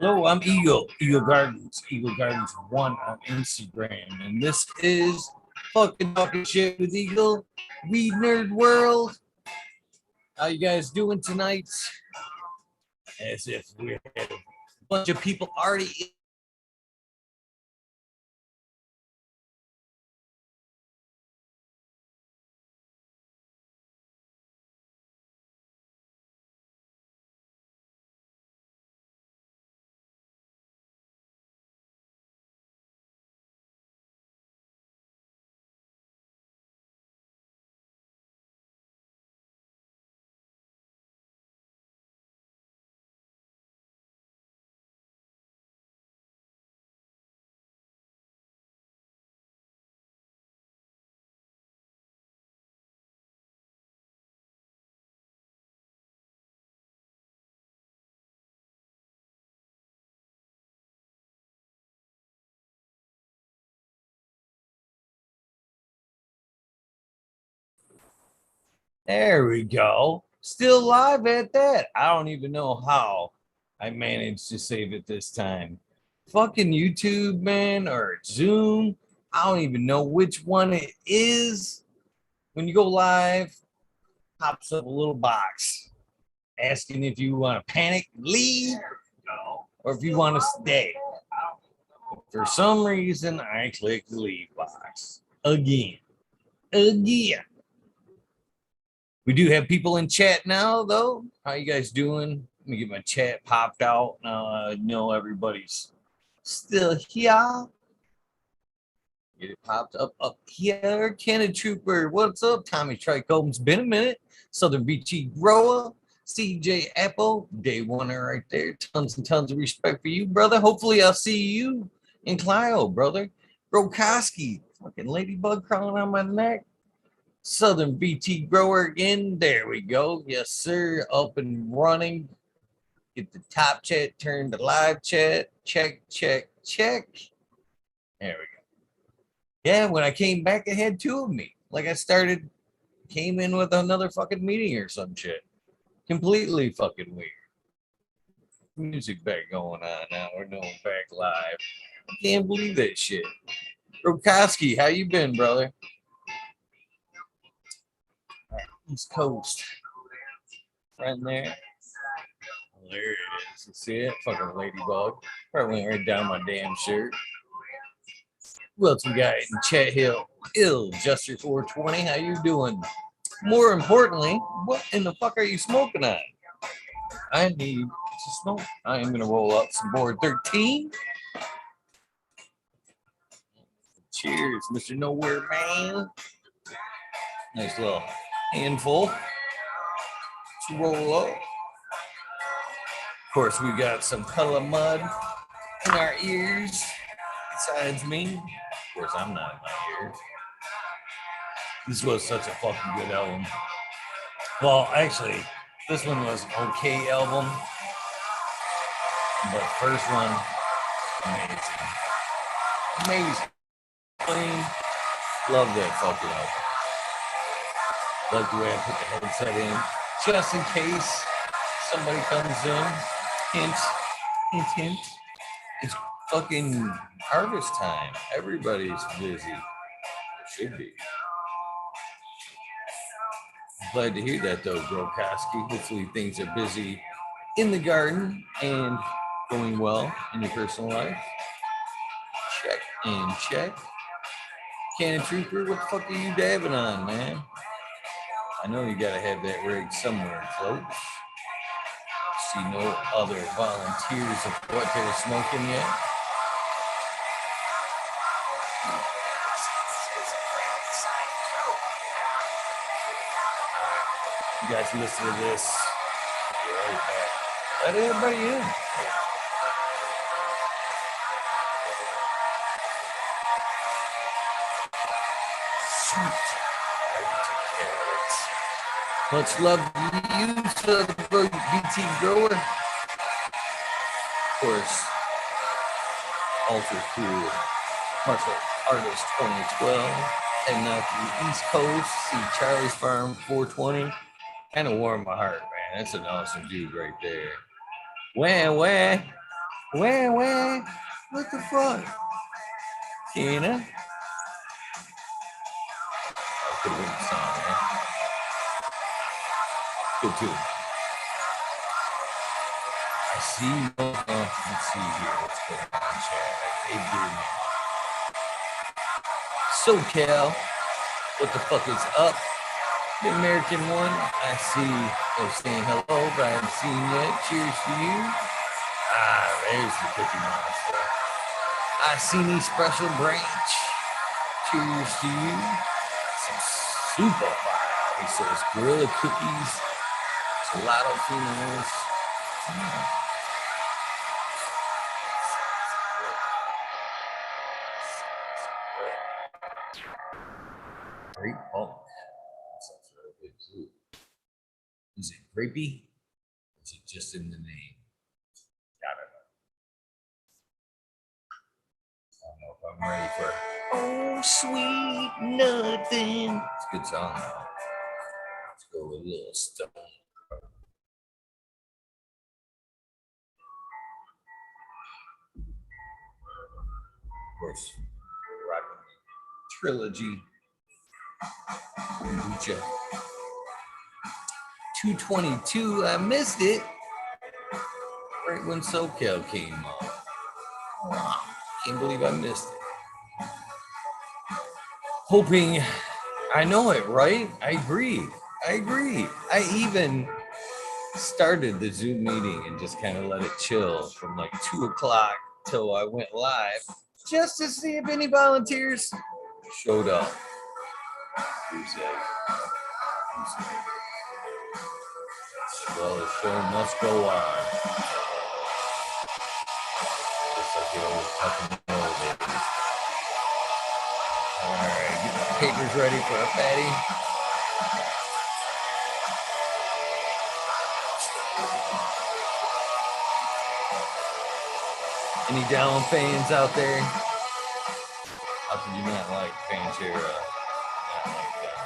Hello, I'm Eagle Gardens, Eagle Gardens 1 on Instagram. And this is fucking talking shit with Eagle, Weed Nerd World. How you guys doing tonight? As if we had a bunch of people already. There we go. Still live at that. I don't even know how I managed to save it this time. Fucking YouTube, man, or Zoom. I don't even know which one it is. When you go live, pops up a little box asking if you want to panic, leave, or if you want to stay. For some reason, I clicked the leave box again. Again. We do have people in chat now, though. How you guys doing? Let me get my chat popped out. Now I know everybody's still here. Get it popped up here. Cannon Trooper, what's up? Tommy Trichome's been a minute. Southern BT Grower, CJ Apple, day oneer right there. Tons and tons of respect for you, brother. Hopefully, I'll see you in Clio, brother. Brokoski, fucking ladybug crawling on my neck. Southern BT Grower again. There we go. Yes, sir. Up and running. Get the top chat turned to live chat. Check, check, check. There we go. Yeah, when I came back, I had two of me. Like I came in with another fucking meeting or some shit. Completely fucking weird. Music back going on now. We're doing back live. I can't believe that shit. Brokoski, how you been, brother? East Coast. Right there. Oh, there it is. You see it? Fucking ladybug. Probably went right down my damn shirt. Who else we got in chat hill? Ill Juster 420. How you doing? More importantly, what in the fuck are you smoking on? I need to smoke. I am gonna roll up some board 13. Cheers, Mr. Nowhere Man. Nice little handful to roll up. Of course, we got some color mud in our ears. Besides me, of course, I'm not in my ears. This was such a fucking good album. Well, actually, this one was an okay album, but first one, amazing. Amazing. Clean. Love that fucking album. Like the way I put the headset in, just in case somebody comes in. Hint, hint, hint. It's fucking harvest time. Everybody's busy. Should be. Glad to hear that though, Brokoski. Hopefully things are busy in the garden and going well in your personal life. Check and check. Cannon Trooper, what the fuck are you dabbing on, man? I know you gotta have that rig somewhere close. See no other volunteers of what they're smoking yet. You guys listen to this. Right back. Let everybody in. Much love to you, the BT Grower. Of course, Ultra Cool Martial Artist 2012. Heading out to the East Coast, see Charlie's Farm 420. Kind of warmed my heart, man. That's an awesome dude right there. Wah, wah. Where? What the fuck? Kina? Oh, could have been the song, man. Good too. I see. Let's see here. What's going on, chat? SoCal. What the fuck is up? The American one. I see. They're saying hello, but I haven't seen yet. Cheers to you. Ah, there's the Cookie Monster. I see me special branch. Cheers to you. Some super fire. He says gorilla cookies, gelato finos. Great punk. That sounds really good too. Is it grapey? Or is it just in the name? I don't know if I'm ready for Oh Sweet Nothing. It's a good song though. Let's go with a little stone. Of course, rocking trilogy. Kombucha. 222. I missed it. Right when SoCal came on. Wow. Can't believe I missed it. Hoping I know it, right? I agree. I even started the Zoom meeting and just kind of let it chill from like 2 o'clock till I went live just to see if any volunteers showed up. Well, the show must go on. Just like the old fucking old days. All right, get the papers ready for a fatty. Any Down fans out there? How could you not like Pantera? Not like that.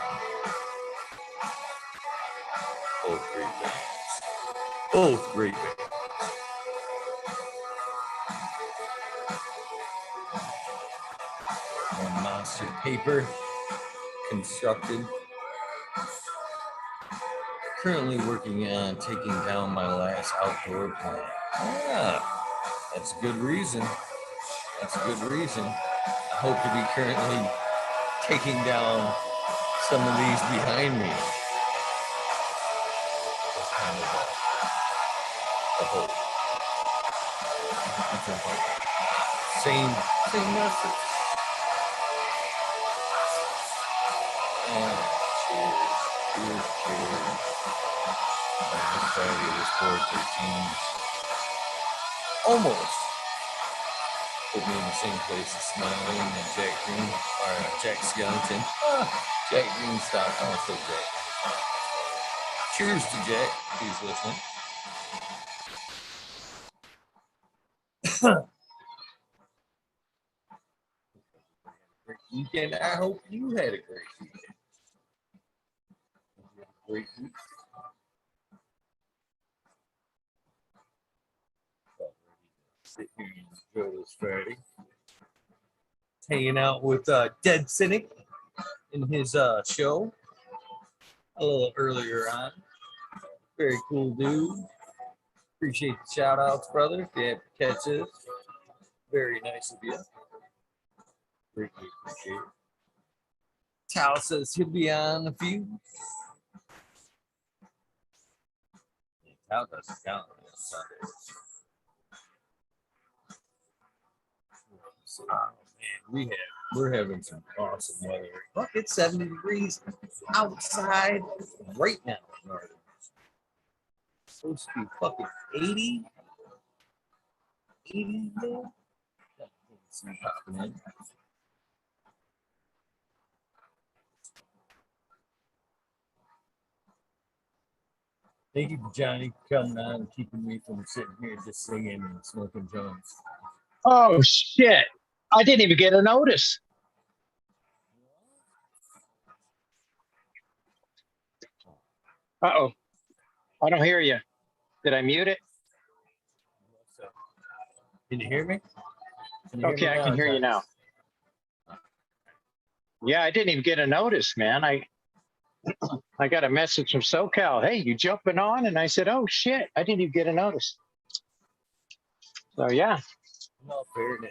Both great bands. Both great bands. One monster paper constructed. Currently working on taking down my last outdoor plant. Ah, that's a good reason. That's a good reason. I hope to be currently taking down some of these behind me. That's kind of the hope. Same message. Cheers. Friday is 413. Almost. Put me in the same place as Smiling and Jack Green, or Jack Skellington. Jack Greenstock, I want to say Jack. Cheers to Jack, if he's listening. Great weekend. I hope you had a great weekend. Great week. Sit here and enjoy this Friday. Hanging out with Dead Cynic in his show a little earlier on. Very cool dude. Appreciate the shout outs, brother. If you have to catch this, very nice of you. Greatly appreciate it. Tal says he'll be on a few. Tal doesn't count on Sunday. Oh man, we're having some awesome weather. Look, it's 70 degrees outside right now. It's supposed to be fucking 80. 80 there. Thank you, Johnny, for coming on and keeping me from sitting here just singing and smoking joints. Oh, shit. I didn't even get a notice. Uh-oh. I don't hear you. Did I mute it? Can you hear me? Can you Okay, hear me I can hear you now. Yeah, I didn't even get a notice, man. I got a message from SoCal. Hey, you jumping on? And I said, oh shit, I didn't even get a notice. So yeah. No fairness.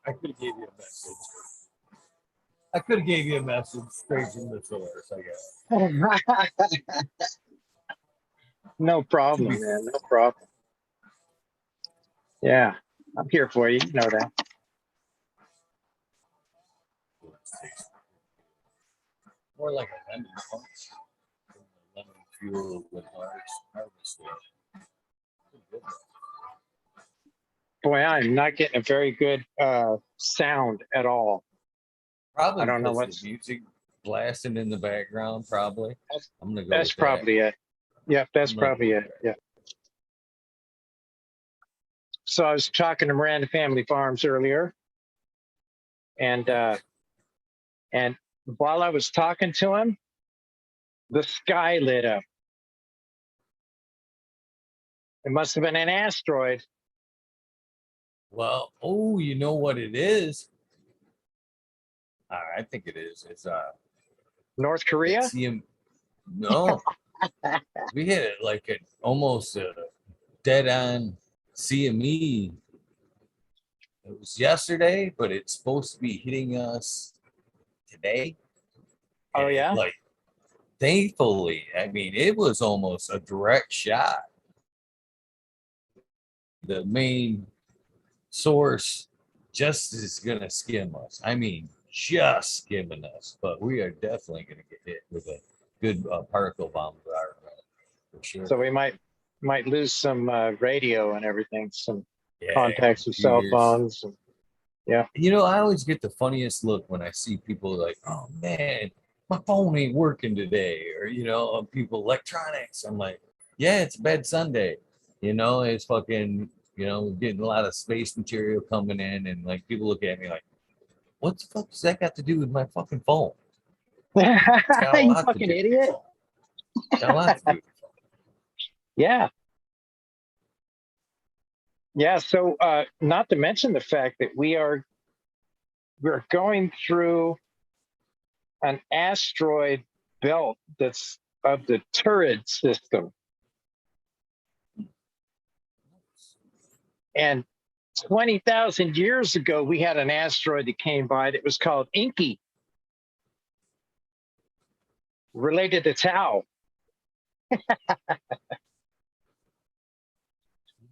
I could have gave you a message. I could have gave you a message straight from the source, I guess. No problem, man. No problem. Yeah, I'm here for you. You know that. More like a lemon punch. Lemon fuel with harvest. Boy, I'm not getting a very good sound at all. Probably I don't know because what's the music blasting in the background. Probably. I'm gonna go. That's with probably that. it. Yep, that's probably it. Yeah. So I was talking to Miranda Family Farms earlier, and while I was talking to him, the sky lit up. It must have been an asteroid. Well, oh, you know what it is? I think it is. It's North Korea? CM. No, we hit it like an almost a dead on CME. It was yesterday, but it's supposed to be hitting us today. Oh yeah. Like, thankfully, I mean, it was almost a direct shot. The main source just is gonna skim us. I mean, just skimming us, but we are definitely gonna get hit with a good particle bombardment for sure. So we might lose some radio and everything, some contacts with cell computers. phones. And, yeah. You know, I always get the funniest look when I see people like, "Oh man, my phone ain't working today," or people electronics. I'm like, "Yeah, it's a bad Sunday." It's fucking. We're getting a lot of space material coming in, and like people look at me like, "What the fuck does that got to do with my fucking phone?" It's got a You lot to fucking do. idiot. It's got a lot to do. Yeah. Yeah. So not to mention the fact that we're going through an asteroid belt that's of the Turret system. And 20,000 years ago, we had an asteroid that came by that was called Inky, related to Tau. You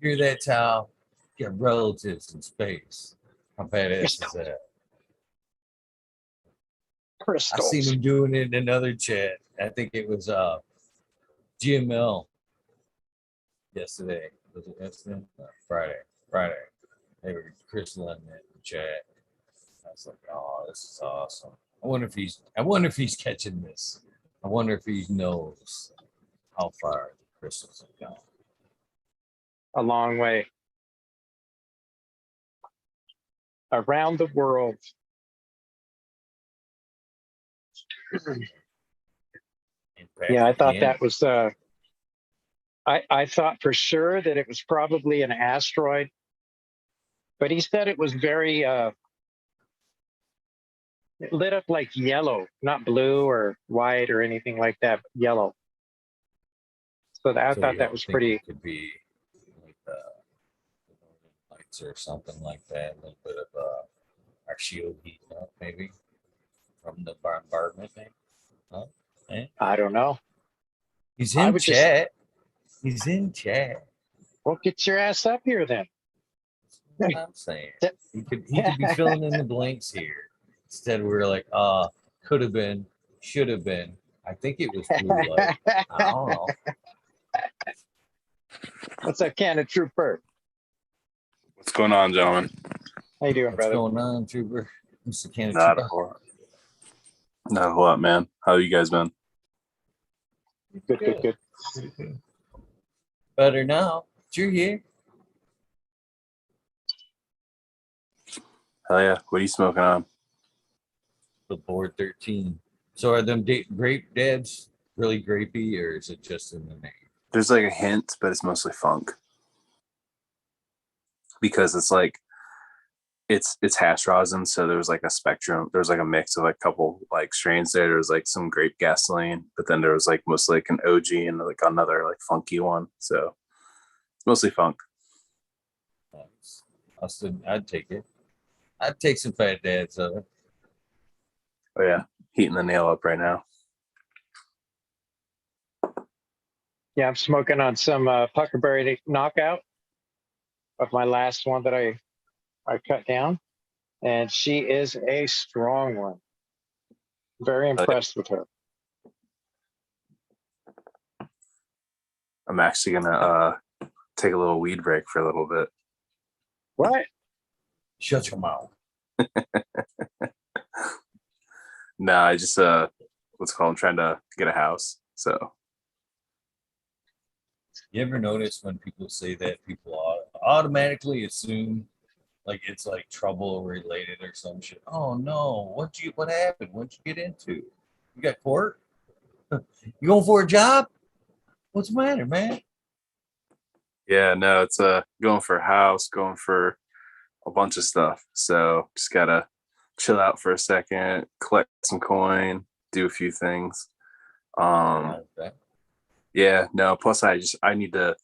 hear that, Tal? You got relatives in space. How badass is that? I Crystals. seen him doing it in another chat. I think it was GML yesterday. Was it yesterday? No, Friday. Friday. They were crystalline in the chat. I was like, oh, this is awesome. I wonder if he's catching this. I wonder if he knows how far the crystals have gone. A long way. Around the world. Yeah, I thought that was I thought for sure that it was probably an asteroid, but he said it was very it lit up like yellow, not blue or white or anything like that, but yellow. So I thought that was pretty. It could be like lights or something like that. A little bit of our shield heating up, maybe from the bombardment. Maybe. Huh? I don't know. He's in chat. He's in chat. Well, get your ass up here then. That's what I'm saying. He could be filling in the blanks here. Instead, we're like, could have been, should have been. I think it was blue light. I don't know. What's up, Canada Trooper? What's going on, gentlemen? How you doing, brother? What's going on, Trooper? Mr. Canada Not Trooper. a whole lot. Not a whole lot, man. How you guys been? Good. Better now. You're here. Hell yeah. What are you smoking on? The board 13. So are them grape dabs really grapey, or is it just in the name? There's like a hint, but it's mostly funk. because it's like it's hash rosin, so there's like a spectrum. There's like a mix of like a couple like strains there. There's like some grape gasoline, but then there was like mostly like an OG and like another like funky one. So it's mostly funk. Nice. I'd take it. I'd take some Fat Dads of it. Oh yeah, heating the nail up right now. Yeah, I'm smoking on some Puckerberry Knockout of my last one that I cut down, and she is a strong one. Very impressed with her. I'm actually gonna take a little weed break for a little bit. What? Shut your mouth. No, I just what's it called? I'm trying to get a house. So You ever notice when people say that, people automatically assume like it's like trouble related or some shit? Oh no, what happened? What'd you get into? You got court? You going for a job? What's the matter, man? yeah, no, it's going for a house, going for a bunch of stuff. So just gotta chill out for a second, collect some coin, do a few things. Okay. Yeah, no, plus I need to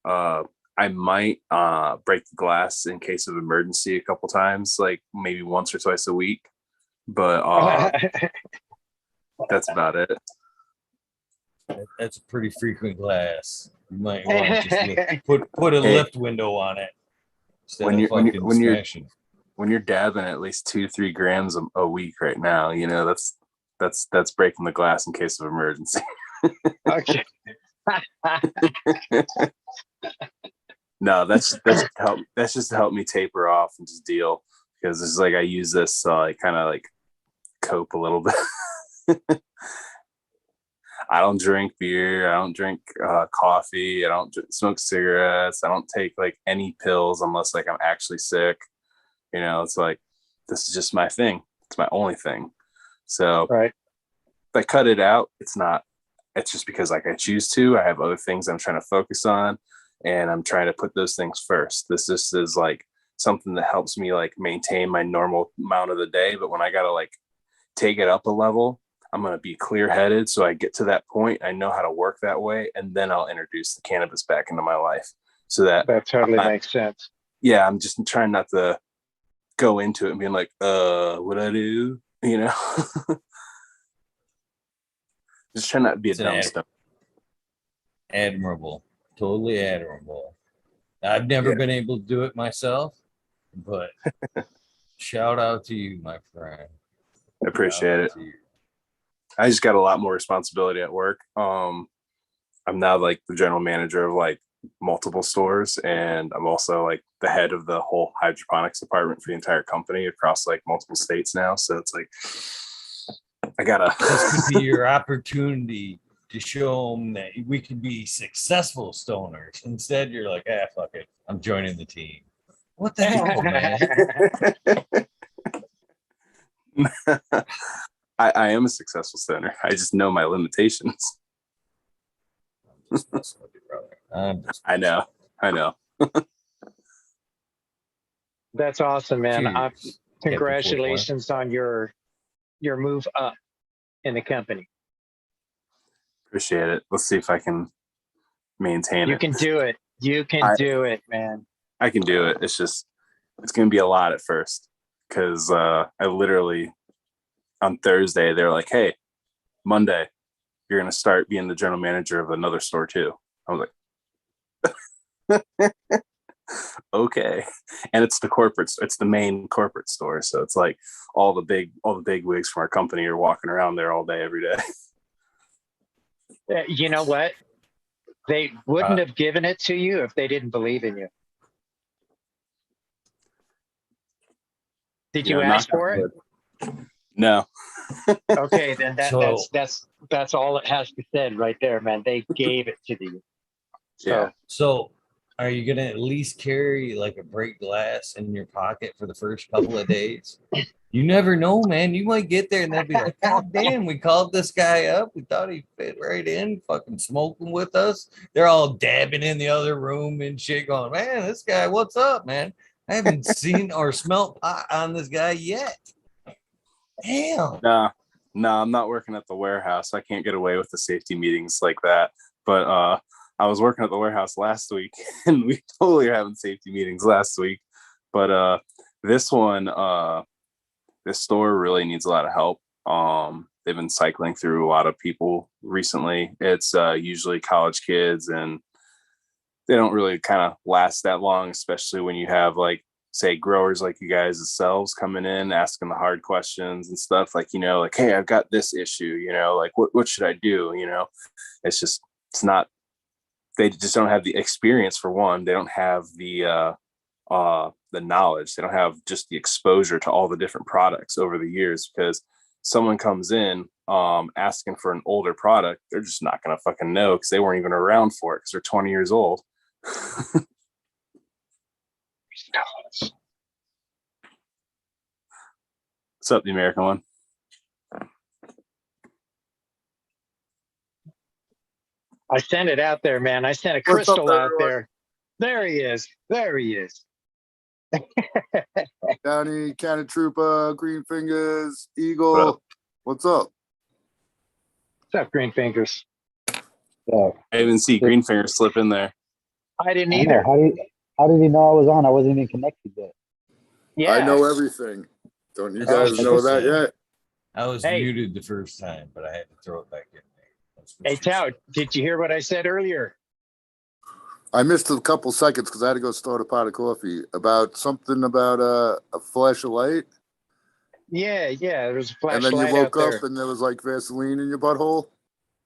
I might break the glass in case of emergency a couple times, like maybe once or twice a week. But that's about it. That's a pretty frequent glass. You might want to just put a lift window on it instead When of you're fucking smashing. when you're dabbing at least 2-3 grams a week right now, you know, that's breaking the glass in case of emergency. Okay. No, that's just to help me taper off and just deal, because it's like I use this to like kind of like cope a little bit. I don't drink beer. I don't drink coffee. I don't smoke cigarettes. I don't take like any pills unless like I'm actually sick. You know, it's like this is just my thing. It's my only thing. So Right. if I cut it out, it's just because like I choose to. I have other things I'm trying to focus on, and I'm trying to put those things first. This just is like something that helps me like maintain my normal amount of the day. But when I gotta like take it up a level, I'm gonna be clear headed. So I get to that point, I know how to work that way, and then I'll introduce the cannabis back into my life. So that Totally makes sense. yeah, I'm just trying not to go into it and being like, what I do, you know? Just trying not to be a dumb stuff. Admirable. Totally admirable. I've never been able to do it myself, but shout out to you, my friend. I appreciate it. I just got a lot more responsibility at work. I'm now like the general manager of like multiple stores, and I'm also like the head of the whole hydroponics department for the entire company across like multiple states now. So it's like I gotta. This could be your opportunity to show them that we can be successful stoners. Instead, you're like, fuck it, I'm joining the team. What the hell, man? I am a successful stoner. I just know my limitations. I'm just messing with you, brother. I know. That's awesome, man. Cheers. Congratulations on your move up in the company. Appreciate it. Let's see if I can maintain it. You can do it. You can do it, man. I can do it. It's just, it's going to be a lot at first, because I literally on Thursday, they're like, hey, Monday, you're going to start being the general manager of another store too. I was like, okay. And it's the main corporate store. So it's like all the big wigs from our company are walking around there all day, every day. You know what? They wouldn't have given it to you if they didn't believe in you. Did you ask for it? No. Okay, then that's all it has to be said right there, man. They gave it to you. So are you gonna at least carry like a break glass in your pocket for the first couple of days? You never know, man. You might get there and they'll be like, God damn, we called this guy up. We thought he fit right in, fucking smoking with us. They're all dabbing in the other room and shit, going, man, this guy, what's up, man? I haven't seen or smelt pot on this guy yet. Damn. Nah, I'm not working at the warehouse. I can't get away with the safety meetings like that. But I was working at the warehouse last week, and we totally are having safety meetings last week. But this one, this store really needs a lot of help. They've been cycling through a lot of people recently. It's usually college kids, and they don't really kind of last that long, especially when you have like, say, growers like you guys yourselves coming in asking the hard questions and stuff, like, like, hey, I've got this issue, like what should I do? It's not, they just don't have the experience. For one, they don't have the knowledge. They don't have just the exposure to all the different products over the years. Because someone comes in asking for an older product, they're just not gonna fucking know, because they weren't even around for it, because they're 20 years old. What's up, the American one? I sent it out there, man. I sent a crystal out there. There he is. There he is. County Trooper, Green Fingers, Eagle. What's up? What's up, Green Fingers? So, I even see Green Finger slip in there. I didn't I either. know. How did he know I was on? I wasn't even connected yet. Yeah. I know everything. Don't you That's guys what know she that said. yet? I was Hey. muted the first time, but I had to throw it back in there. That's what Hey, she Tao, said. did you hear what I said earlier? I missed a couple seconds because I had to go start a pot of coffee. About something about a flash of light, Yeah. There was a and then you flashlight woke out up there. and there was like Vaseline in your butthole.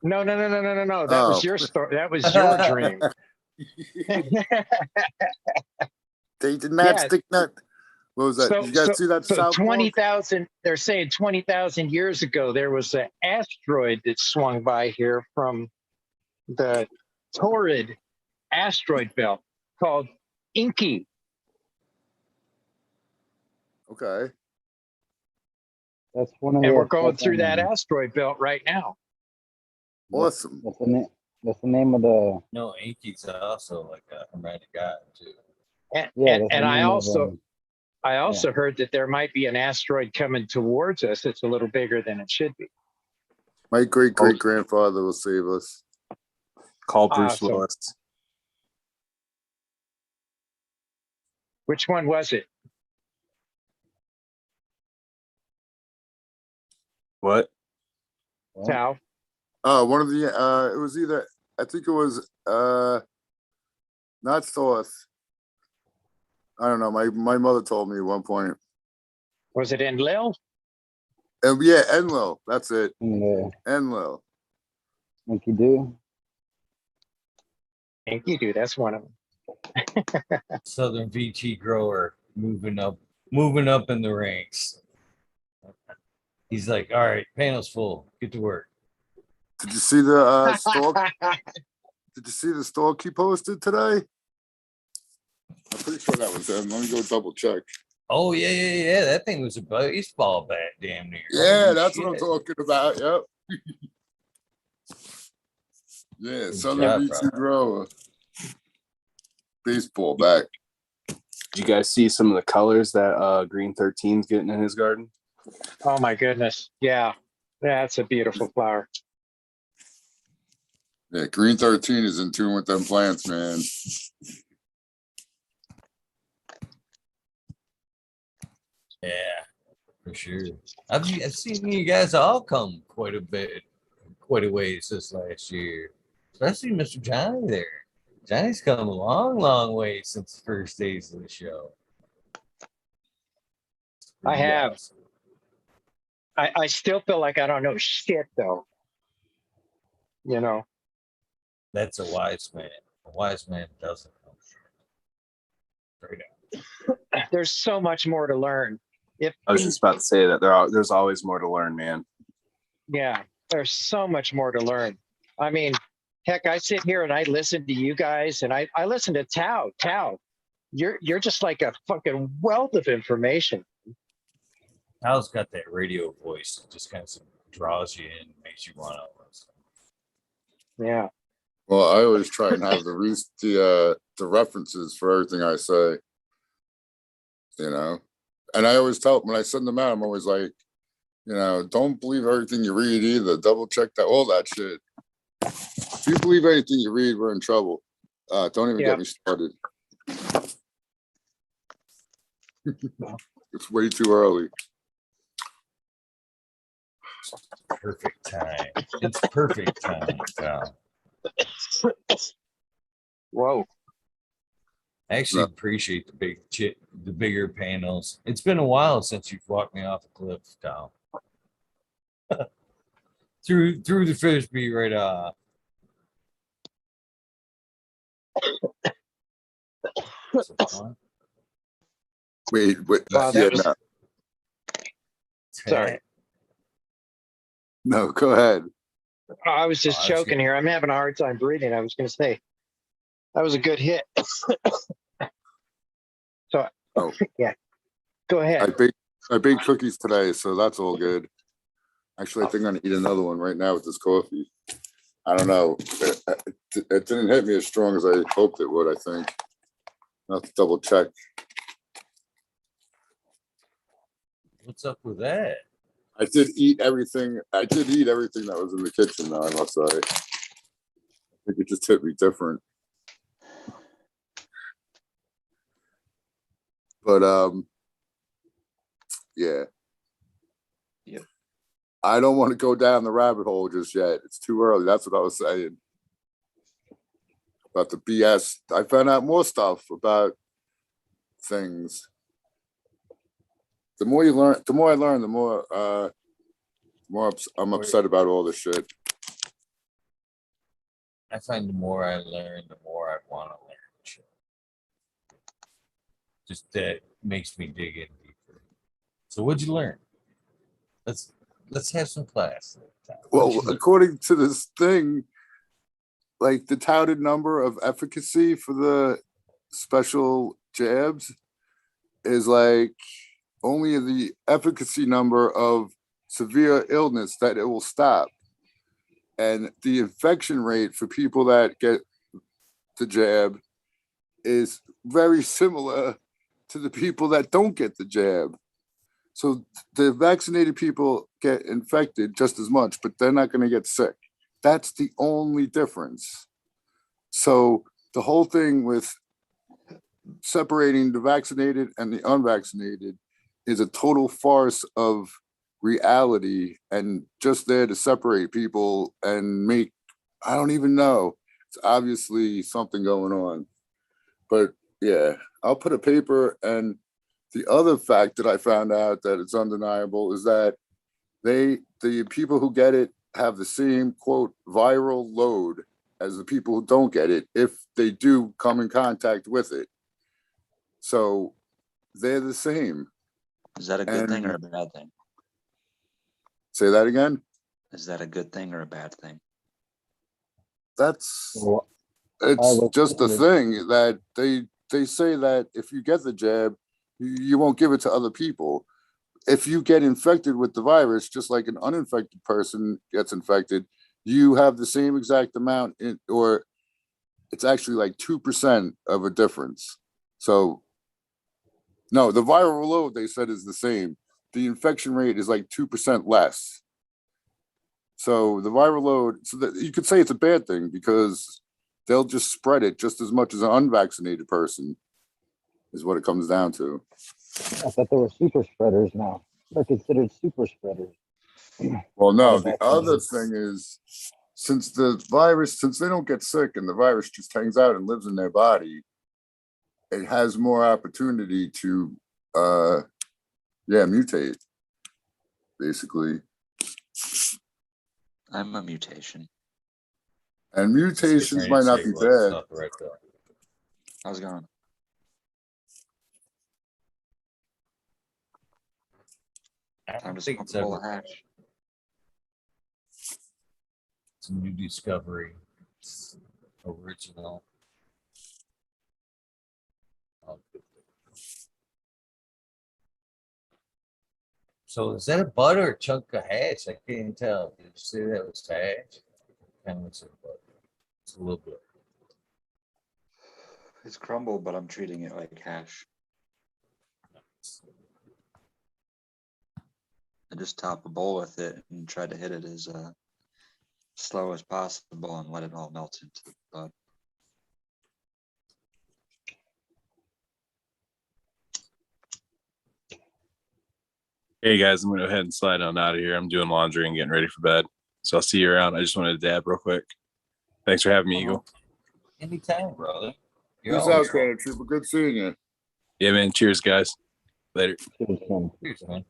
No. That Oh. was your story. That was your dream. They did not Yeah. stick that. What was that? So, Did you guys see that? so South Park? 20,000, they're saying 20,000 years ago, there was an asteroid that swung by here from the torrid asteroid belt called Inky. Okay. That's one of And the. we're going through that asteroid belt right now. Awesome. That's the name of the. No, Inky's also like a hermetic god too. And, Yeah, that's the and I name of, also heard that there might be an asteroid coming towards us. It's a little bigger than it should be. My great grandfather will save us. Call Bruce Awesome. Willis. Which one was it? What? Tao? One of the it was either, I think it was not Thoth. I don't know. My mother told me at one point. Was it Enlil? Yeah, Enlil. That's it. Enlil. Enlil. Enkidu. Enkidu, that's one of them. Southern VT grower moving up in the ranks. He's like, all right, panel's full. Get to work. Did you see the stalk? Did you see the stalk he posted today? I'm pretty sure that was him. Let me go double check. Oh yeah. That thing was a baseball bat, damn near. Yeah, Holy that's shit. what I'm talking about. Yep. Yeah, Good Southern job, VT grower. Baseball bat. Did you guys see some of the colors that Green 13's getting in his garden? Oh my goodness. Yeah. That's a beautiful flower. Yeah, Green 13 is in tune with them plants, man. Yeah, for sure. I've seen you guys all come quite a ways this last year. Especially Mr. Johnny there. Johnny's come a long way since the first days of the show. I have. Awesome. I still feel like I don't know shit though. You know. That's a wise man. A wise man doesn't know shit. Straight up. There's so much more to learn. I was just about to say that there's always more to learn, man. Yeah, there's so much more to learn. I mean, heck, I sit here and I listen to you guys, and I listen to Tao. Tao, you're just like a fucking wealth of information. Tao's got that radio voice that just kind of draws you in, makes you want to listen. Yeah. Well, I always try and have the references for everything I say. you know. And I always tell when I send them out, I'm always like, you know, don't believe everything you read either. Double check that, all that shit. If you believe anything you read, we're in trouble. Don't even get me started. It's way too early. Perfect time. It's perfect time, Kyle. Whoa. I actually appreciate the bigger panels. It's been a while since you've walked me off a cliff, Kyle. through the frisbee right off. Wait, Wow, yeah, that was, no, sorry. no, go ahead. I was just choking here. I'm having a hard time breathing. I was going to say that was a good hit. So, yeah, go ahead. I baked cookies today, so that's all good. Actually, I think I'm gonna eat another one right now with this coffee. I don't know. It didn't hit me as strong as I hoped it would, I think. I'll have to double check. What's up with that? I did eat everything that was in the kitchen, though, I must say. I think it just hit me different. But yeah. Yep. I don't want to go down the rabbit hole just yet. It's too early. That's what I was saying. About the BS. I found out more stuff about things. The more you learn, the more I learn, the more I'm upset about all this shit. I find the more I learn, the more I want to learn shit. Just that makes me dig in deeper. So what'd you learn? Let's have some class. Well, according to this thing, like the touted number of efficacy for the special jabs is like only the efficacy number of severe illness that it will stop. And the infection rate for people that get the jab is very similar to the people that don't get the jab. So the vaccinated people get infected just as much, but they're not going to get sick. That's the only difference. So the whole thing with separating the vaccinated and the unvaccinated is a total farce of reality and just there to separate people and make, I don't even know. It's obviously something going on. But yeah, I'll put a paper. And the other fact that I found out that it's undeniable is that the people who get it have the same, quote, viral load as the people who don't get it if they do come in contact with it. So they're the same. Is that a good thing or a bad thing? Say that again? Is that a good thing or a bad thing? It's was just a thinking- thing that they say that if you get the jab, you won't give it to other people. If you get infected with the virus, just like an uninfected person gets infected, you have the same exact amount, or it's actually like 2% of a difference. So, no, the viral load they said is the same. The infection rate is like 2% less. So the viral load, so that you could say it's a bad thing because they'll just spread it just as much as an unvaccinated person, is what it comes down to. I thought they were super spreaders now. They're considered super spreaders. Well, no, the other thing is, since they don't get sick and the virus just hangs out and lives in their body, it has more opportunity to, mutate, basically. I'm a mutation. And mutations might not be bad. How's it going? Time to smoke a bowl of hash. It's a new discovery. It's original. So is that a butter or a chunk of hash? I can't tell. Did you say that was hash? Kind of looks like butter. It's a little bit. It's crumbled, but I'm treating it like hash. I just top a bowl with it and try to hit it as slow as possible and let it all melt into the bud. Hey guys, I'm gonna go ahead and slide on out of here. I'm doing laundry and getting ready for bed. So I'll see you around. I just wanted to dab real quick. Thanks for having me, Eagle. Anytime, brother. You're Peace always out, Cannon Trooper. Good seeing you. Yeah, man. Cheers, guys. Later. Cheers, Ken. Cheers, man.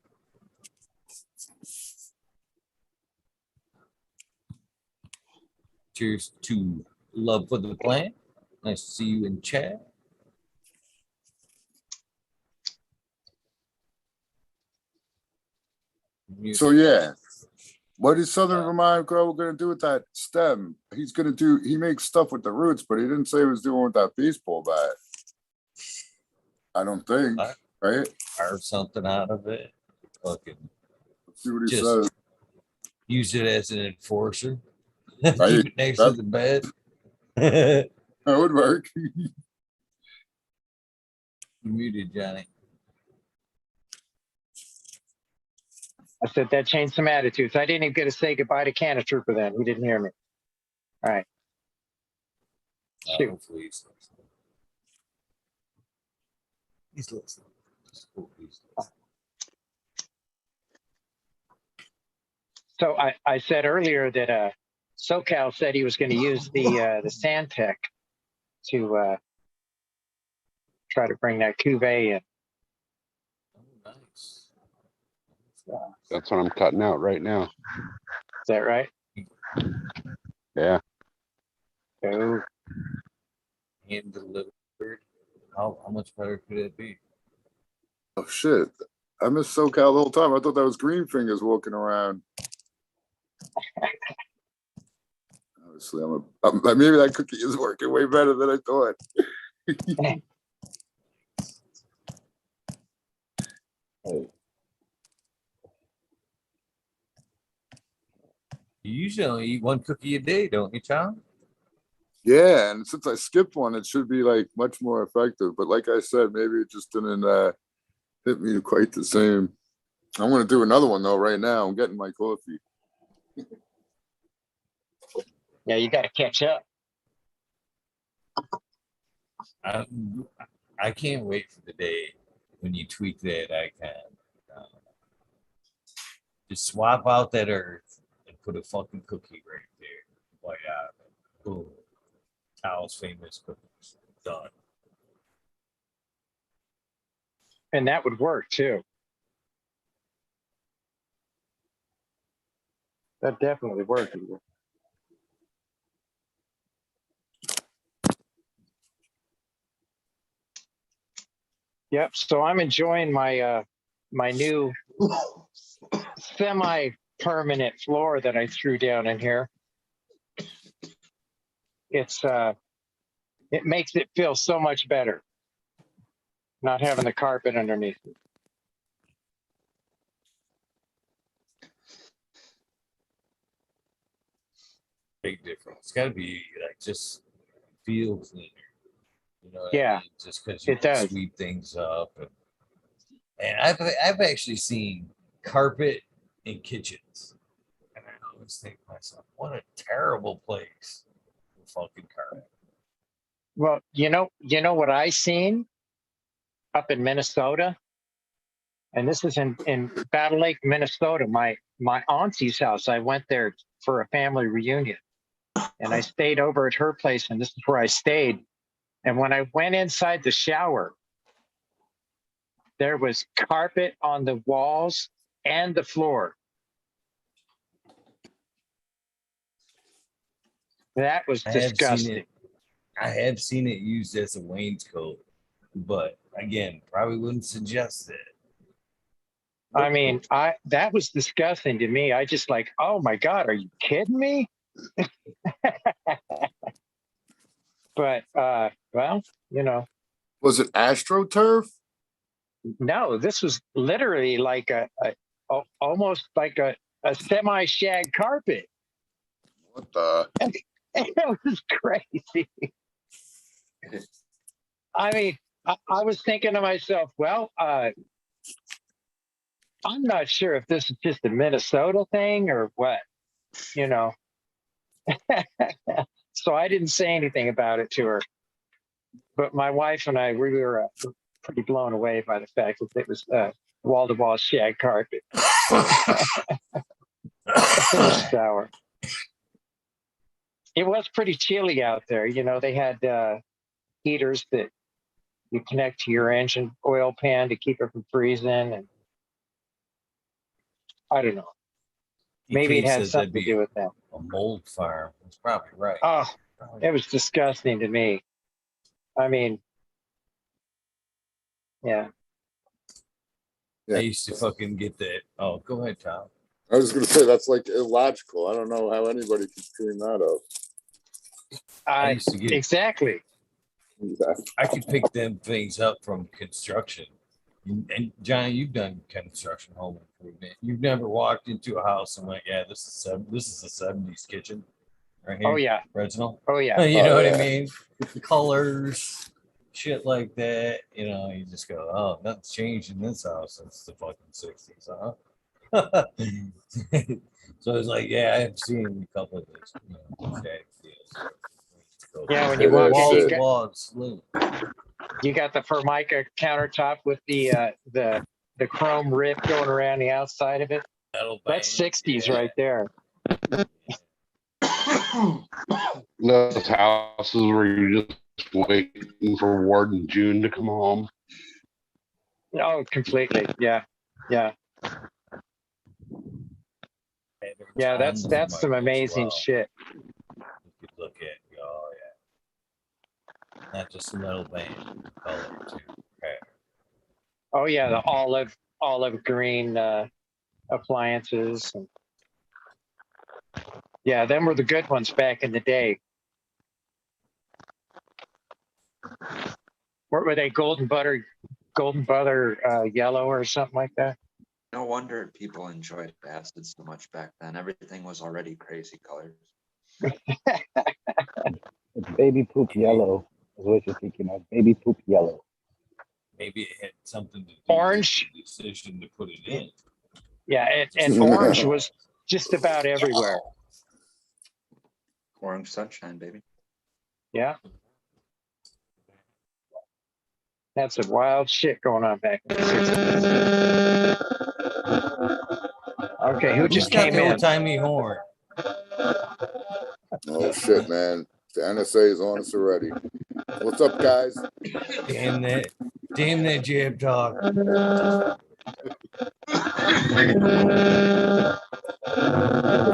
Cheers to love for the plant. Nice to see you in chat. So yeah, what is Southern Vermont Grow gonna do with that stem? He's gonna do. He makes stuff with the roots, but he didn't say he was doing with that baseball bat. I don't think. Right? Carve something out of it. Fucking Let's see what he Just- says. use it as an enforcer. Right. Keep it next to the bed. That would work. You muted, Johnny. I said that changed some attitudes. I didn't even get to say goodbye to Cannon Trooper then. He didn't hear me. All right. Shoot. Hopefully he's listening. He's listening. Just hope he's listening. So I said earlier that SoCal said he was going to use the Sandtech to try to bring that cuvee in. Oh, nice. That's what I'm cutting out right now. Is that right? Yeah. Oh, Hand delivered. How much better could it be? Oh shit! I missed SoCal the whole time. I thought that was Green Fingers walking around. Obviously, maybe that cookie is working way better than I thought. Hey, You usually only eat one cookie a day, don't you, Tom? Yeah, and since I skipped one, it should be like much more effective. But like I said, maybe it just didn't hit me quite the same. I'm gonna do another one though right now. I'm getting my coffee. yeah, you got to catch up. I can't wait for the day when you tweak that icon. Just swap out that earth and put a fucking cookie right there. White out of it. Boom. Tao's famous cookies. Done. And that would work too. That definitely worked. Yep. So I'm enjoying my my new semi-permanent floor that I threw down in here. It's it makes it feel so much better not having the carpet underneath it. Big difference. It's got to be like just feel cleaner. You know what Yeah, I mean? Just because you it can does. sweep things up. And I've actually seen carpet in kitchens. And I always think to myself, what a terrible place for fucking carpet. Well, you know what I seen up in Minnesota, and this is in Battle Lake, Minnesota. My auntie's house. I went there for a family reunion, and I stayed over at her place, and this is where I stayed. And when I went inside the shower, there was carpet on the walls and the floor. That was disgusting. I have seen it used as a wainscot, but again, probably wouldn't suggest it. I mean, that was disgusting to me. I just like, oh my God, are you kidding me? But well, you know. Was it AstroTurf? No, this was literally like almost like a semi-shag carpet. What the? It was crazy. I mean, I was thinking to myself, well, I'm not sure if this is just a Minnesota thing or what, you know. So I didn't say anything about it to her. But my wife and I, we were pretty blown away by the fact that it was wall-to-wall shag carpet. Sour. It was pretty chilly out there. You know, they had heaters that you connect to your engine oil pan to keep it from freezing. And I don't know. Maybe it had something to do with that. A mold farm. That's probably right. Oh, it was disgusting to me. I mean, yeah. Yeah. I used to fucking get that. Oh, go ahead, Tom. I was gonna say that's like illogical. I don't know how anybody can dream that up. I used to get Exactly. I could pick them things up from construction. And Johnny, you've done construction home improvement. You've never walked into a house and went, "Yeah, this is a '70s kitchen, right here." Oh yeah. Original. Oh yeah. You know what yeah. I mean? The colors, shit like that. You know, you just go, "Oh, nothing's changed in this house since the fucking '60s, huh?" So it's like, yeah, I've seen a couple of those. You know, Yeah, when you walk in, you you got the Formica countertop with the chrome rip going around the outside of it. That's 60s right there. Those houses where you're just waiting for Ward and June to come home. Oh, completely. Yeah. Yeah. Yeah, that's some amazing shit. You could look at, oh yeah, not just a metal band, color too. Okay. Oh yeah, the olive green appliances. Yeah, them were the good ones back in the day. Were they golden butter yellow or something like that? No wonder people enjoyed acid so much back then. Everything was already crazy colors. It's baby poop yellow is what you're thinking of. Baby poop yellow. Maybe it had something to do Orange. with the decision to put it in. Yeah, and orange was just about everywhere. Orange sunshine, baby. Yeah. That's some wild shit going on back in the 60s. Okay, who just came in? Old-timey horn. Oh shit, man. The NSA is on us already. What's up, guys? Damn that jab talk. I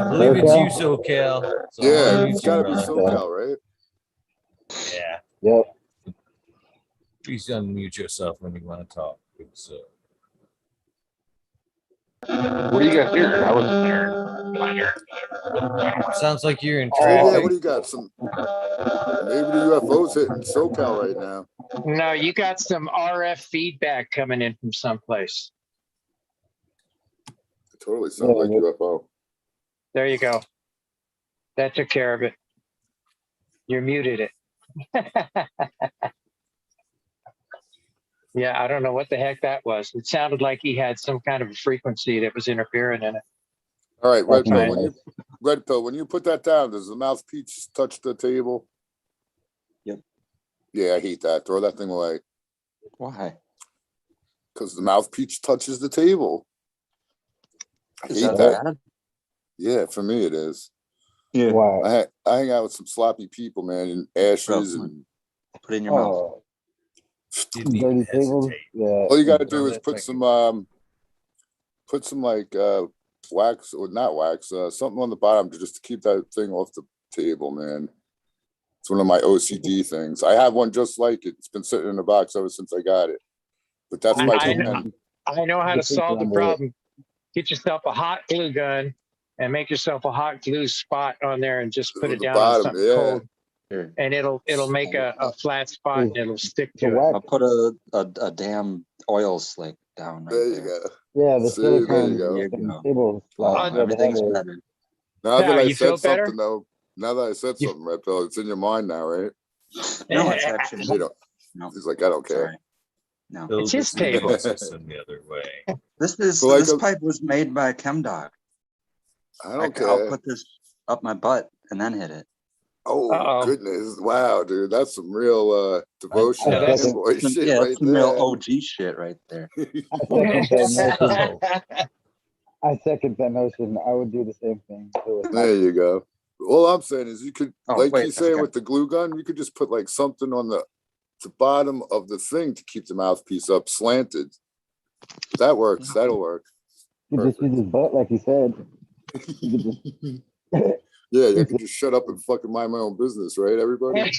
believe it's you, SoCal. So Yeah, it's gotta be SoCal, right? Yeah. Yep. Please unmute yourself when you want to talk. So. What do you got here? I wasn't here. Sounds like you're in Oh traffic. yeah, what do you got? Maybe the UFO's hitting SoCal right now. No, you got some RF feedback coming in from someplace. It totally sounds like UFO. There you go. That took care of it. You muted it. Yeah, I don't know what the heck that was. It sounded like he had some kind of a frequency that was interfering in it. All right, Red Pill, when you put that down, does the mouthpiece touch the table? Yep. Yeah, I hate that. Throw that thing away. Why? Because the mouthpiece touches the table. I Is hate that that. bad? Yeah, for me it is. Yeah. Wow. I hang out with some sloppy people, man, and ashes and Put it in your mouth. Oh, dirty tables. Yeah. all you gotta do is put some like wax or not wax, something on the bottom just to keep that thing off the table, man. It's one of my OCD things. I have one just like it. It's been sitting in the box ever since I got it. But that's my I know how to solve the problem. Get yourself a hot glue gun and make yourself a hot glue spot on there and just put it down on something cold. And it'll make a flat spot and it'll stick to it. I'll put a damn oil slick down right there. You go. Yeah, the silicone There you go. everything's better. Now that I you feel said better? something though, now that I said something, Red Pill, it's in your mind now, right? No, it's actually You don't. no. He's like, I don't care. Sorry. No. Build It's his the control table. system the other way. Like This a- pipe was made by a ChemDoc. I don't I'll care. put this up my butt and then hit it. Oh Uh-oh. goodness! Wow, dude, that's some real devotion Yeah, that's- fanboy shit Yeah, right that's some real there. OG shit right there. I second that notion. So, I second that notion. I would do the same thing. There you go. All I'm saying is you could, Oh, like wait, he's I saying forgot. with the glue gun, you could just put like something on the bottom of the thing to keep the mouthpiece up slanted. That works. That'll work. You just use his butt, like you said. You could just, Yeah, I could just shut up and fucking mind my own business, right, everybody? right?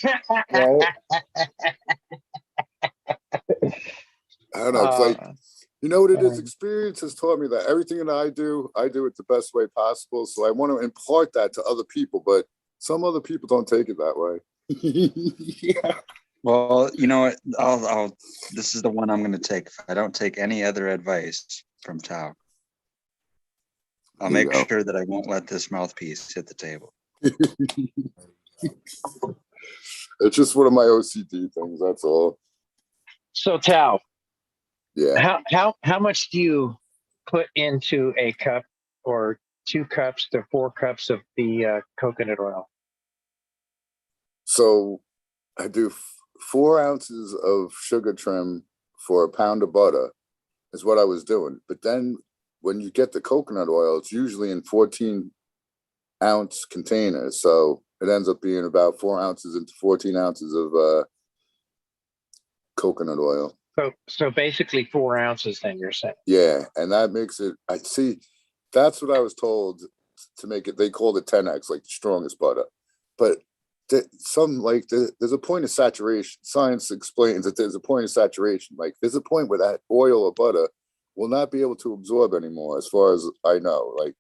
I don't know. It's like, Uh, you know what it is? Experience has taught me that everything that I do it the best way possible. So I want to impart that to other people, but some other people don't take it that way. Yeah. Well, you know what? I'll. This is the one I'm going to take. If I don't take any other advice from Tao, I'll There you make go. sure that I won't let this mouthpiece hit the table. It's just one of my OCD things. That's all. so Tao, Yeah. how much do you put into a cup or 2 cups to 4 cups of the coconut oil? So I do 4 ounces of sugar trim for a pound of butter is what I was doing. But then when you get the coconut oil, it's usually in 14-ounce containers. So it ends up being about 4 ounces into 14 ounces of coconut oil. So basically 4 ounces. Then you're saying. Yeah, and that makes it. I see. That's what I was told to make it. They called it 10x, like the strongest butter. But there's a point of saturation. Science explains that there's a point of saturation. Like there's a point where that oil or butter will not be able to absorb anymore, as far as I know. Like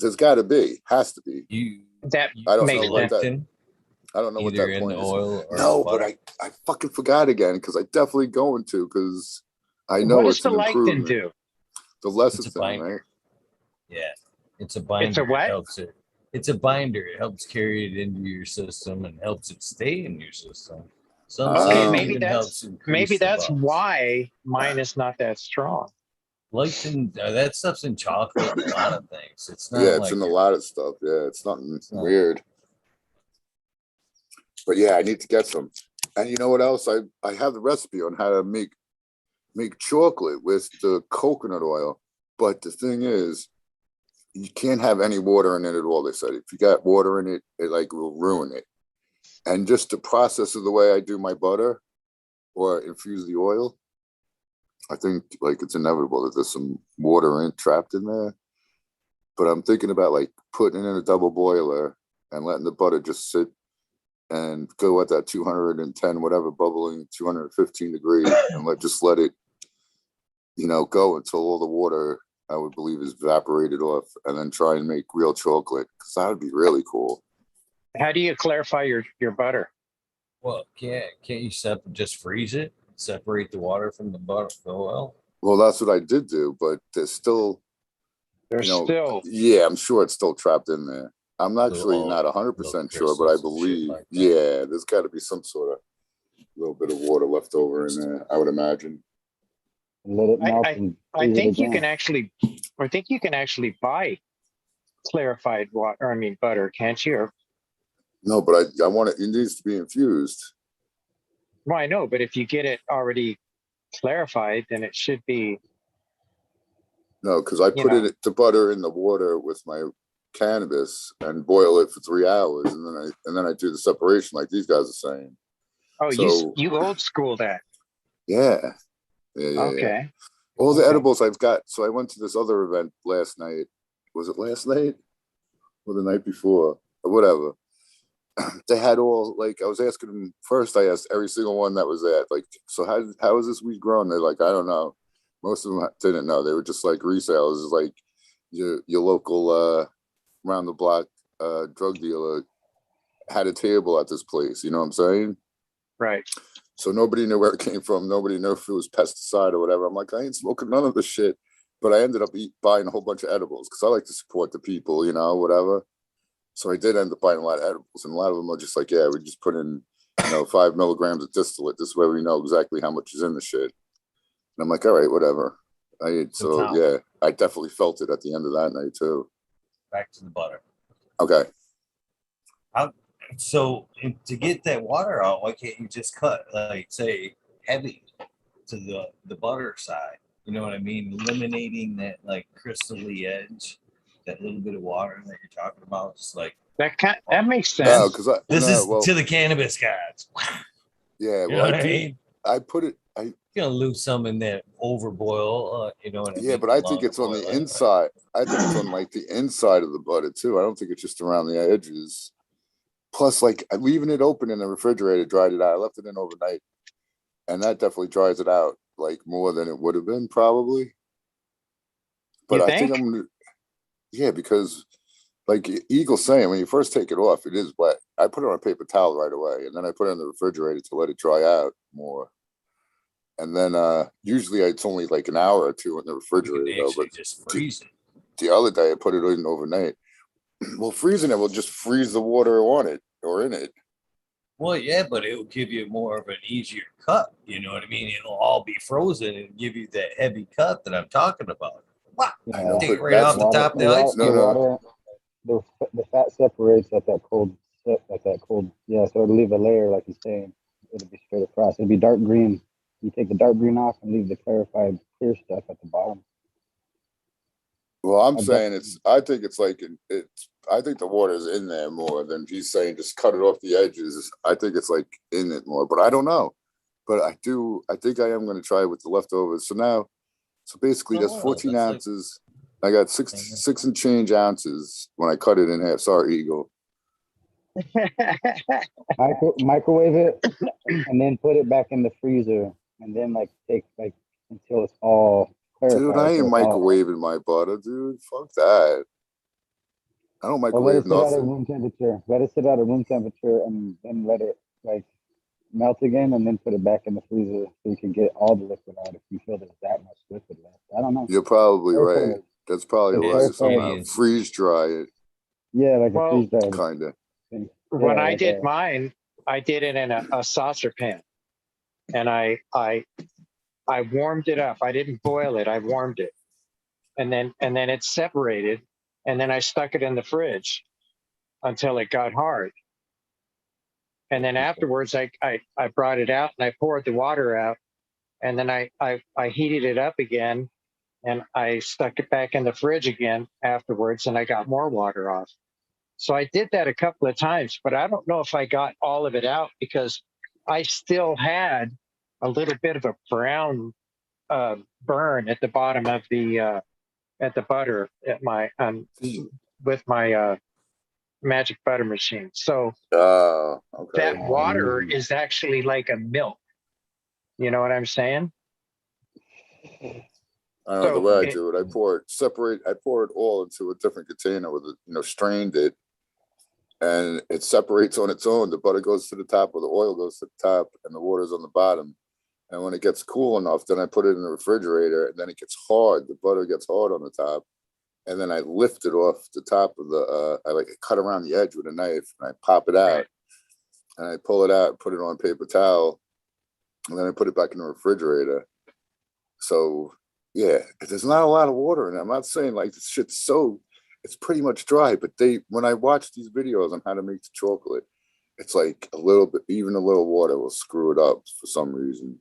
there's got to be, has to be. That I don't makes know what sense. that. I don't know what either that in point the is. oil or No, the but butter. I fucking forgot again because I definitely going to because I know What does it's the an lectin improvement. do? The lecithin It's a thing, binder. right? Yeah, it's a binder. what? It helps it. It's a binder. It helps carry it into your system and helps it stay in your system. Some say Okay, it maybe even helps that's increase the buzz. why mine is not that strong. Lectin, that stuff's in chocolate and a lot of things. It's not Yeah, it's like in a lot of stuff. Yeah, it's nothing not- weird. But yeah, I need to get some. And you know what else? I have the recipe on how to make chocolate with the coconut oil. But the thing is, you can't have any water in it at all. They said if you got water in it, it like will ruin it. And just the process of the way I do my butter or infuse the oil, I think like it's inevitable that there's some water trapped in there. But I'm thinking about like putting it in a double boiler and letting the butter just sit and go at that 210 whatever bubbling 215 degrees and just let it go until all the water I would believe is evaporated off, and then try and make real chocolate because that would be really cool. How do you clarify your butter? well, can't you just freeze it, separate the water from the butter, the oil? Well, that's what I did do, but there's still There's still yeah, I'm sure it's still trapped in there. I'm actually Little- not 100% sure, but I crystals and shit believe like that. yeah, there's got to be some sort of little bit of water left over in there, I would imagine. Let it melt and I freeze it think you again. can actually buy clarified water. I mean butter, can't you? No, but I want it needs to be infused. Well, I know, but if you get it already clarified, then it should be. No, because I put it the butter in the water with my cannabis and boil it for 3 hours, and then I do the separation like these guys are saying. Oh, So- you old school that. Yeah. Okay. All the Okay. edibles I've got. So I went to this other event last night. Was it last night or the night before or whatever? They had all like I was asking them first. I asked every single one that was there, like, so how is this weed grown? They're like, I don't know. Most of them didn't know. They were just like resales, it's like your local round the block drug dealer had a table at this place. You know what I'm saying? Right. So nobody knew where it came from. Nobody knew if it was pesticide or whatever. I'm like, I ain't smoking none of this shit. But I ended up buying a whole bunch of edibles because I like to support the people, whatever. So I did end up buying a lot of edibles, and a lot of them are just like, yeah, we just put in 5 milligrams of distillate. This way we know exactly how much is in the shit. And I'm like, all right, whatever. So yeah, I definitely felt it at the end of that night too. Back to the butter. Okay. So to get that water out, why can't you just cut, like, say, heavy to the butter side? You know what I mean? Eliminating that like crystally edge, that little bit of water that you're talking about, just like that makes sense. No, because this is to the cannabis guys. Yeah, You know well, what I mean? I put it. You're gonna lose some in that overboil. You know what I mean? Yeah, but I think it's on the inside. I think it's on like the inside of the butter too. I don't think it's just around the edges. Plus, like leaving it open in the refrigerator dried it out. I left it in overnight, and that definitely dries it out like more than it would have been probably. But I think I'm gonna, yeah, because like Eagle's saying, when you first take it off, it is wet. I put it on a paper towel right away, and then I put it in the refrigerator to let it dry out more. And then usually it's only like an hour or two in the refrigerator, though. But just freeze it. The other day I put it in overnight. Well, freezing it will just freeze the water on it or in it. Well, yeah, but it will give you more of an easier cut. You know what I mean? It'll all be frozen and give you that heavy cut that I'm talking about. Wow. I know, Take but it right off the top of the ice. The fat separates at that cold. Yeah, so it'll leave a layer, like he's saying. It'll be straight across. It'll be dark green. You take the dark green off and leave the clarified clear stuff at the bottom. Well, I'm saying I think it's like I think the water's in there more than he's saying just cut it off the edges. I think it's like in it more, but I don't know. But I think I am going to try with the leftovers. So basically there's 14 ounces. I got six and change ounces when I cut it in half. Sorry, Eagle. Microwave it and then put it back in the freezer and then take until it's all clarified. Dude, I ain't microwaving my butter, dude. Fuck that. I don't microwave nothing. Let it sit at room temperature. Let it sit at a room temperature and then let it melt again and then put it back in the freezer so you can get all the liquid out if you feel there's that much liquid left. I don't know. You're probably right. That's probably right. Somehow freeze dry it. Yeah, like a freeze dry. Kind of. When I did mine, I did it in a saucer pan, and I warmed it up. I didn't boil it. I warmed it, and then it separated, and then I stuck it in the fridge until it got hard. And then afterwards, I brought it out and I poured the water out, and then I heated it up again, and I stuck it back in the fridge again afterwards, and I got more water off. So I did that a couple of times, but I don't know if I got all of it out because I still had a little bit of a brown burn at the bottom of the butter at my with my magic butter machine. So that water is actually like a milk. You know what I'm saying? I know the way I do it. I pour it all into a different container with it, strained it, and it separates on its own. The butter goes to the top, or the oil goes to the top, and the water's on the bottom. And when it gets cool enough, then I put it in the refrigerator, and then it gets hard. The butter gets hard on the top, and then I lift it off the top of the. I cut around the edge with a knife, and I pop it out, and I pull it out, put it on a paper towel, and then I put it back in the refrigerator. So yeah, there's not a lot of water in it. I'm not saying like this shit's it's pretty much dry, but when I watch these videos on how to make the chocolate, it's like a little bit, even a little water will screw it up for some reason.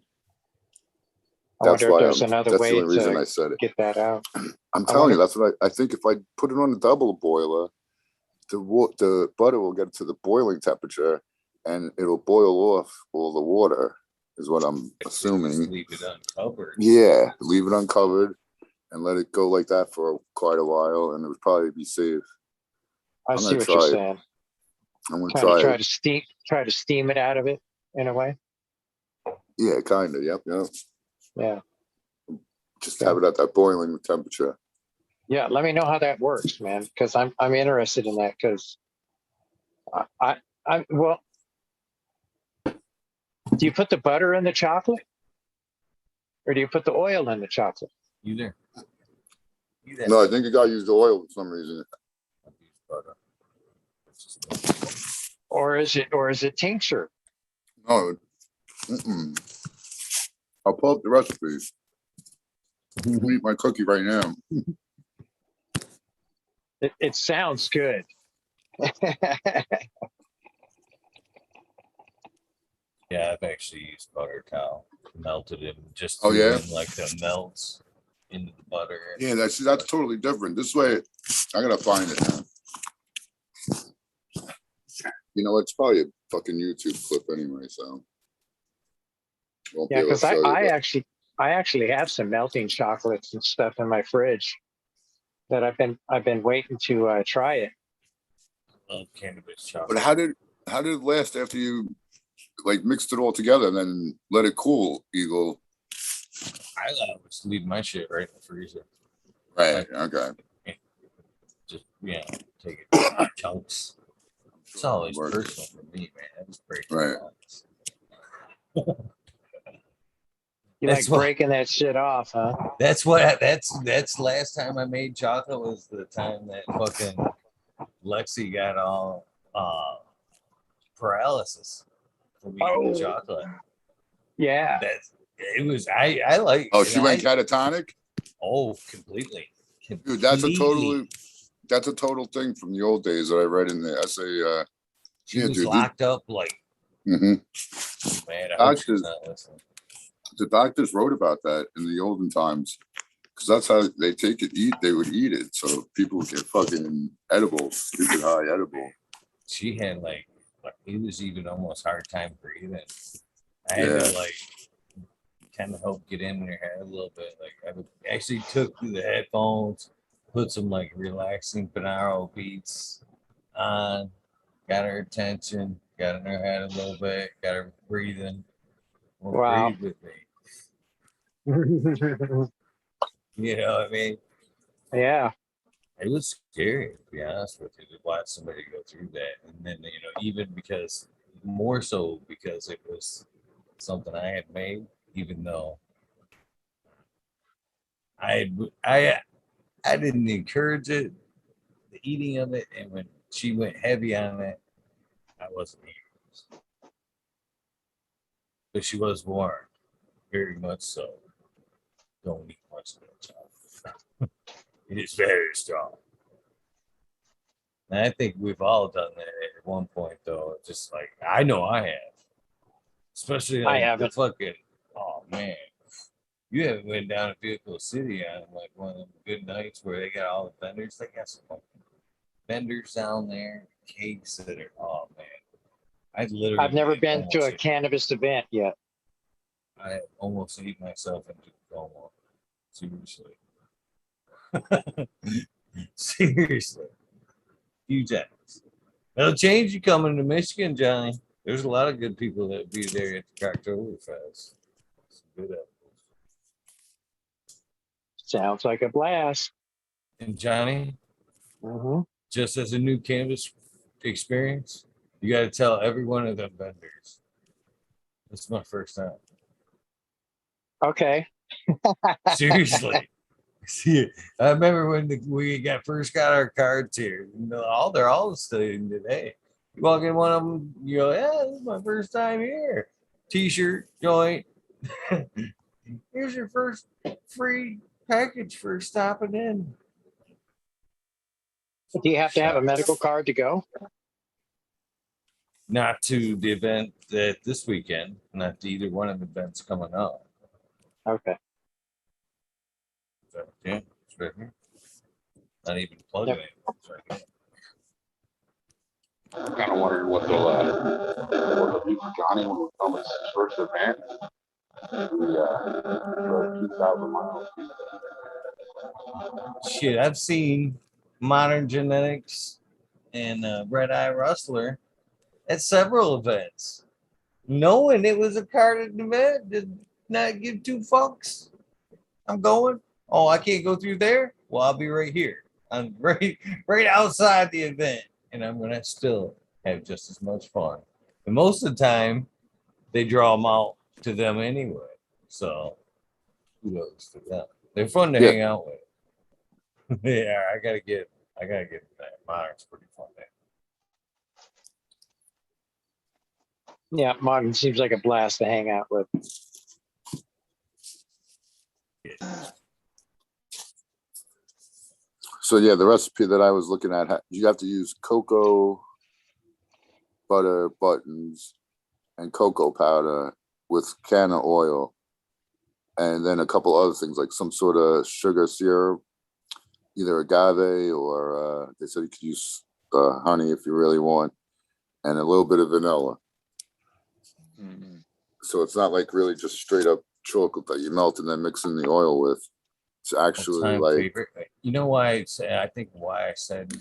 That's why that's the only reason I said it. Get that out. I'm telling you, that's what I think. If I put it on a double boiler, the butter will get to the boiling temperature, and it'll boil off all the water. Is what I'm assuming. Just leave it uncovered. Yeah, leave it uncovered and let it go like that for quite a while, and it would probably be safe. I see what you're saying. I'm gonna try to steam it out of it in a way. Yeah, kind of. Yep. Yeah. Just have it at that boiling temperature. Yeah, let me know how that works, man, because I'm interested in that. Because well, do you put the butter in the chocolate, or do you put the oil in the chocolate? Either. No, I think you gotta use the oil for some reason. Or is it tincture? Oh, I'll pull up the recipe. I'll eat my cookie right now. It sounds good. Yeah, I've actually used butter towel, melted it, and just Oh, threw yeah? in like the melts into the butter. Yeah, that's totally different. This way, I gotta find it now. You know, it's probably a fucking YouTube clip anyway, so won't be Yeah, able to because show you. I actually have some melting chocolates and stuff in my fridge that I've been waiting to try it. Love cannabis But chocolate. how did it last after you like mixed it all together and then let it cool, Eagle? I always leave my shit right in the freezer. Right. Okay. Just take it in chunks. It's always Work. personal for me, man. I just break Right. it. You That's like what- breaking that shit off, huh? That's last time I made chocolate was the time that fucking Lexi got all paralysis from eating the chocolate. Yeah. I like. Oh, she went catatonic? Oh, completely. Dude, that's a total thing from the old days that I read in the essay. She was locked up like. Mhm. Man, I hope she's not listening. The doctors wrote about that in the olden times because that's how they take it. They would eat it, so people would get fucking edible, stupid high edible. She had like it was even almost hard time breathing. I had to like kind of help get in her head a little bit. Like I actually took the headphones, put some like relaxing binaural beats on, got her attention, got in her head a little bit, got her breathing. Wow. Breathe with me. You know what I mean? Yeah. It was scary, to be honest with you, to watch somebody go through that. And then, even more so because it was something I had made, even though I didn't encourage it, the eating of it. And when she went heavy on it, I wasn't eating it. But she was warned, very much so. Don't eat much of that chocolate. It is very strong. And I think we've all done that at one point, though. Just like I know I have, especially I like the haven't. fucking. Oh man, you haven't went down to Vehicle City on like one of them good nights where they got all the vendors. They got some fucking vendors down there, cakes that are. Oh man, I literally. I've never been to a ate- cannabis event yet. I almost ate myself into the coma. Seriously. Seriously. Huge ass. It'll change you coming to Michigan, Johnny. There's a lot of good people that be there at the Cracktoberfest. Some good apples. Sounds like a blast. And Johnny, Mm-hmm. just as a new cannabis experience, you got to tell every one of them vendors. This is my first time. Okay. Seriously. See, I remember when we first got our cards here. They're all studying today. You walk in one of them, you go, "Yeah, this is my first time here." T-shirt, joint. Here's your first free package for stopping in. Do you have to have a medical card to go? Not to the event that this weekend, not to either one of the events coming up. Okay. So, yeah, it's right here. Not even plugging it. It's right here. I'm kind of wondering what they'll do for Johnny when we film his first event. We drove 2,000 miles. Shit, I've seen Modern Genetics and Red Eye Rustler at several events. Knowing it was a carded event, did not give two fucks. I'm going. Oh, I can't go through there? Well, I'll be right here. I'm right outside the event. And I'm gonna still have just as much fun. And most of the time, they draw them out to them anyway. So kudos to them. They're fun to hang out with. Yeah, I gotta get that. Modern's pretty fun. Yeah, Martin seems like a blast to hang out with. So yeah, the recipe that I was looking at, you have to use cocoa butter buttons and cocoa powder with can of oil, and then a couple other things like some sort of sugar syrup, either agave or they said you could use honey if you really want, and a little bit of vanilla. Mm. So it's not like really just straight up chocolate that you melt and then mix in the oil with. It's actually All-time like favorite. You know why I think why I said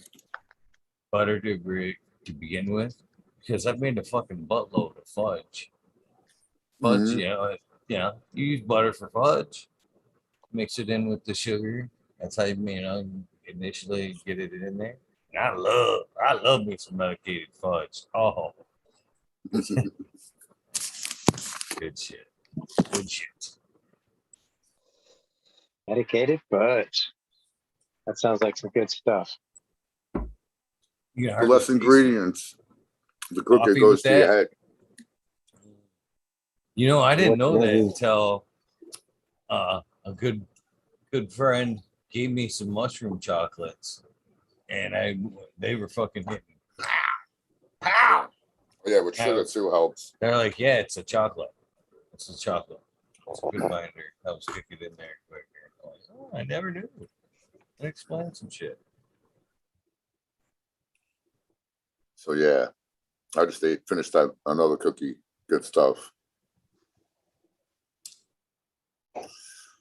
butter to begin with? Because I've made a fucking buttload of fudge. Fudge, mhm. you use butter for fudge, mix it in with the sugar. That's how initially get it in there. And I love me some medicated fudge. Oh, good shit. Good shit. Medicated fudge. That sounds like some good stuff. You The hardly less taste it. ingredients, the quicker it Coffee goes with to your that? head. I didn't know What that is- until a good friend gave me some mushroom chocolates, and they were fucking hitting. Pow! Yeah, with sugar too helps. They're like, yeah, it's a chocolate. It's a chocolate. It's a good binder. Helps kick it in there quicker. I'm like, oh, I never knew. That explains some shit. So yeah, I just finished that another cookie. Good stuff.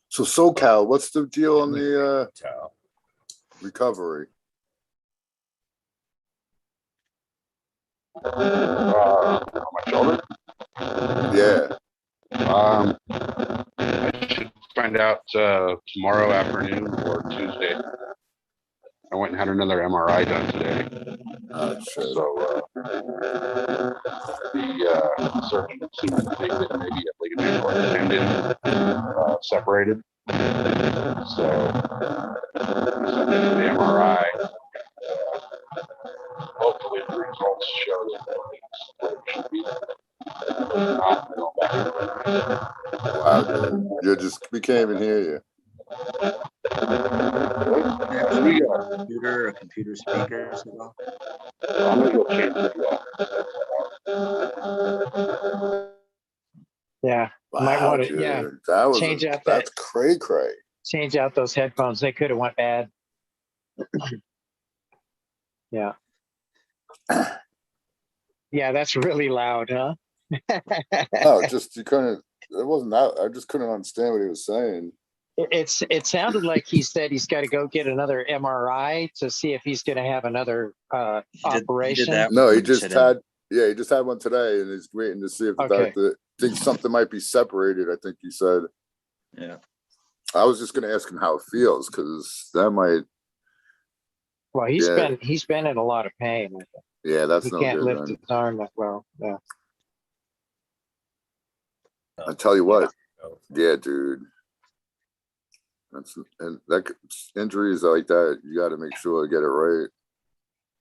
So SoCal, what's the deal on the Towel. recovery? On my shoulder. Yeah. I should find out tomorrow afternoon or Tuesday. I went and had another MRI done today. Oh shit. So the surgeon seemed to think that maybe a ligament or a tendon separated. So I sent it to the MRI. Hopefully the results show that it should be. Not going back to the Wow, dude. We can't even hear you. Computer or computer speakers at all? I'm gonna go change the Yeah, Wow, might want to. dude. Yeah, That was change out that's cray cray. change out those headphones. They could have went bad. Yeah. Yeah, that's really loud, huh? No, just you couldn't. It wasn't that. I just couldn't understand what he was saying. It sounded like he said he's got to go get another MRI to see if he's going to have another He did operation. that No, he when just said had. Yeah, he just had one today, and he's waiting to see if the Okay. doctor thinks something might be separated. I think he said. Yeah. I was just gonna ask him how it feels because that might. Well, he's been in a lot of pain. Yeah, that's He no can't good. lift Then his arm that well. Yeah. I tell you what. Yeah, dude. Injuries like that, you got to make sure to get it right.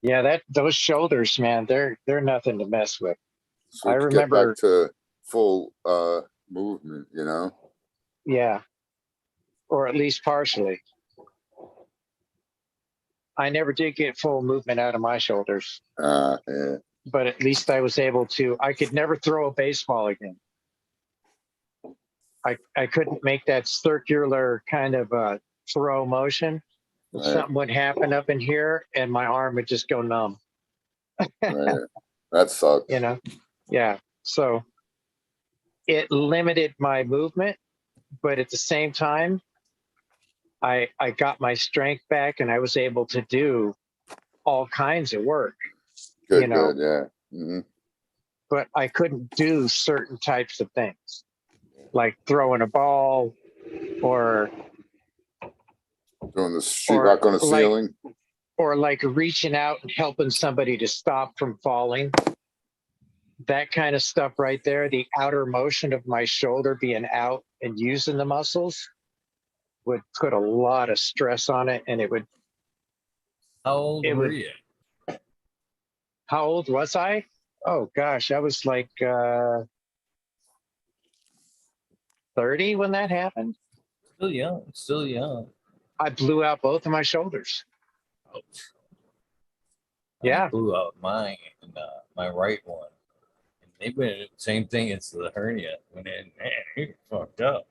Yeah, those shoulders, man, they're nothing to mess with. So I to remember- get back to full movement, you know. Yeah. Or at least partially. I never did get full movement out of my shoulders, Yeah. but at least I was able to. I could never throw a baseball again. I couldn't make that circular kind of throw motion. Right. Something would happen up in here and my arm would just go numb. Right. That sucks. You know? Yeah. So it limited my movement, but at the same time, I got my strength back and I was able to do all kinds of work. Good, you know. good, yeah. Mm-hmm. But I couldn't do certain types of things, like throwing a ball or Doing the sheetrock on the ceiling. Or like reaching out and helping somebody to stop from falling. That kind of stuff right there, the outer motion of my shoulder being out and using the muscles would put a lot of stress on it, and it would. How old were you? How old was I? Oh gosh, I was like 30 when that happened. Still young, still young. I blew out both of my shoulders. I Yeah. blew out mine and my right one. And they went same thing as the hernia. Went in, man, it fucked up.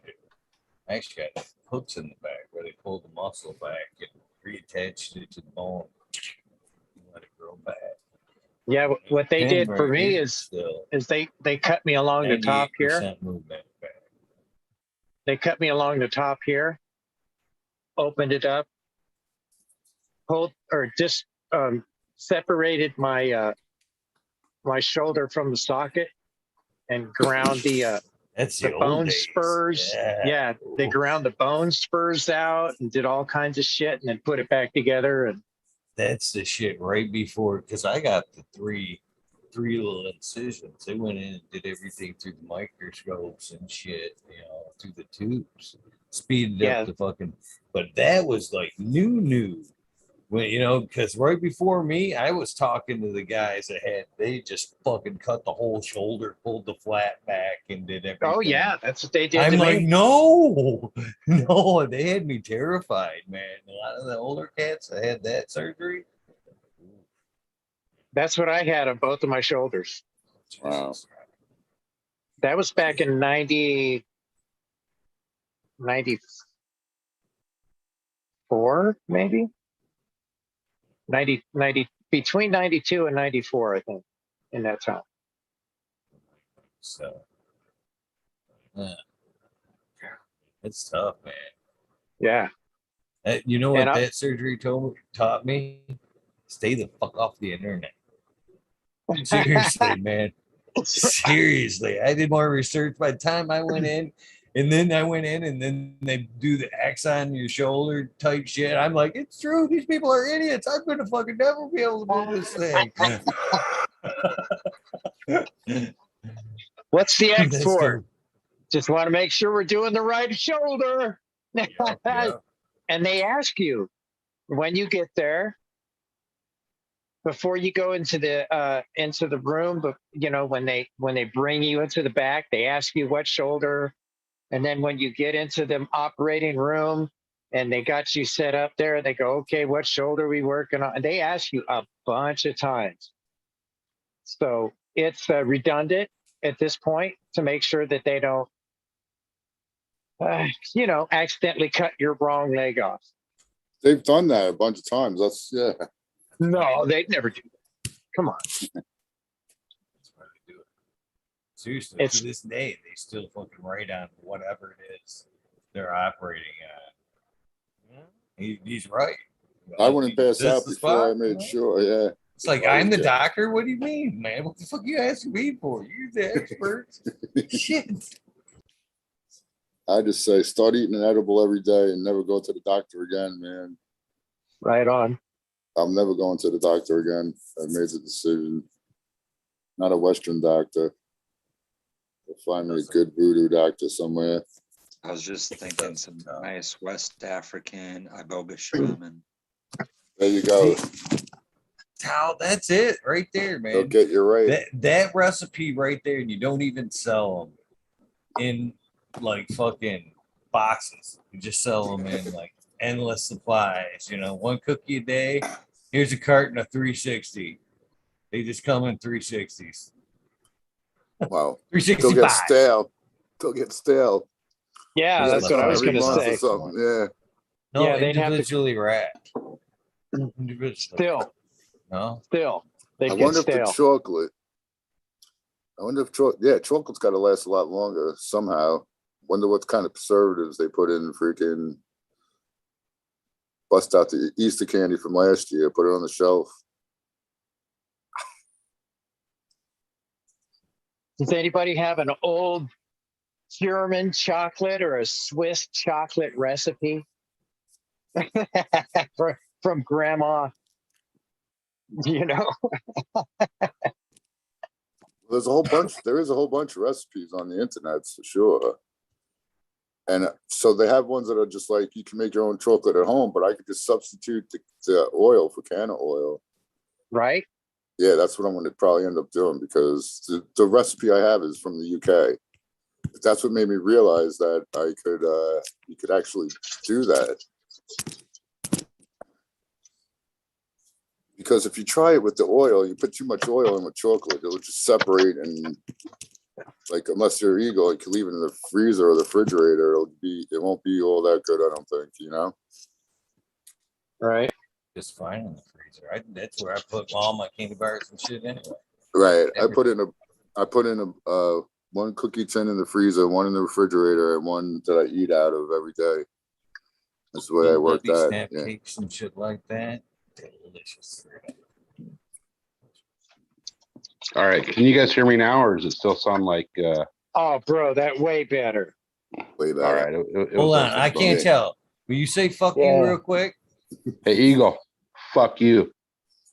I actually got hooks in the back where they pulled the muscle back and reattached it to the bone. Let it grow back. Yeah, what they Pin did for right me here is still they cut me along the top here. 98% movement back. They cut me along the top here, opened it up, pulled or just separated my my shoulder from the socket and ground That's the the old bone days. spurs. Yeah, they Ooh. ground the bone spurs out and did all kinds of shit and then put it back together. And That's the shit right before, because I got the three little incisions. They went in and did everything through the microscopes and shit, through the tubes, speeded yeah, up the fucking. But that was like new. When because right before me, I was talking to the guys that they just fucking cut the whole shoulder, pulled the flat back, and did everything. oh yeah, that's what they did I'm to like, me. no, no, they had me terrified, man. A lot of the older cats that had that surgery. That's what I had on both of my shoulders. Wow. That was back in 94, maybe 90, between 92 and 94, I think, in that time. So, yeah, it's tough, man. Yeah. You know And what that surgery taught me? Stay the fuck off the internet. Seriously, man. Seriously, I did more research by the time I went in, and then they do the X on your shoulder type shit. I'm like, it's true. These people are idiots. I'm gonna fucking never be able to do this thing. What's the X That's for? true. Just want to make sure we're doing the right shoulder. Yeah. And they ask you when you get there, before you go into the room, but when they bring you into the back, they ask you what shoulder. And then when you get into the operating room and they got you set up there, they go, okay, what shoulder are we working on? And they ask you a bunch of times. So it's redundant at this point to make sure that they don't, accidentally cut your wrong leg off. They've done that a bunch of times. Yeah. No, they'd never do that. Come on. That's why they do it. Seriously, to this day, they still fucking write on whatever it is they're operating on. He's right. I wouldn't pass out before I made sure. Yeah. It's like, I'm the doctor. What do you mean, man? What the fuck are you asking me for? You're the expert. Shit. I just say start eating an edible every day and never go to the doctor again, man. Right on. I'm never going to the doctor again. I made the decision. Not a Western doctor. I'll find me a good voodoo doctor somewhere. I was just thinking some nice West African iboga shaman. There you go. Tal, that's it right there, man. They'll get you right. That recipe right there, and you don't even sell them in like fucking boxes. You just sell them in like endless supplies. One cookie a day. Here's a carton of 360. They just come in 360s. Wow. 365. They'll get stale. They'll get stale. Yeah, that's what I was going to say. Yeah. No, yeah, they'd individually wrapped. Still. No. Still. I wonder if the chocolate. Chocolate's got to last a lot longer somehow. Wonder what kind of preservatives they put in. Freaking bust out the Easter candy from last year, put it on the shelf. Does anybody have an old German chocolate or a Swiss chocolate recipe from grandma? There's a whole bunch. There is a whole bunch of recipes on the internet for sure. And so they have ones that are just like you can make your own chocolate at home, but I could just substitute the oil for can of oil. Right. Yeah, that's what I'm going to probably end up doing because the recipe I have is from the UK. That's what made me realize that I could you could actually do that. Because if you try it with the oil, you put too much oil in with chocolate, it'll just separate, and like unless you're ego, you can leave it in the freezer or the refrigerator, it won't be all that good, I don't think, you know? Right. Just fine in the freezer. That's where I put all my candy bars and shit anyway. Right. I put in a one cookie tin in the freezer, one in the refrigerator, and one that I eat out of every day. That's the way I work that. Snap Yeah. cakes and shit like that. Delicious. All right. Can you guys hear me now, or does it still sound like? Oh, bro, that way better. Way better. All right. Hold on, I can't tell. Will you say "fuck you" real quick? Hey, Eagle. Fuck you.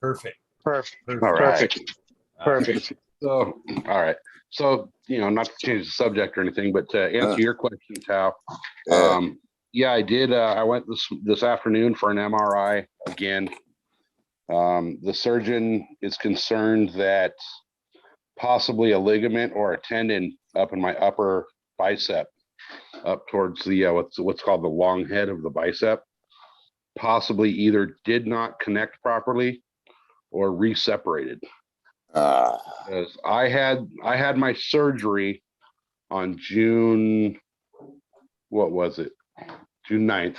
Perfect. Perfect. All right. Perfect. Perfect. So, all right. So, not to change the subject or anything, but to answer your question, Tao. Yeah, I did. I went this afternoon for an MRI again. The surgeon is concerned that possibly a ligament or a tendon up in my upper bicep, up towards the what's called the long head of the bicep, possibly either did not connect properly or re-separated. Because I had my surgery on June, what was it? June 9th.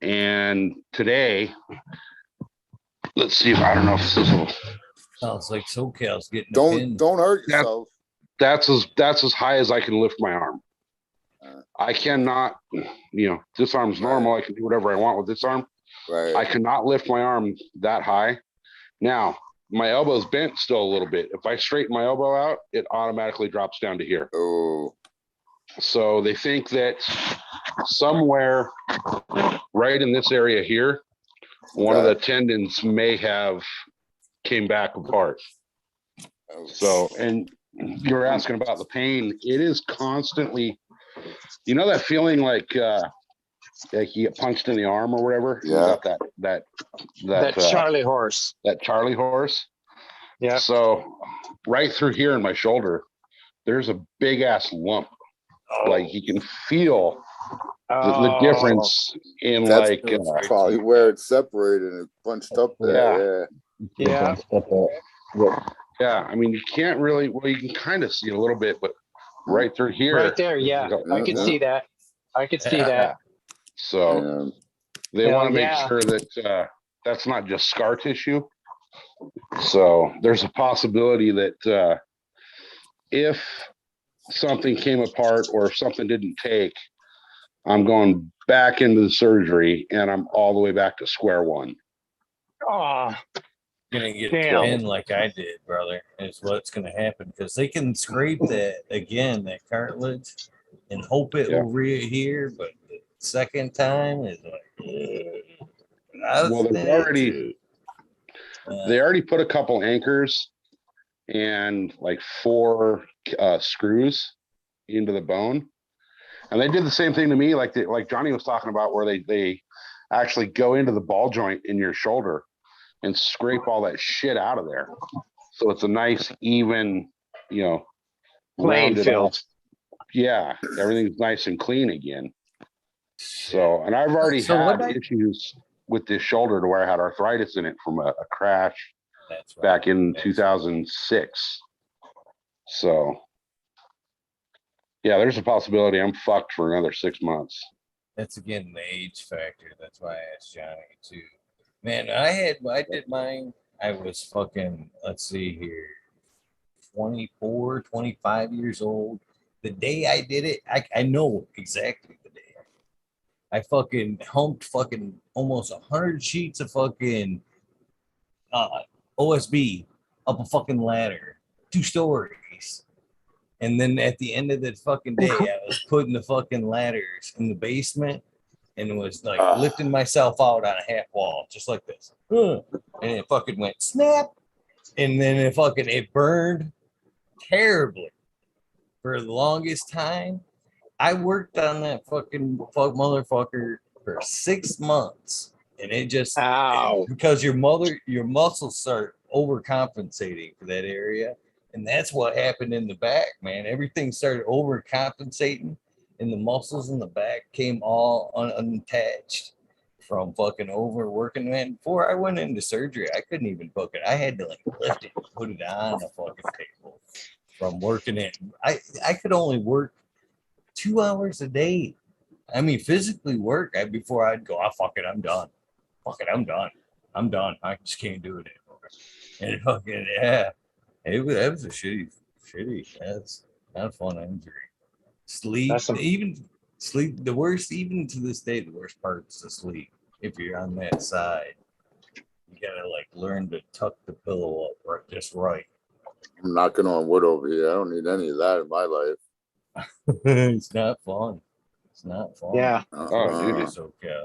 And today, let's see if I don't know if this will. Sounds like SoCal's getting don't hurt yourself. That's as high as I can lift my arm. I cannot, this arm's normal. I can do whatever I want with this arm. Right. I cannot lift my arm that high. Now, my elbow's bent still a little bit. If I straighten my elbow out, it automatically drops down to here. Oh. So they think that somewhere right in this area here, one of the tendons may have came back apart. So, and you were asking about the pain. It is constantly, that feeling like you get punched in the arm or whatever. Yeah. You got that Charlie horse. That Charlie horse. Yeah. So right through here in my shoulder, there's a big ass lump. Like you can feel the difference in that's probably where it's separated and bunched up there. Yeah. Yeah. I mean, you can't really, well, you can kind of see a little bit, but right through here. Right there. Yeah. I can see that. I can see that. So they want to make sure that that's not just scar tissue. So there's a possibility that if something came apart or if something didn't take, I'm going back into the surgery and I'm all the way back to square one. Oh, gonna get in like I did, brother, is what's gonna happen, because they can scrape that cartilage and hope it will readhere, but the second time is like well, they already put a couple anchors and like 4 screws into the bone, and they did the same thing to me, like Johnny was talking about, where they actually go into the ball joint in your shoulder and scrape all that shit out of there, so it's a nice even, playing field. Yeah, everything's nice and clean again. So, and I've already had issues with this shoulder to where I had arthritis in it from a crash back in 2006. So, yeah, there's a possibility I'm fucked for another 6 months. That's again the age factor. That's why I asked Johnny too. Man, I did mine. I was fucking, let's see here, 24, 25 years old. The day I did it, I know exactly the day. I fucking humped fucking almost 100 sheets of fucking OSB up a fucking ladder, 2 stories. And then at the end of the fucking day, I was putting the fucking ladders in the basement and was like lifting myself out on a half wall, just like this. And it fucking went snap. And then it burned terribly for the longest time. I worked on that fucking motherfucker for 6 months. And it just, because your muscles start overcompensating for that area. And that's what happened in the back, man. Everything started overcompensating, and the muscles in the back came all unattached from fucking overworking. Man, before I went into surgery, I couldn't even fucking, I had to like lift it, put it on the fucking table from working it. I could only work 2 hours a day. I mean, physically work before I'd go, oh, fuck it, I'm done. Fuck it, I'm done. I'm done. I just can't do it anymore. And fucking, yeah. That was a shitty. That's not a fun injury. Sleep, even sleep. The worst, even to this day, the worst part is to sleep. If you're on that side, you gotta like learn to tuck the pillow up right, just right. I'm knocking on wood over here. I don't need any of that in my life. It's not fun. It's not fun. Yeah. Oh, dude, It's okay.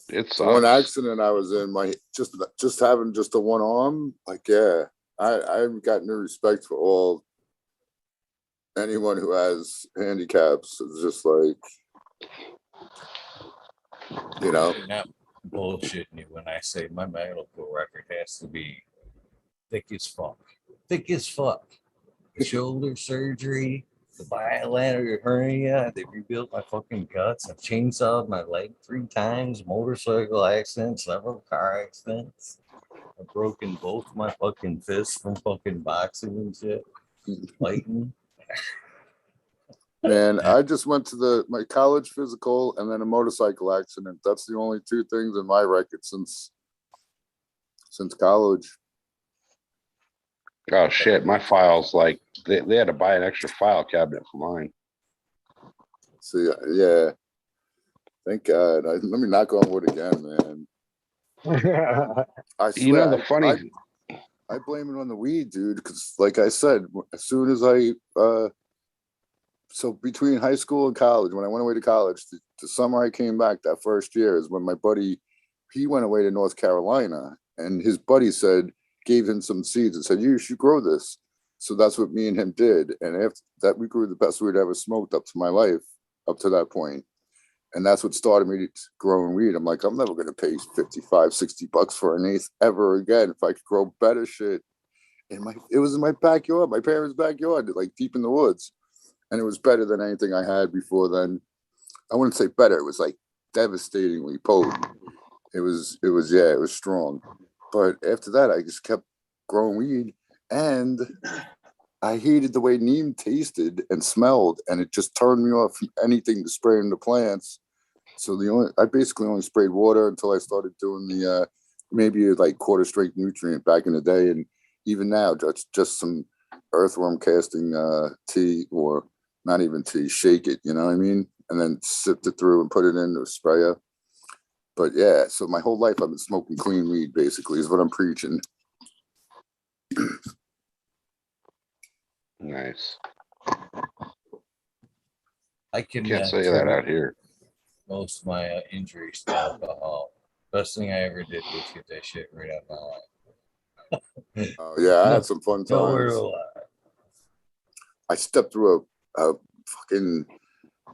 it The one sucks. accident I was in, my just having just the one arm, like yeah, I've got no respect for anyone who has handicaps. It's just like, you know, I'm not bullshitting you when I say my medical record has to be thick as fuck. Thick as fuck. The shoulder surgery, the bilateral hernia, they rebuilt my fucking guts. I've chainsawed my leg 3 times, motorcycle accidents, several car accidents. I've broken both my fucking fists from fucking boxing and shit. Fighting. man, I just went to my college physical and then a motorcycle accident. That's the only 2 things in my record since college. Oh shit, my files, like they had to buy an extra file cabinet for mine. See, yeah, thank God. Let me knock on wood again, man. I swear, You know the funny I blame it on the weed, dude, because like I said, as soon as so between high school and college, when I went away to college, the summer I came back, that first year is when my buddy, he went away to North Carolina, and his buddy gave him some seeds and said, you should grow this. So that's what me and him did. And after that, we grew the best weed I ever smoked up to my life, up to that point. And that's what started me growing weed. I'm like, I'm never going to pay $55-$60 for an eighth ever again if I could grow better shit. It was in my backyard, my parents' backyard, like deep in the woods. And it was better than anything I had before then. I wouldn't say better. It was like devastatingly potent. It was strong. But after that, I just kept growing weed. And I hated the way neem tasted and smelled. And it just turned me off from anything to spray in the plants. So I basically only sprayed water until I started doing the maybe like quarter strength nutrient back in the day. And even now, just some earthworm casting tea, or not even tea, shake it, you know what I mean? And then sift it through and put it in the sprayer. But yeah, so my whole life I've been smoking clean weed, basically, is what I'm preaching. nice. I can Can't say that out here. most of my injuries to alcohol. Best thing I ever did was get that shit right out of my life. Oh yeah, I had some fun Nowhere times. to lie. I stepped through a fucking,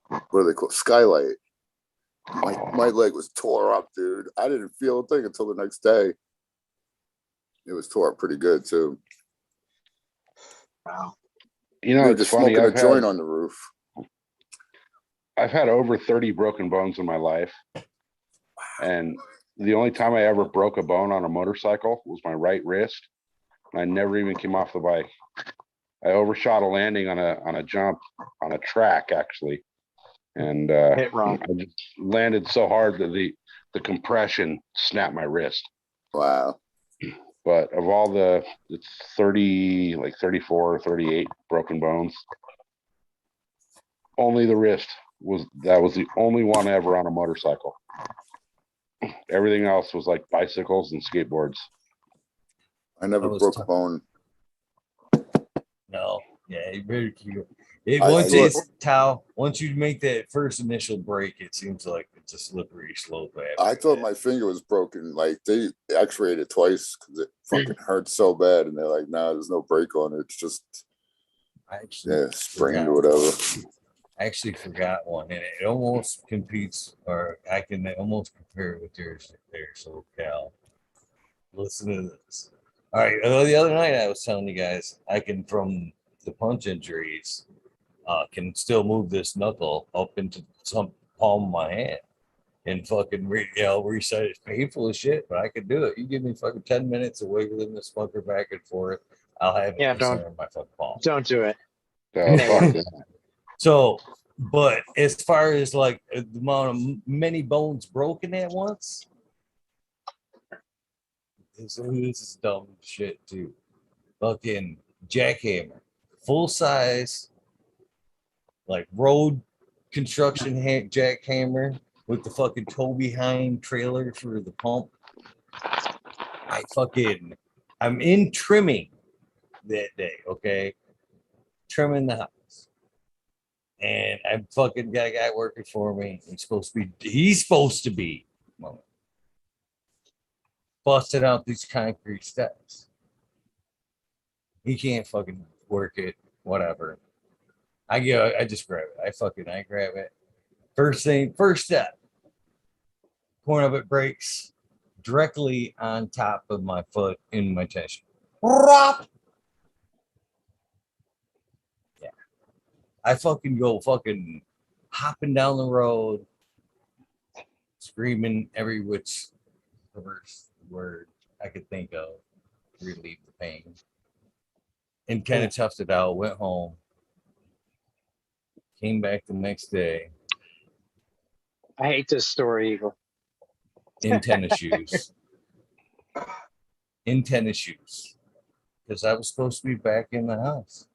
what are they called, skylight. My leg was tore up, dude. I didn't feel a thing until the next day. It was tore up pretty good too. Wow. You know, We were it's just funny. smoking a joint on the roof. I've had over 30 broken bones in my life. And the only time I ever broke a bone on a motorcycle was my right wrist. I never even came off the bike. I overshot a landing on a jump on a track, actually. And Hit wrong. I just landed so hard that the compression snapped my wrist. Wow. But of all the 30, like 34 or 38 broken bones, only the wrist was the only one ever on a motorcycle. Everything else was like bicycles and skateboards. I never broke a bone. No, yeah, you better keep it. Once you make that first initial break, it seems like it's a slippery slope. I thought my finger was broken. Like they x-rayed it twice because it fucking hurt so bad, and they're like, "Nah, there's no break on it. It's just sprained or whatever." I actually forgot one, and it almost competes, or I can almost compare it with yours there. So, Cal, listen to this. All right. The other night I was telling you guys I can from the punch injuries, can still move this knuckle up into some palm of my hand and fucking reset it. It's painful as shit, but I could do it. You give me fucking 10 minutes of wiggling this fucker back and forth, I'll have it Yeah, in the center of my fucking palm. don't do it. So fuck that. So, but as far as like the amount of many bones broken at once, this is dumb shit too. Fucking jackhammer, full size, like road construction jackhammer with the fucking tow behind trailer for the pump. I'm in trimming that day, okay? Trimming the house. And I fucking got a guy working for me. He's supposed to be busting out these concrete steps. He can't fucking work it, whatever. I just grab it. I grab it. First step. Corner of it breaks directly on top of my foot in my tension. Yeah. I fucking go hopping down the road, screaming every which reverse word I could think of to relieve the pain. And kind of toughed it out, went home, came back the next day. I hate this story, Eagle. In tennis shoes. Because I was supposed to be back in the house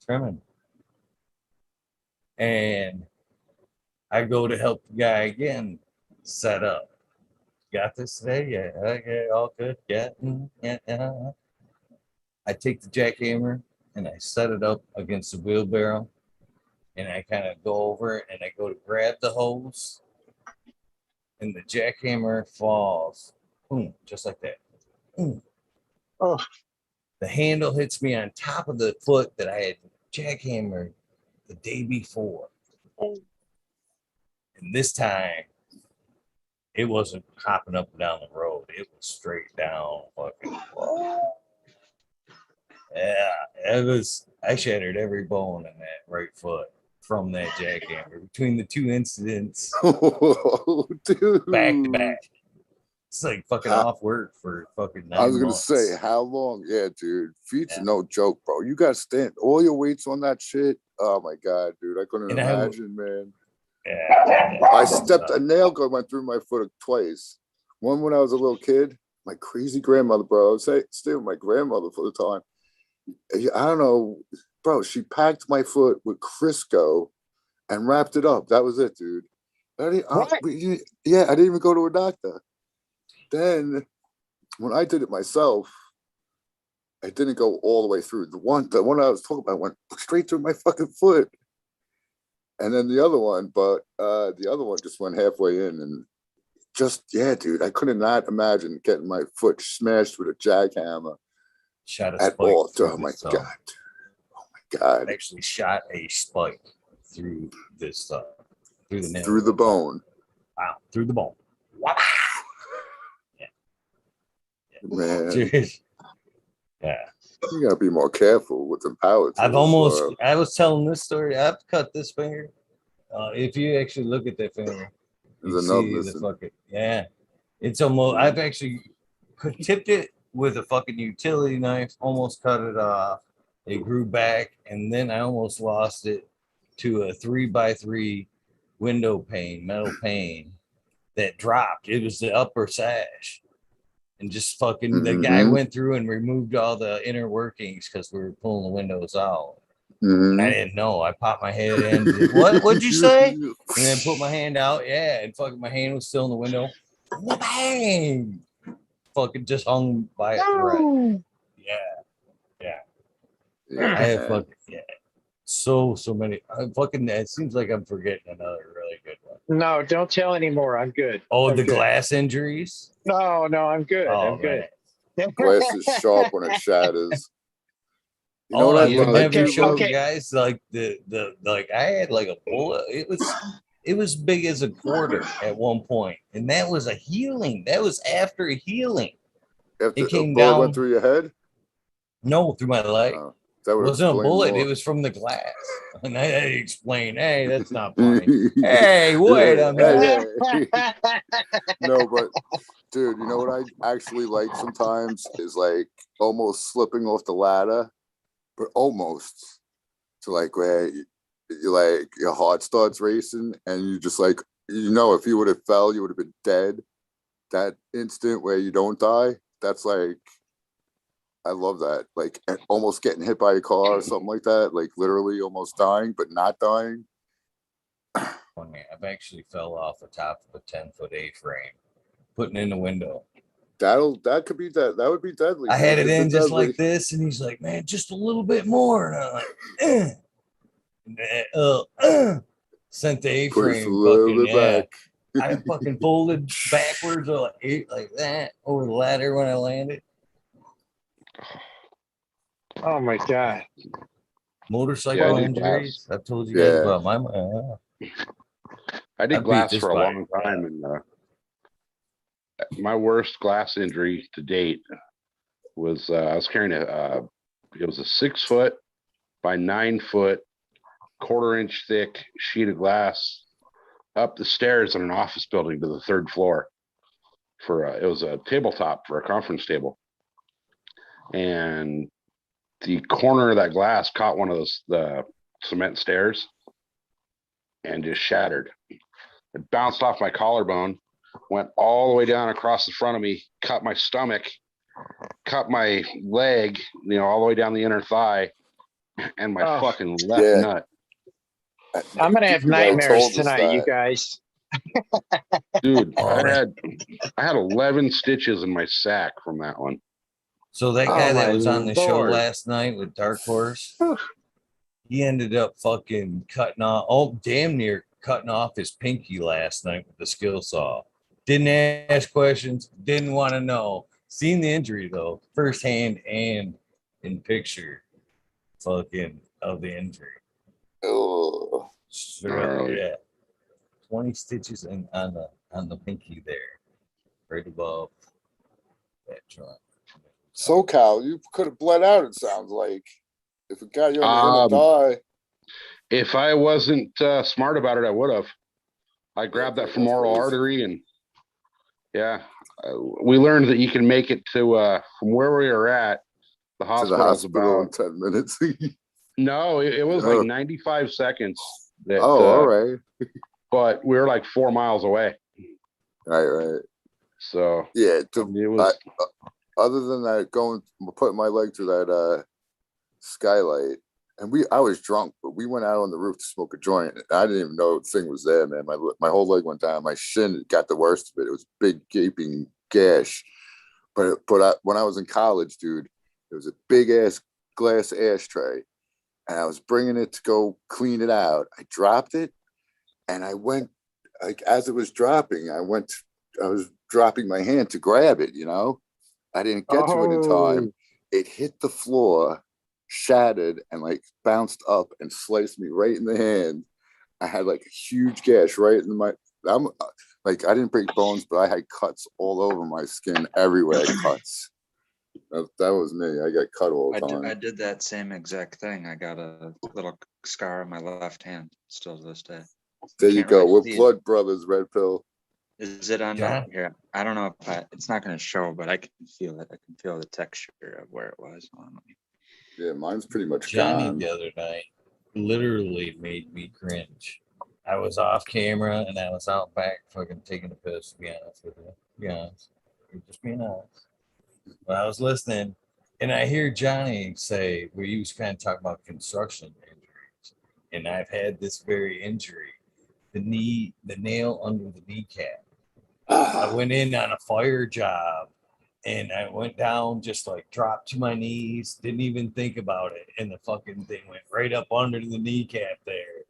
trimming. And I go to help the guy again set up. Got this today? Yeah, okay, all good. Yeah. I take the jackhammer and I set it up against the wheelbarrow. And I kind of go over it and I go to grab the hose. And the jackhammer falls. Boom, just like that. Boom. Oh. The handle hits me on top of the foot that I had jackhammered the day before. And this time, it wasn't hopping up and down the road. It was straight down. Fucking. Yeah, I shattered every bone in that right foot from that jackhammer. Between the two incidents, Oh, dude. back to back. It's like fucking off work for fucking 9 months. I was gonna say, how long? Yeah, dude. Feet's no joke, bro. You got to stand all your weights on that shit. Oh my god, dude. I couldn't imagine, man. Yeah. I stepped a nail gun went through my foot twice. One when I was a little kid. My crazy grandmother, bro. I was staying with my grandmother for the time. I don't know, bro. She packed my foot with Crisco and wrapped it up. That was it, dude. I didn't even go to a doctor. Then when I did it myself, I didn't go all the way through. The one I was talking about went straight through my fucking foot. And then the other one just went halfway in and dude, I could not imagine getting my foot smashed with a jackhammer at all. Oh my god. Oh my god. I actually shot a spike through this through the nail. Through the bone. Wow, through the bone. Wow. Man. Yeah. You gotta be more careful with the power tools. I was telling this story. I've cut this finger. If you actually look at that finger, you see the fucking it's almost. I've actually tipped it with a fucking utility knife, almost cut it off. It grew back, and then I almost lost it to a 3x3 window pane, metal pane that dropped. It was the upper sash. And just fucking the guy went through and removed all the inner workings because we were pulling the windows out. And I didn't know. I popped my head in. What'd you say? And then put my hand out. Yeah, and fucking my hand was still in the window. Bang! Fucking just hung by a thread. Yeah. I have fucking so many. It seems like I'm forgetting another really good one. No, don't tell anymore. I'm good. Oh, the glass injuries? No, I'm good. I'm good. Glass is sharp when it shatters. You know what I never showed you guys? Like the I had like a bullet. It was big as a quarter at one point, and that was a healing. That was after a healing. After It came a bullet down. went through your head? No, through my leg. That It would wasn't a explain bullet. more. It was from the glass. And I had to explain, hey, that's not funny. Hey, wait a minute. Hey. No, but dude, you know what I actually like sometimes is like almost slipping off the ladder, but almost to like where you like your heart starts racing and you just like, you know, if you would have fell, you would have been dead. That instant where you don't die, that's like, I love that. Like almost getting hit by a car or something like that, like literally almost dying, but not dying. Funny, I've actually fell off the top of a 10-foot A-frame, putting in the window. That could be that. That would be deadly. I had it in just deadly. like this, and he's like, man, just a little bit more. And I'm like, sent the Push a A-frame little fucking, bit yeah. back. I fucking folded backwards like that over the ladder when I landed. Oh my God. Motorcycle I did injuries. glass. I've told you guys Yeah. about my. I I did beat glass this for a bike. long time, and my worst glass injury to date was I was carrying it was a 6 foot by 9 foot, quarter-inch thick sheet of glass up the stairs in an office building to the third floor. For it was a tabletop for a conference table, and the corner of that glass caught one of the cement stairs and just shattered. It bounced off my collarbone, went all the way down across the front of me, cut my stomach, cut my leg, all the way down the inner thigh, and my fucking left nut. I'm gonna have nightmares tonight, you guys. Dude, I had 11 stitches in my sack from that one. So that guy that my was on the show Lord. last night with Dark Horse, he ended up fucking damn near cutting off his pinky last night with the skill saw. Didn't ask questions, didn't want to know. Seen the injury though, firsthand and in picture, fucking of the injury. Oh, Yeah, 20 stitches on the pinky there, right above that joint. SoCal, you could have bled out. It sounds like if it got you on the inner thigh. If I wasn't smart about it, I would have. I grabbed that femoral artery, and we learned that you can make it to from where we were at the hospital, in 10 minutes. No, it was like 95 seconds. All right. But we were like 4 miles away. Right. So yeah, it was. Other than that, putting my leg through that skylight, and I was drunk, but we went out on the roof to smoke a joint. I didn't even know the thing was there, man. My whole leg went down. My shin got the worst of it. It was a big gaping gash. But when I was in college, dude, it was a big ass glass ashtray, and I was bringing it to go clean it out. I dropped it, and I went as it was dropping. I was dropping my hand to grab it. I didn't get to it in time. It hit the floor, shattered, and like bounced up and sliced me right in the hand. I had like a huge gash right in I didn't break bones, but I had cuts all over my skin, everywhere. Cuts. That was me. I got cut all the time. I did that same exact thing. I got a little scar on my left hand still to this day. There you go. We're blood brothers, Red Pill. Is it on here? I don't know if it's not going to show, but I can feel it. I can feel the texture of where it was on me. Yeah, mine's pretty much Johnny gone. the other night literally made me cringe. I was off camera and I was out back fucking taking a piss, to be honest with you. Be honest. Just being honest. But I was listening and I hear Johnny say, where he was kind of talking about construction injuries. And I've had this very injury. The nail under the kneecap. I went in on a fire job and I went down, just like dropped to my knees, didn't even think about it. And the fucking thing went right up under the kneecap there.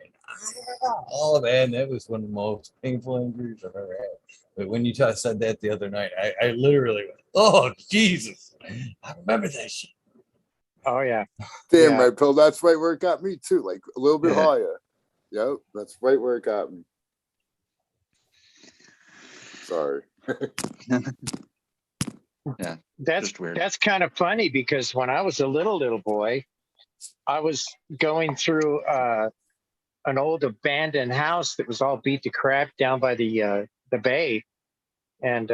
And that was one of the most painful injuries I've ever had. But when you said that the other night, I literally went, oh, Jesus. I remember that shit. Oh, yeah. Damn, Red Pill. That's right where it got me, too. Like a little bit higher. Yep, that's right where it got me. Sorry. Yeah, That's just weird. that's kind of funny because when I was a little boy, I was going through an old abandoned house that was all beat to crap down by the bay, and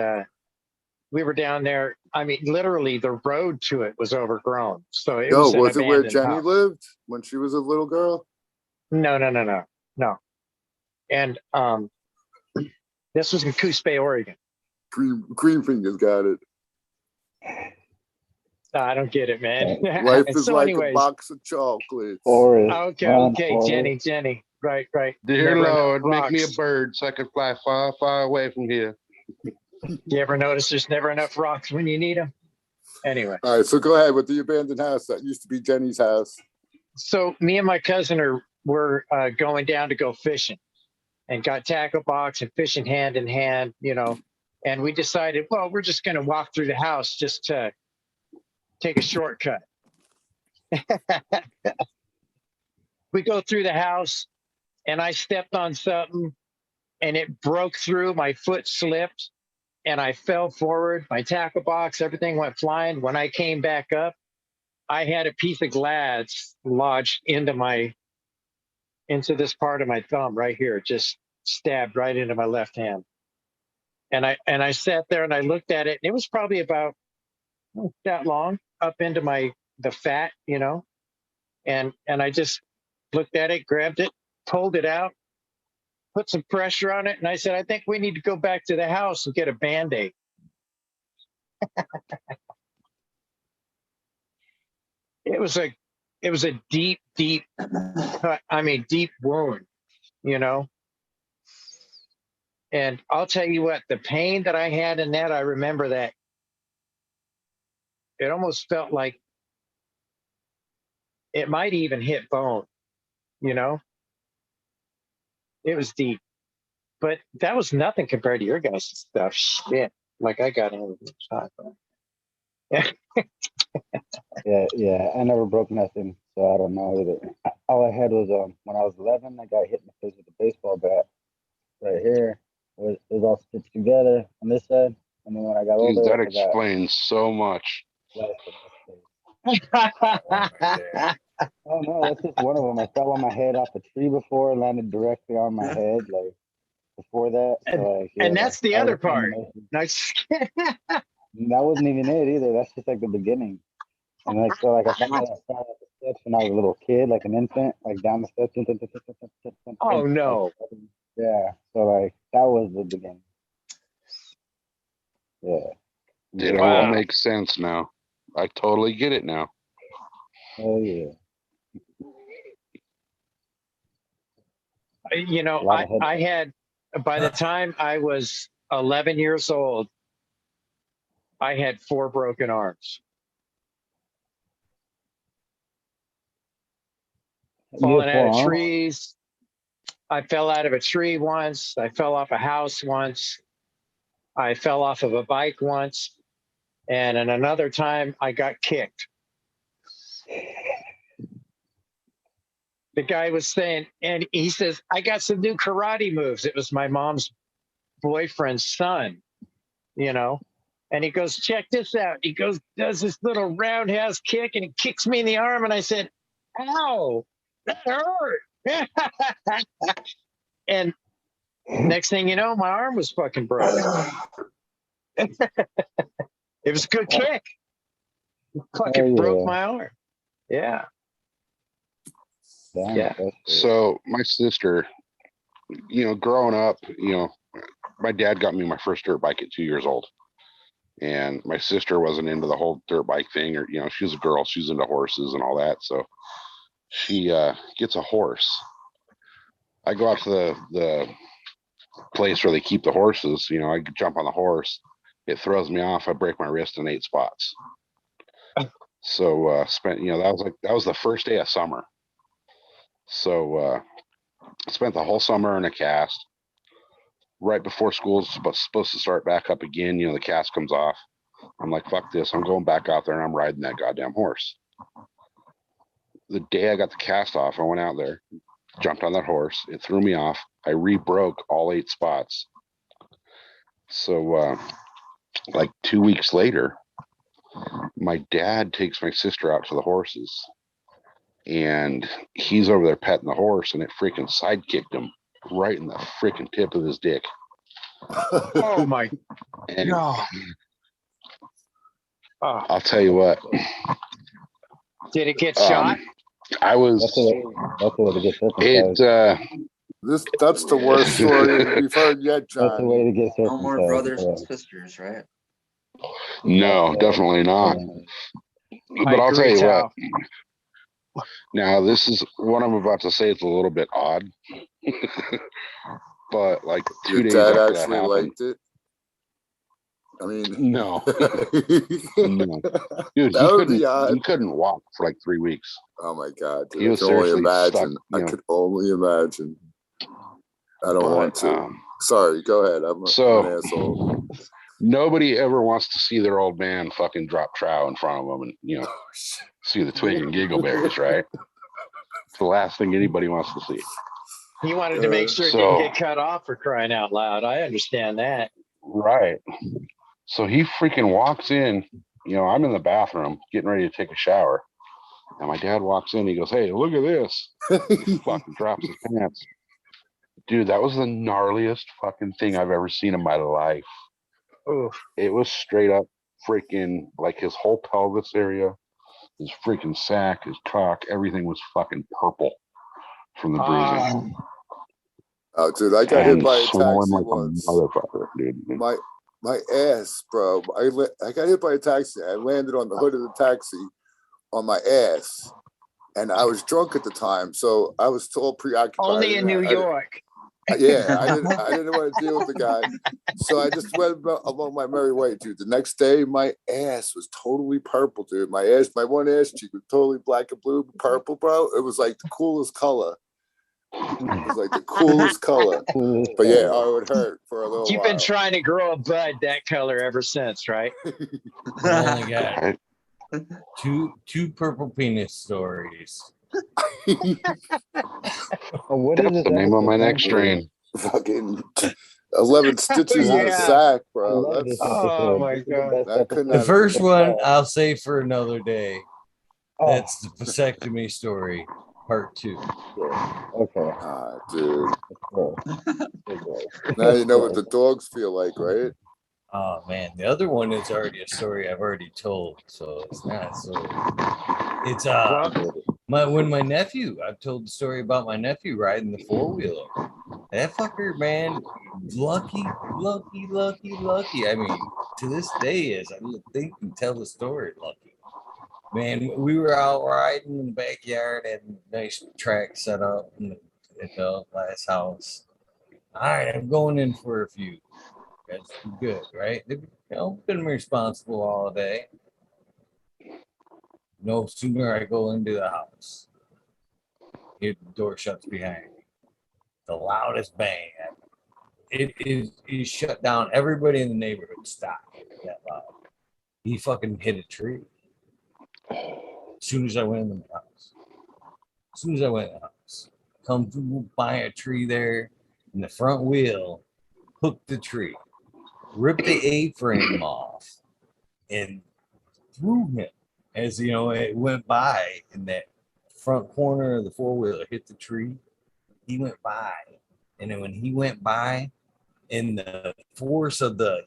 we were down there. I mean, literally, the road to it was overgrown, so it Yo, was an was it where abandoned Jenny house. lived when she was a little girl? No. And this was in Coos Bay, Oregon. Green Fingers got it. No, I don't get it, man. Life is So like anyways, a box of chocolates. Forest. okay, Forest. Jenny. Right. Dear Never enough Lord, make me a rocks. bird so I can fly far, far away from here. You ever notice there's never enough rocks when you need them? Anyway, All right, so go ahead with the abandoned house that used to be Jenny's house. so me and my cousin were going down to go fishing, and got tackle box and fishing hand in hand, and we decided, well, we're just going to walk through the house just to take a shortcut. We go through the house, and I stepped on something, and it broke through. My foot slipped, and I fell forward. My tackle box, everything went flying. When I came back up, I had a piece of glass lodged into this part of my thumb right here, just stabbed right into my left hand. And I sat there and I looked at it, and it was probably about that long up into the fat, and I just looked at it, grabbed it, pulled it out, put some pressure on it, and I said, I think we need to go back to the house and get a Band-Aid. It was a deep cut. I mean, deep wound, And I'll tell you what, the pain that I had in that, I remember that it almost felt like it might even hit bone, It was deep. But that was nothing compared to your guys' stuff. Shit. Like I got into the shot. Yeah. I never broke nothing, so I don't know either. All I had was when I was 11, I got hit in the face with a baseball bat right here. It was all stitched together on this side, and then when I got Dude, older, that I got explains so much. sliced in the face. Oh no, that's just one of them. I fell on my head off a tree before and landed directly on my head. Like before that, and that's the that was other a part. combination. Nice. That wasn't even it either. That's just like the beginning. And I fell off the steps when I was a little kid, like an infant, like down the steps. Oh no. Yeah. So that was the beginning. Yeah. It all makes sense now. I totally get it now. Oh yeah. I had, by the time I was 11 years old, I had 4 broken arms. Falling out of trees. I fell out of a tree once. I fell off a house once. I fell off of a bike once. And in another time, I got kicked. The guy was saying, and he says, I got some new karate moves. It was my mom's boyfriend's son, And he goes, check this out. He goes, does this little roundhouse kick, and he kicks me in the arm. And I said, ow, that hurt. And next thing you know, my arm was fucking broke. It was a good kick. It fucking broke my arm. Yeah. Damn, yeah. So my sister, growing up, my dad got me my first dirt bike at 2 years old. And my sister wasn't into the whole dirt bike thing, or, she was a girl, she's into horses and all that. So she gets a horse. I go out to the place where they keep the horses, I jump on the horse. It throws me off. I break my wrist in 8 spots. So that was the first day of summer. So spent the whole summer in a cast. Right before school's supposed to start back up again, the cast comes off. I'm like, fuck this. I'm going back out there and I'm riding that goddamn horse. The day I got the cast off, I went out there, jumped on that horse. It threw me off. I re-broke all 8 spots. So like 2 weeks later, My dad takes my sister out to the horses, and he's over there petting the horse, and it freaking sidekicked him right in the freaking tip of his dick. Oh my And God. Oh, I'll tell you what, did it get shot? I was That's the way to get circumcised. That's the worst story we've heard yet, That's the way Johnny. to get No circumcised. more brothers and Yeah. sisters, right? no, definitely not. But I'll tell agree, you Tal. what. Now, this is what I'm about to say. It's a little bit odd, but like 2 Your days dad after that actually happened, liked it. I mean, no, no, dude, that would be odd. he couldn't walk for like 3 weeks. Oh my God, dude! He I was can only seriously stuck. imagine. I could only imagine. I don't want to. But, Sorry, go ahead. I'm so an asshole. nobody ever wants to see their old man fucking drop trow in front of them and see the twig and giggleberries, right? It's the last thing anybody wants to see. He wanted to make sure it didn't get cut off, for crying out loud. I understand that. Right. So he freaking walks in. I'm in the bathroom getting ready to take a shower. And my dad walks in. He goes, "Hey, look at this." He fucking drops his pants. Dude, that was the gnarliest fucking thing I've ever seen in my life. Oof. It was straight up freaking like his whole pelvis area, his freaking sack, his cock, everything was fucking purple from the bruising. Oh, dude, I got hit by a swollen taxi like once. a motherfucker, dude. My ass, bro. I got hit by a taxi. I landed on the hood of the taxi on my ass, and I was drunk at the time, so I was all preoccupied. Only in New York. Yeah, I didn't want to deal with the guy, so I just went along my merry way, dude. The next day, my ass was totally purple, dude. My one ass cheek was totally black and blue, purple, bro. It was like the coolest color. It was like the coolest color. But yeah, it would hurt for a little You've while. been trying to grow a bud that color ever since, right? I only got two purple penis stories. What That's is the name of my next strain. Fucking 11 stitches in a sack, bro. That's Oh my God. that couldn't The have first one I'll save for another day. Oh. That's the vasectomy story, part 2. Okay. Dude. Okay. Now you know what the dogs feel like, right? Oh man, the other one is already a story I've already told, so it's not so. It's when my nephew. I've told the story about my nephew riding the 4-wheeler. That fucker, man, lucky. I mean, to this day, as I think and tell the story, lucky. Man, we were out riding in the backyard, had a nice track set up at the last house. All right, I'm going in for a few. That's good, right? Been responsible all day. No sooner I go into the house, the door shuts behind me. The loudest bang. It shut down. Everybody in the neighborhood stopped. That loud. He fucking hit a tree. As soon as I went in the house. Come through by a tree there, and the front wheel hooked the tree, ripped the A-frame off, and threw him. As it went by in that front corner of the 4-wheeler, hit the tree. He went by, and then when he went by, in the force of the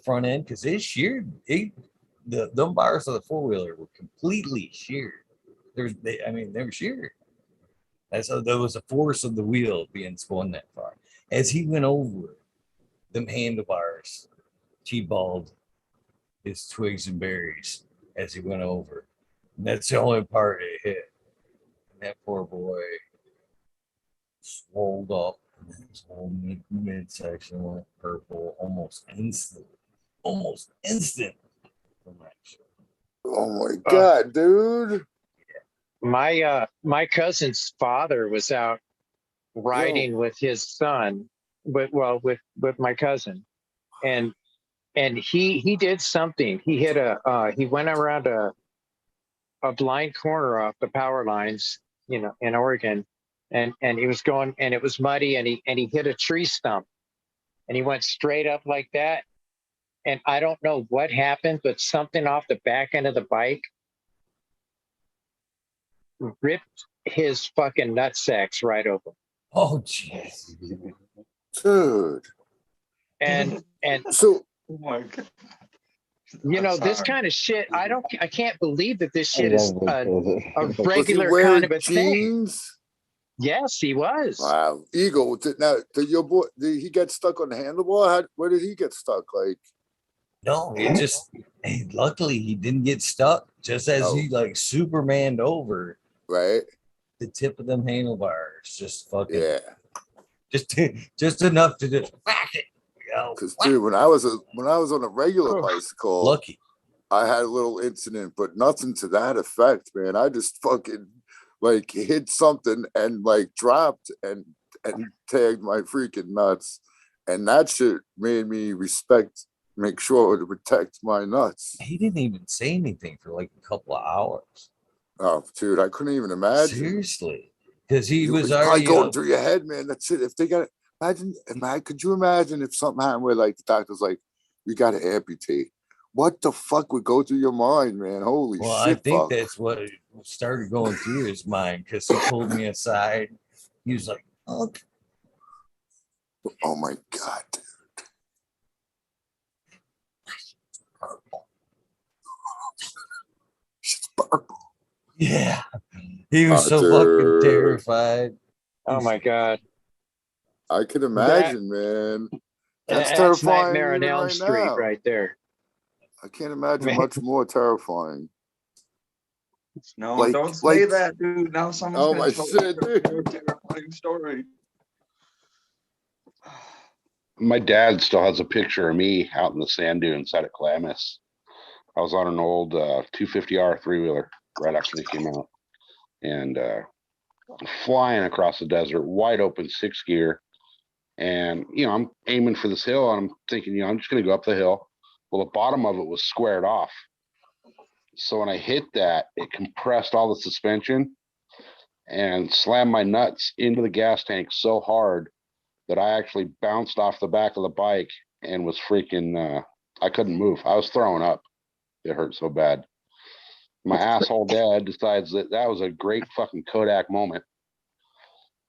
front end, because it sheared the bars of the 4-wheeler were completely sheared. They were sheared. So there was a force of the wheel being spun that far. As he went over, them handlebars T-balled his twigs and berries as he went over. And that's the only part it hit. And that poor boy swelled up, and his whole midsection went purple almost instant from that shit. Oh my God, dude. My cousin's father was out riding with his son, with my cousin, and he did something. He hit he went around a blind corner off the power lines, in Oregon, and he was going, and it was muddy, and he hit a tree stump, and he went straight up like that, and I don't know what happened, but something off the back end of the bike ripped his fucking nutsacks right open. Oh, jeez. Dude. And So, Oh my God. you know, this Sorry. kind of shit, I can't believe that this I shit is love it. a was he regular wearing kind of a thing. jeans? Yes, he was. Wow. Eagle. Did your boy, did he get stuck on the handlebar? Where did he get stuck? Like, No, it just, hey, luckily he didn't get stuck. Just as he like Supermaned over right? the tip of them handlebars, just fucking, Yeah. just enough to just whack it. You know, Because whack. dude, when I was on a regular bicycle, Lucky. I had a little incident, but nothing to that effect, man. I just fucking like hit something and like dropped and tagged my freaking nuts. And that shit made me make sure to protect my nuts. He didn't even say anything for like a couple of hours. Oh, dude, I couldn't even imagine. Seriously. Because he was It's probably already going through your head, man. That's it. If they got could you imagine if something happened where like the doctor's like, we gotta amputate? What the fuck would go through your mind, man? Holy well, shit. I think fuck. that's what started going through his mind because he pulled me aside. He was like, oh, Oh my god. Shit's purple. yeah. He was so Dude. fucking terrified. Oh my God. I can imagine, man. That's That's terrifying Nightmare on even Elm right Street now. right there. I can't imagine Man. much more terrifying. No, Like- don't say like- that, dude. Now someone's Oh gonna my tell shit, dude. a terrifying story. My dad still has a picture of me out in the sand dunes out at Klamath. I was on an old 250R three-wheeler right after they came out, and flying across the desert, wide open, 6 gear. And, I'm aiming for this hill, and I'm thinking, I'm just going to go up the hill. Well, the bottom of it was squared off. So when I hit that, it compressed all the suspension and slammed my nuts into the gas tank so hard that I actually bounced off the back of the bike and was freaking, I couldn't move. I was throwing up. It hurt so bad. My asshole dad decides that was a great fucking Kodak moment.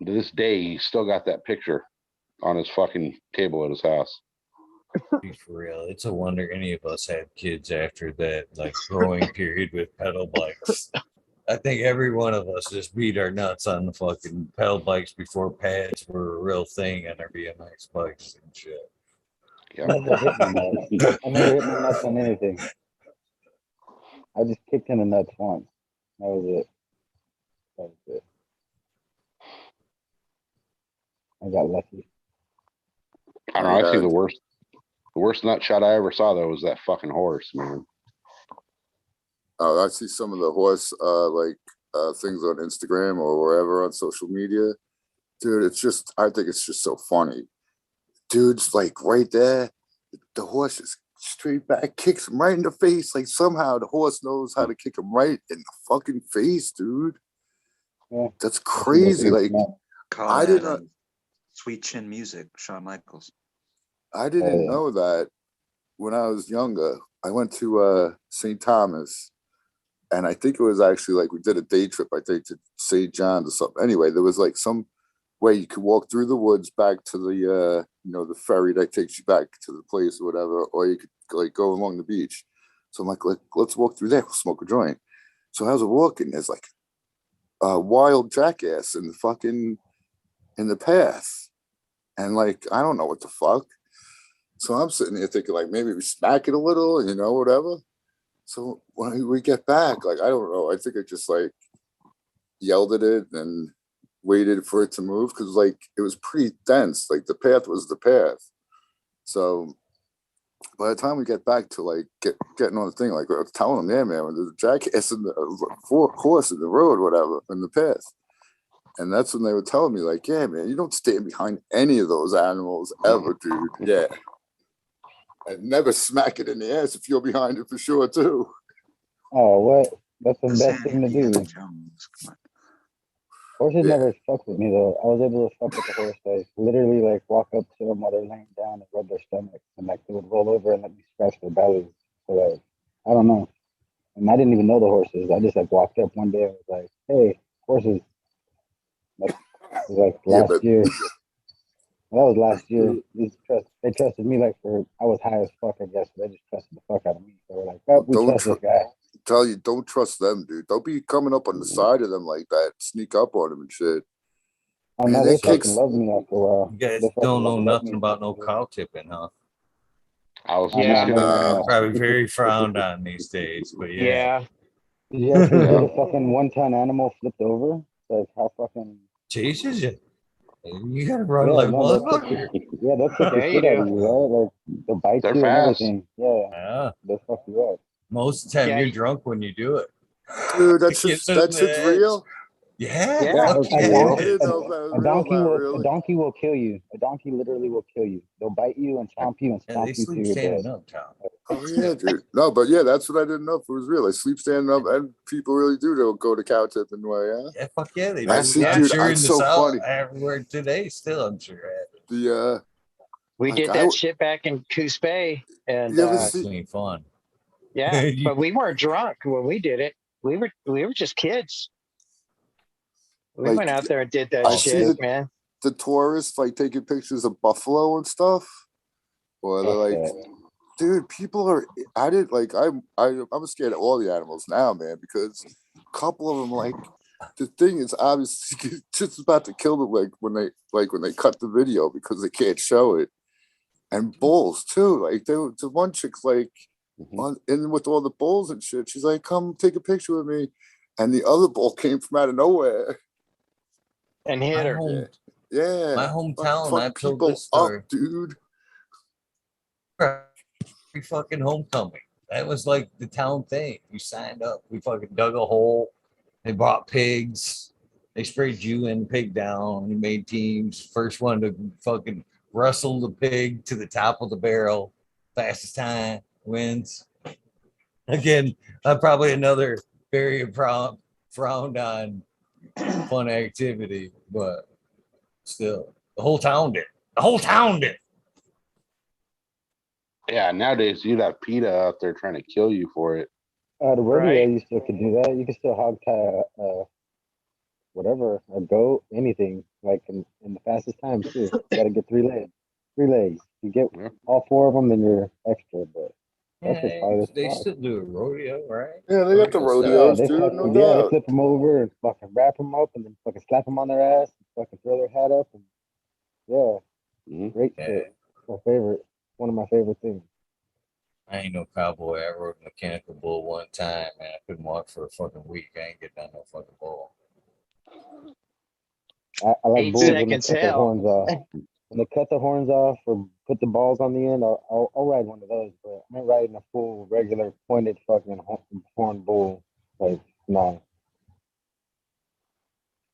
To this day, he's still got that picture on his fucking table at his house. Be for real. It's a wonder any of us had kids after that like growing period with pedal bikes. I think every one of us just beat our nuts on the fucking pedal bikes before pads were a real thing on our BMX bikes and shit. Yep. Never hit my nuts. I never hit my nuts on anything. I just kicked in the nuts once. That was it. I got lucky. I don't know. I think the worst nut shot I ever saw though was that fucking horse, man. Oh, I see some of the horse things on Instagram or wherever on social media. Dude, I think it's just so funny. Dude's like right there. The horse is straight back, kicks him right in the face. Like somehow the horse knows how to kick him right in the fucking face, dude. Yeah. That's crazy. Like Call I that didn't sweet chin music, Shawn Michaels. I didn't yeah. know that when I was younger. I went to St. Thomas, and I think it was actually like we did a day trip, I think, to St. John's or something. Anyway, there was like some way you could walk through the woods back to the the ferry that takes you back to the place or whatever, or you could like go along the beach. So I'm like, let's walk through there, we'll smoke a joint. So as we're walking, there's like a wild jackass in the path. And like, I don't know what the fuck. So I'm sitting here thinking like maybe we smack it a little and whatever. So when we get back, like, I don't know, I think I just like yelled at it and waited for it to move because like it was pretty dense. Like the path was the path. So by the time we get back to like getting on the thing, like I was telling them, yeah, man, there's a jackass in the horse in the road, whatever, in the path. And that's when they were telling me, like, yeah, man, you don't stand behind any of those animals ever, dude. Yeah. And never smack it in the ass if you're behind it for sure, too. Oh, what? That's the Listen, best thing to Indiana do. Jones. Come on. Horses Yeah. never fuck with me though. I was able to fuck with the horse. I literally like walk up to them while they're laying down and rub their stomach, and like they would roll over and let me scratch their bellies. So like, I don't know. And I didn't even know the horses. I just like walked up one day and was like, "Hey, horses!" Like, it was like Yeah, last but year. That was last year. They trusted me like for I was high as fuck, I guess. So they just trusted the fuck out of me. They were like, "Oh, we don't trust this guy." tell you, don't trust them, dude. Don't be coming up on the side of them like that. Sneak up on them and shit. Oh Man, no, they that fucking kicks. love me after a while. You guys They fucking don't know love nothing me. about no cow tipping, huh? I was Oh, just Yeah. no, gonna no, ask. Probably very frowned on these days, but yeah. Yeah. Did you actually Yeah. get a fucking 1-ton animal flipped over? Like how fucking Chases you. You gotta run yeah, like a no, they'll kick motherfucker. they'll kick the Yeah, you shit out do. of you, right? Like they'll bite They're you and fast. everything. Yeah, Yeah. they'll fuck you up. Most of the time Yeah, you're drunk when you do it. Dude, It gets in the shit's head. real. Yeah, Yeah. fuck A yeah, real. I it didn't is. know if that was real or not. a Really. donkey will kill you. A donkey literally will kill you. They'll bite you and chomp you and Yeah, stomp they you to sleep your standing death. up, Tom. Oh yeah, dude. No, but yeah, that's what I didn't know if it was real. I sleep standing up, and people really do. They'll go to cow tipping way. Yeah. Yeah, fuck yeah, they I do. see, I'm dude. sure in It's the so South, funny. everywhere today, still, I'm sure. The we like did that shit back in Coos Bay, and you ever That's see? ain't fun. yeah, You- but we weren't drunk when we did it. We were just kids. We Like, went out there and did that I see shit, man. the tourists like taking pictures of buffalo and stuff, or they're Fuck like, that. dude, people are. I did like I'm scared of all the animals now, man, because a couple of them like. The thing is, obviously, just about to kill them. Like when they cut the video because they can't show it, and bulls too. Like the one chick's like in with all the bulls and shit. She's like, "Come take a picture with me," and the other bull came from out of nowhere. And hit my her. home, Yeah, my hometown. fuck I've told people this story. up, dude. Every fucking homecoming. That was like the town thing. You signed up. We fucking dug a hole. They bought pigs. They sprayed you and pig down. You made teams. First one to fucking wrestle the pig to the top of the barrel. Fastest time wins. Again, probably another very frowned on fun activity, but still, the whole town did. The whole town did. Yeah, nowadays you'd have PETA out there trying to kill you for it. The rodeo, Right. you still could do that. You can still hog tie whatever, a goat, anything, like in the fastest time too. You gotta get 3 legs. 3 legs. You get Yeah. all 4 of them, then you're extra. But that's just Yeah, hard as they fuck. still do a rodeo, right? Yeah, they got the Rodeo rodeos, they dude. fucking, No they doubt. flip them over and fucking wrap them up and then fucking slap them on their ass and fucking throw their hat up and yeah, Mhm. great Yeah. shit. My favorite, one of my favorite things. I ain't no cowboy. I rode a mechanical bull one time, man. I couldn't walk for a fucking week. I ain't getting on no fucking bull. I like 8 bulls when they seconds cut their hell. horns off. When they cut the horns off or put the balls on the end, I'll ride one of those. But I'm not riding a full regular pointed fucking horn bull. Like nah.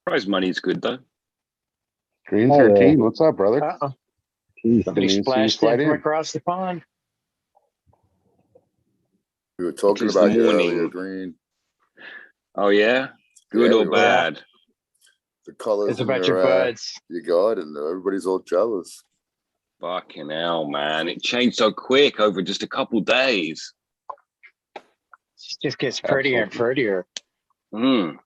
Prize money's good though. Green Oh, yeah. 13, what's up, brother? Uh-oh. Peace. Somebody Didn't even see you splashed in slide from in. across the pond. We were talking is the about you morning. earlier, Green. Oh yeah, good Yeah, or we were. bad? The colors It's in about your buds. your garden. Everybody's all jealous. Fucking hell, man! It changed so quick over just a couple days. It just gets prettier and prettier. Mm.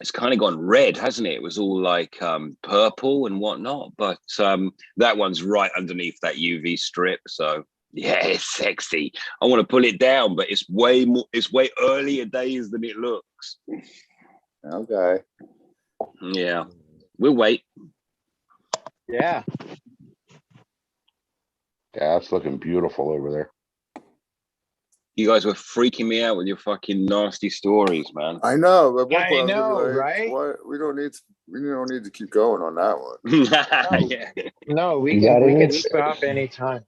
It's kind of gone red, hasn't it? It was all like purple and whatnot, but that one's right underneath that UV strip. So yeah, it's sexy. I want to pull it down, but it's way more. It's way earlier days than it looks. Okay. Yeah, we'll wait. Yeah. Yeah, it's looking beautiful over there. You guys were freaking me out with your fucking nasty stories, man. I know. At one I point, I was know, gonna be like, right? "What? We don't need to keep going on that one." Yeah. No, we You can got we it? can stop anytime.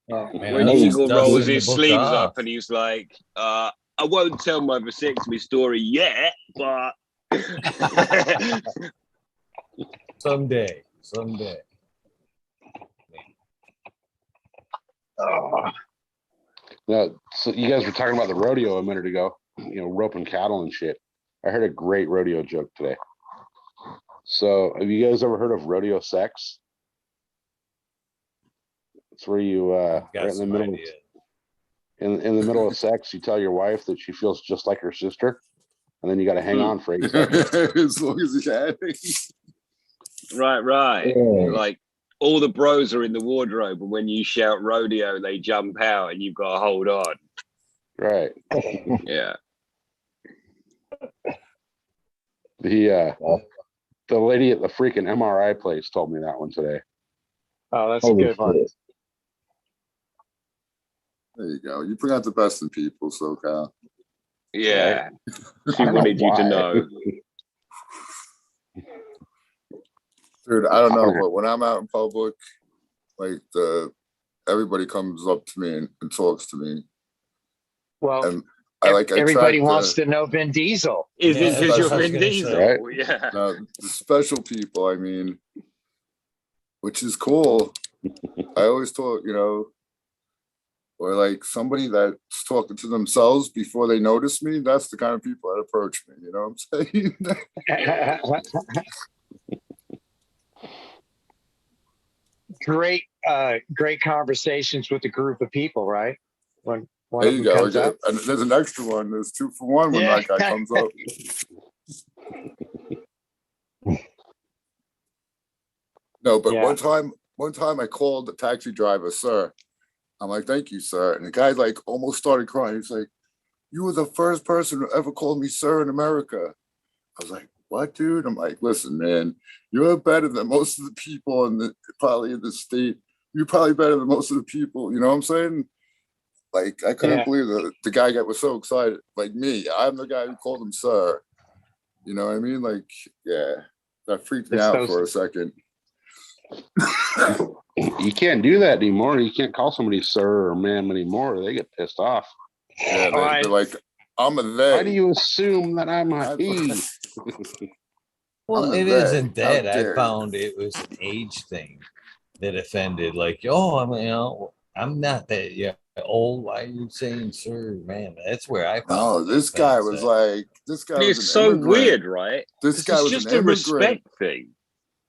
Man, When I'm just Eagle rolls dusting the his book sleeves off. up and he's like, I won't tell my vasectomy story yet, but Someday. Oh, Now, so you guys were talking about the rodeo a minute ago, roping cattle and shit. I heard a great rodeo joke today. So have you guys ever heard of rodeo sex? It's where you I've got right in the some middle ideas. in the middle of sex, you tell your wife that she feels just like her sister, and then you got to hang on for 8 seconds. As long as it's happening. Right. Yeah. Like all the bros are in the wardrobe, and when you shout rodeo, they jump out, and you've got to hold on. Right. Yeah. The lady at the freaking MRI place told me that one today. Oh, that's Holy a good one. shit. There you go. You bring out the best in people, SoCal. Yeah. She I don't wanted know you to why. know. Dude, I don't know, but when I'm out in public, like everybody comes up to me and talks to me. Well, And I everybody attract wants to know Vin Diesel. Is Yeah, it because that's you're what I was Vin gonna Diesel? say. Right. Yeah. the special people, I mean, which is cool. I always talk, or like somebody that's talking to themselves before they notice me. That's the kind of people that approach me. You know what I'm saying? Great conversations with a group of people, right? When one There of you them go. comes up. And there's an extra one. There's 2 for 1 when Yeah. that guy comes up. No, but Yeah. one time I called the taxi driver, sir. I'm like, thank you, sir. And the guy like almost started crying. He's like, you were the first person who ever called me sir in America. I was like, what, dude? I'm like, listen, man, you're better than most of the people probably in the state. You're probably better than most of the people. You know what I'm saying? Like, I couldn't believe that the guy was so excited. Like me, I'm the guy who called him sir. You know what I mean? Like, yeah, that freaked me out for a second. You can't do that anymore. You can't call somebody sir or ma'am anymore. They get pissed off. Yeah, they're like, I'm a they. Why do you assume that I'm a he? Well, I'm a it they. isn't How that. I dare found it was an age thing that offended. Like, oh, I'm not that old. Why are you saying sir, man? That's where I found No, this guy was like, this guy It's was an so immigrant. weird, right? This guy It's was just an a immigrant. respect thing.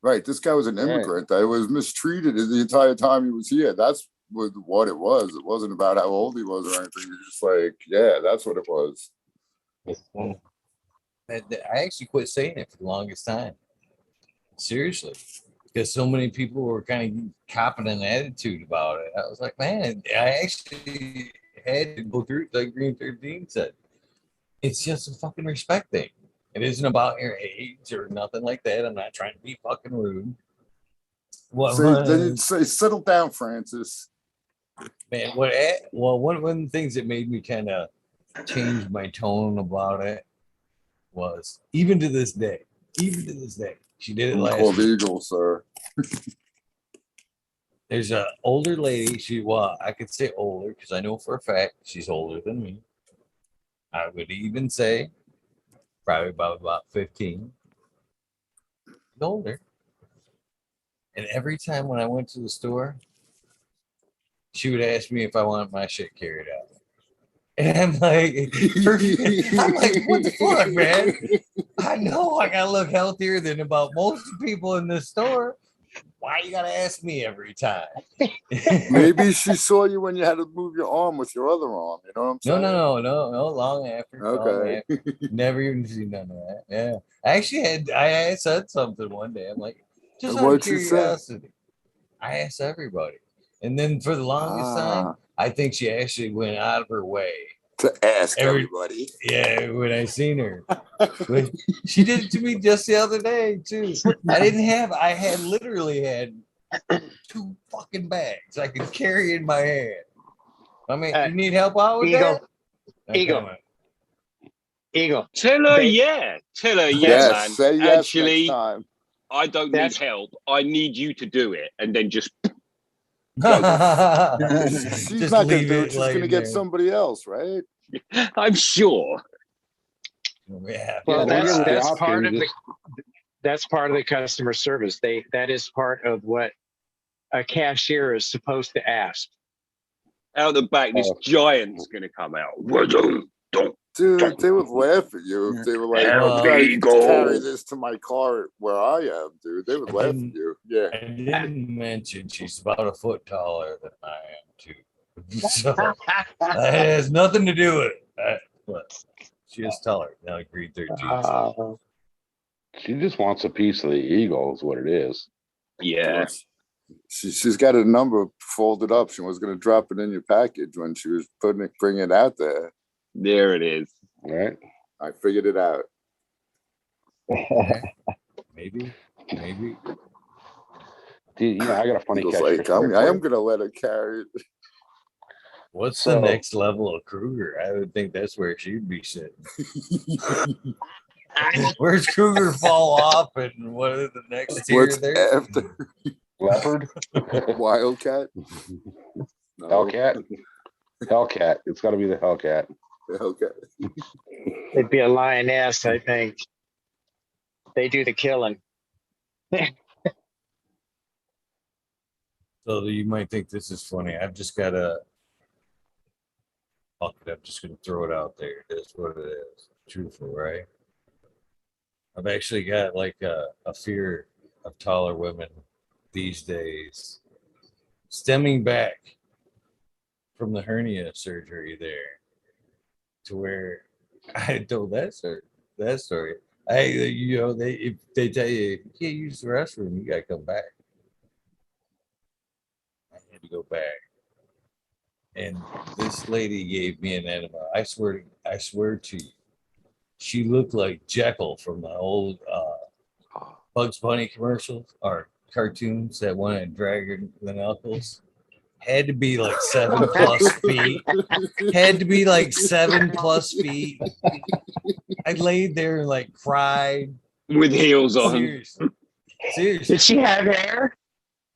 Right. This guy was an immigrant that was mistreated the entire time he was here. That's what it was. It wasn't about how old he was or anything. He was just like, yeah, that's what it was. I actually quit saying it for the longest time. Seriously. Because so many people were kind of copping an attitude about it. I was like, man, I actually had to go through, like Green 13 said. It's just a fucking respect thing. It isn't about your age or nothing like that. I'm not trying to be fucking rude. Then you'd say, settle down, Francis. Man, one of the things that made me kind of change my tone about it was even to this day, she did it last Called week. Eagle, sir. There's an older lady. I could say older because I know for a fact she's older than me. I would even say probably about 15. Older. And every time when I went to the store, she would ask me if I wanted my shit carried out. And I'm like, what the fuck, man? I know I gotta look healthier than about most people in this store. Why you gotta ask me every time? Maybe she saw you when you had to move your arm with your other arm. You know what I'm saying? No. Long after. Okay. Long after. Never even seen none of that. Yeah. I had said something one day. I'm like, just out of What'd you say? curiosity. I asked everybody. And then for the longest time, I think she actually went out of her way to ask everybody. Yeah, when I seen her. She did it to me just the other day, too. I had literally had 2 fucking bags I could carry in my hand. I mean, you need help out with that? Eagle. Tell her yes, man. Say yes Actually, next time. I don't need help. I need you to do it. And then just She's not going to do it. She's going to get somebody else, right? I'm sure. Yeah. Well, that's part of the customer service. That is part of what a cashier is supposed to ask. Out the back, this giant's going to come out. Dude, they would laugh at you if they were like, Well, "You gotta Eagle. carry this to my car where I am, dude." They would I laugh at didn't- you. Yeah. I didn't mention she's about a foot taller than I am too. So that has nothing to do with it. But she is taller. Now agreed 13. She just wants a piece of the eagle, is what it is. Yeah. She's got a number folded up. She was gonna drop it in your package when she was bringing it out there. There it is. Right? I figured it out. Maybe. Dude, you know, I got a funny He was catch. like, I am gonna let her carry it. What's So- the next level of Kruger? I would think that's where she'd be sitting. Where's Kruger fall off, and what are the next tier What's there? after Leopard? Wildcat? No. Hellcat? Hellcat. It's got to be the Hellcat. Hellcat. It'd be a lioness, I think. They do the killing. So you might think this is funny. I've just got a. Fuck it, I'm just gonna throw it out there. That's what it is. Truthful, right? I've actually got like a fear of taller women these days, stemming back from the hernia surgery there, to where I told that story. If they tell you if you can't use the restroom, you gotta come back. I had to go back, and this lady gave me an enema. I swear to you, she looked like Jekyll from the old Bugs Bunny commercials or cartoons that wanted to drag the knuckles. Had to be like 7+ feet. Had to be like 7+ feet. I laid there and like cried. With heels on. Seriously. Did she have hair?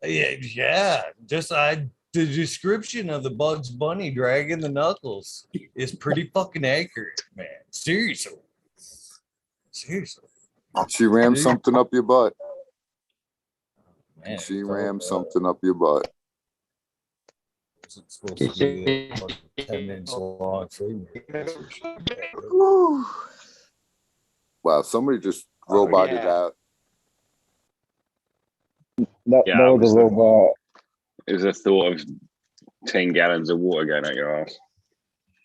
Yeah. Just the description of the Bugs Bunny dragging the knuckles is pretty fucking accurate, man. Seriously. She rammed something up your butt. Man, She it's rammed all, something up your butt. It's supposed to be a 10-inch long finger. Wow, somebody just roboted yeah. out. That Yeah, it was was a the- robot. It was a thought of 10 gallons of water going out your ass.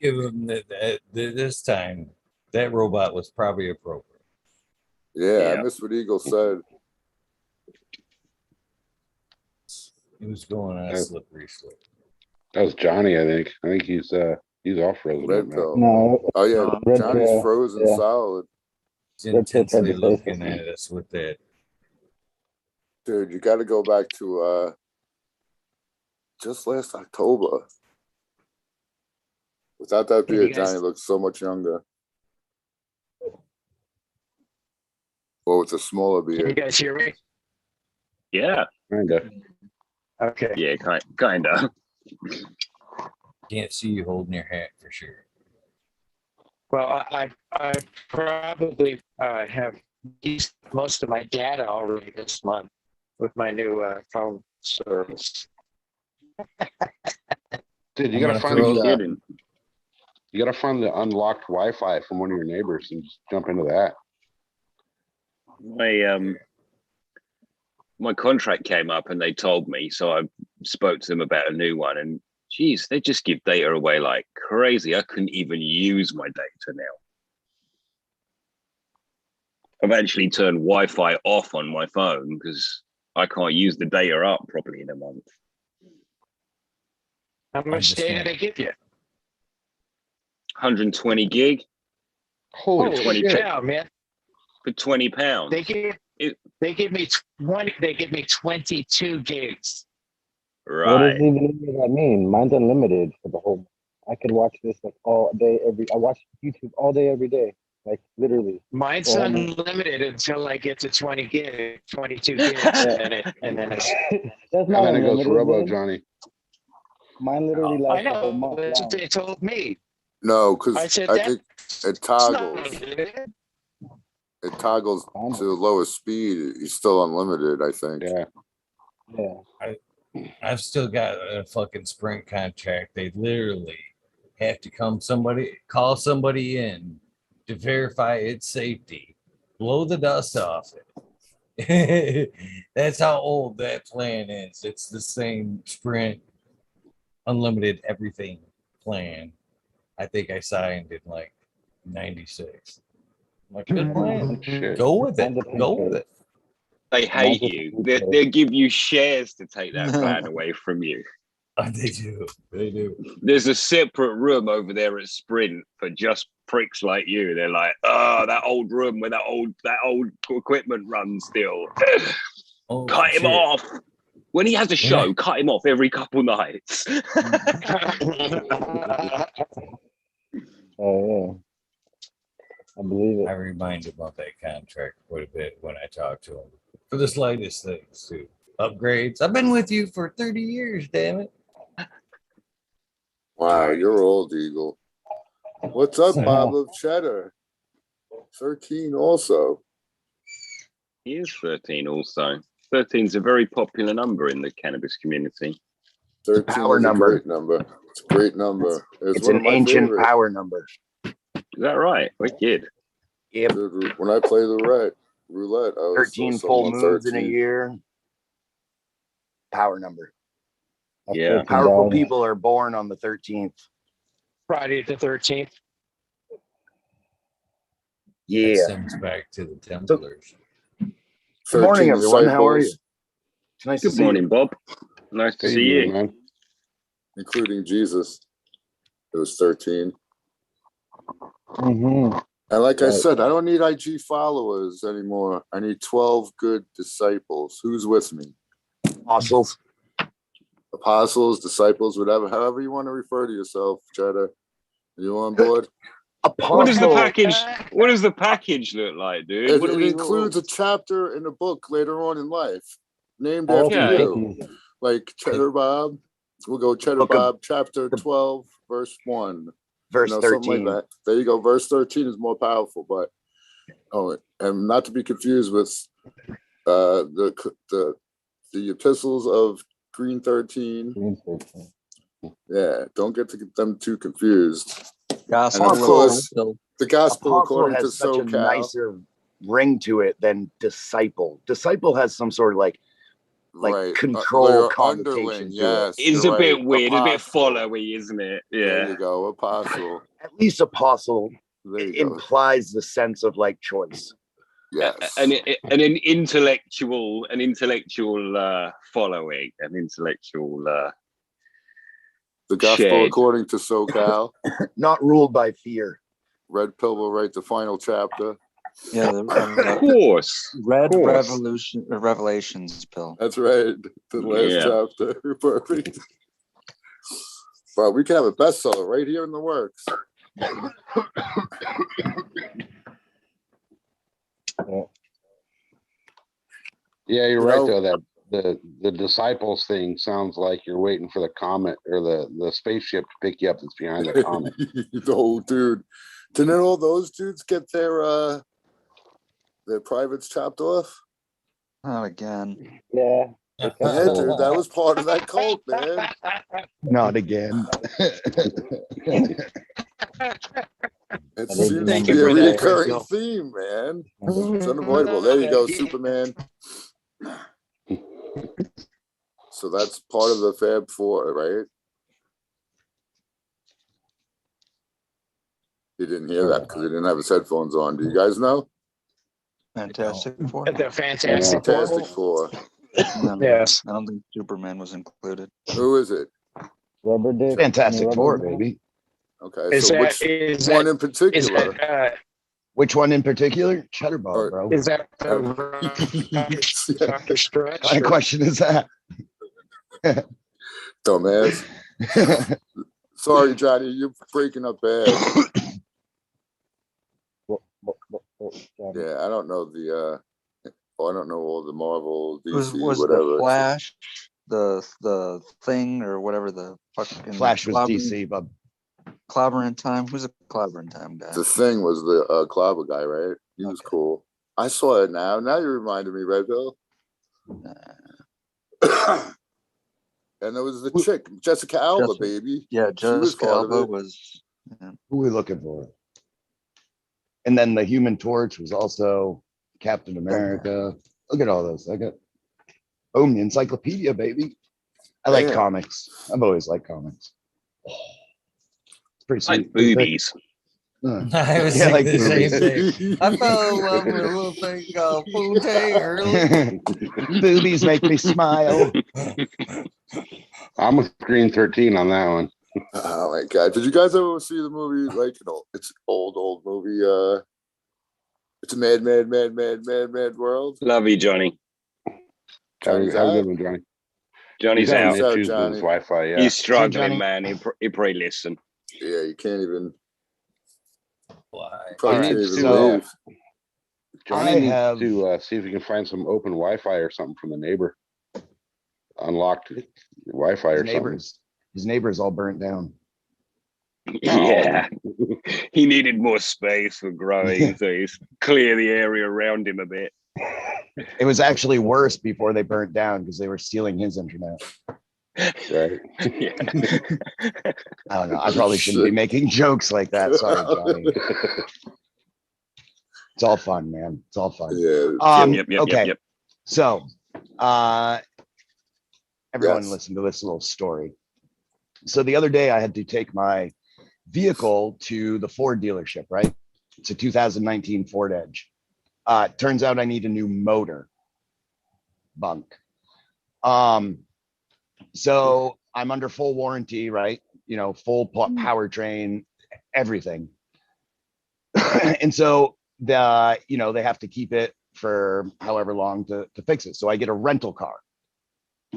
Give him that this time. That robot was probably appropriate. Yeah, Yeah. I missed what Eagle said. He was going on a slippery slope. That was Johnny, I think. I think he's off frozen Red now. pill. No, Oh yeah, Red Johnny's pill, frozen yeah. solid. He's Red pill tried intensely to say looking something. at us with that. Dude, you got to go back to just last October. Without that Can you beard, guys- Johnny looks so much younger. Well, with a smaller Can you beard. guys hear me? Yeah. Kinda. Okay. Yeah, kind of. Can't see you holding your hat for sure. Well, I probably have used most of my data already this month with my new phone service. Dude, you I'm gotta gonna find throw- the Kidding. you gotta find the unlocked Wi-Fi from one of your neighbors and just jump into that. My contract came up and they told me, so I spoke to them about a new one, and geez, they just give data away like crazy. I couldn't even use my data now. I've actually turned Wi-Fi off on my phone because I can't use the data up properly in a month. How much just data gonna- they give you? 120 gig Holy Holy shit. cow, man! for £20. They give It- they give me 20. They give me 22 gigs. What Right. does even that mean? Mine's unlimited for the whole. I could watch this like all day, I watch YouTube all day, every day, like literally. Mine's Well, unlimited until I get to 20 gig, 22 gigs, and then it's. That's And not then it goes unlimited. Robo man. Johnny. Mine literally I lasts a whole know. month That's long. what they told me. No, because I said I that. think it It's not toggles. unlimited. It toggles to the lowest speed. It's still unlimited, I think. Yeah. Yeah. I've still got a fucking Sprint contract. They literally have to call somebody in to verify its safety, blow the dust off it. That's how old that plan is. It's the same Sprint unlimited everything plan. I think I signed in like 96. Like, good plan. Shit. Go with it. Mine's a pink Go with code. it. They hate Mine's a you. pink code. They'll give you shares to take that plan away from you. They do. They do. There's a separate room over there at Sprint for just pricks like you. They're like, oh, that old room where that old equipment runs still. Oh, Cut him shit. off. When he has a show, cut him off every couple nights. Oh, yeah. I believe I it. remind him of that contract quite a bit when I talk to him for the slightest things too. Upgrades. I've been with you for 30 years, damn it. Wow, you're old, Eagle. What's up, Bob of Cheddar? 13 also. He is 13 also. 13 is a very popular number in the cannabis community. 13 Power is number. a great number. It's a great number. It's one an of my ancient favorites. power number. Is that right? Wicked. Yep. Dude, when I play the roulette, I was 13 full moons in a year. Power number. Yeah. Powerful people are born on the 13th. Friday the 13th. That Yeah. stems back to the Templars. Good morning, 13 everyone. How are you? disciples, It's nice to Good see morning, you. Bob. Nice to How see you doing, you. man? including Jesus. It was 13. Mm-hmm. And like I Right. said, I don't need IG followers anymore. I need 12 good disciples. Who's with me? Apostles. Apostles, disciples, whatever, however you want to refer to yourself, Cheddar. You on board? What does the Apostle. package? What does the package look like, dude? It, What do it we includes a chapter in a book later on in life named All after Okay. you. Like Cheddar Bob. We'll go Cheddar Book of- Bob, chapter 12, verse 1. Verse Something 13. like that. There you go. Verse 13 is more powerful, but and not to be confused with the epistles of Green 13. Yeah, don't get them too confused. Gospel And of Apostle- course, of the gospel Apostle according to has such a SoCal. nicer ring to it than disciple. Disciple has some sort of like Right. control Your connotation underling, to yes. It's you're a bit right. weird, a bit Apostle. followy, isn't it? There Yeah. you go, apostle. it. At least apostle There you go. implies the sense of like choice. Yes. An intellectual following, an intellectual. The gospel shared. according to SoCal. Not ruled by fear. Red Pill will write the final chapter. Yeah, Of course. Red course. Revelations pill. That's right. The last chapter. Perfect. But we can have a bestseller right here in the works. Yeah, you're You right know- though. That the disciples thing sounds like you're waiting for the comet or the spaceship to pick you up that's behind the comet. Oh, dude. Didn't all those dudes get their privates chopped off? Not again. Yeah. Yeah, dude, that was part of that cult, man. Not again. It Thank seems to you be a for that, recurring Bill. theme, man. It's unavoidable. There you go, Superman. So that's part of the Fab Four, right? He didn't hear that because he didn't have his headphones on. Do you guys know? Fantastic Four. The Fantastic Fantastic Four. Four. No, Yes. I don't think Superman was included. Who is it? Rubber dick. Fantastic Rubber Four, dick. baby. Okay, Is so that which is one that in particular? Which one in particular? Cheddar Bob, Or- bro. is that Yes. Dr. Stretch? What kind of question is that? Dumbass. Sorry, Johnny, you're breaking up bad. Yeah, I don't know I don't know all the Marvel, DC, Was whatever. the Flash the thing or whatever the fucking Flash was Clobber- DC, bub. Clobber in Time? Who's a Clobber in Time guy? The Thing was the Clobber guy, right? He was Okay. cool. I saw it now. Now you reminded me, Red Bill. Nah. And there was the chick, Jessica Alba, baby. Yeah, She was Jessica part of Alba it. was. Yeah. Who are we looking for? And then the Human Torch was also Captain America. Look at all those. I got the encyclopedia, baby. I like Damn. comics. I've always liked comics. It's pretty Like sweet. boobies. I was Yeah, saying like the same boobies. thing. I fell in love with a little thing called Poontang early. Boobies make me smile. I'm with Green 13 on that one. Oh my god! Did you guys ever see the movie? Like, it's an old movie. It's a mad world. Love you, Johnny. Have a Johnny's good out. one, Johnny. Johnny's He's having out. He's out, issues with his Johnny. Wi-Fi. Yeah. He's struggling, Johnny. man. He probably listen. Yeah, you can't even. Why? Probably All can't right, even so- wave. Johnny I needs have- to see if he can find some open Wi-Fi or something from the neighbor. Unlocked Wi-Fi or something. His neighbors all burnt down. Yeah. He needed more space for growing, so he's clear the area around him a bit. It was actually worse before they burnt down because they were stealing his internet. Right. Yeah. I don't know. I probably shouldn't be making jokes like that. Sorry, Johnny. It's all fun, man. It's all fun. Yeah. Okay. Yep. So, everyone Yes. listen to this little story. So the other day I had to take my vehicle to the Ford dealership, right? It's a 2019 Ford Edge. Turns out I need a new motor. Bunk. So I'm under full warranty, right? You know, full powertrain, everything. And so they have to keep it for however long to fix it. So I get a rental car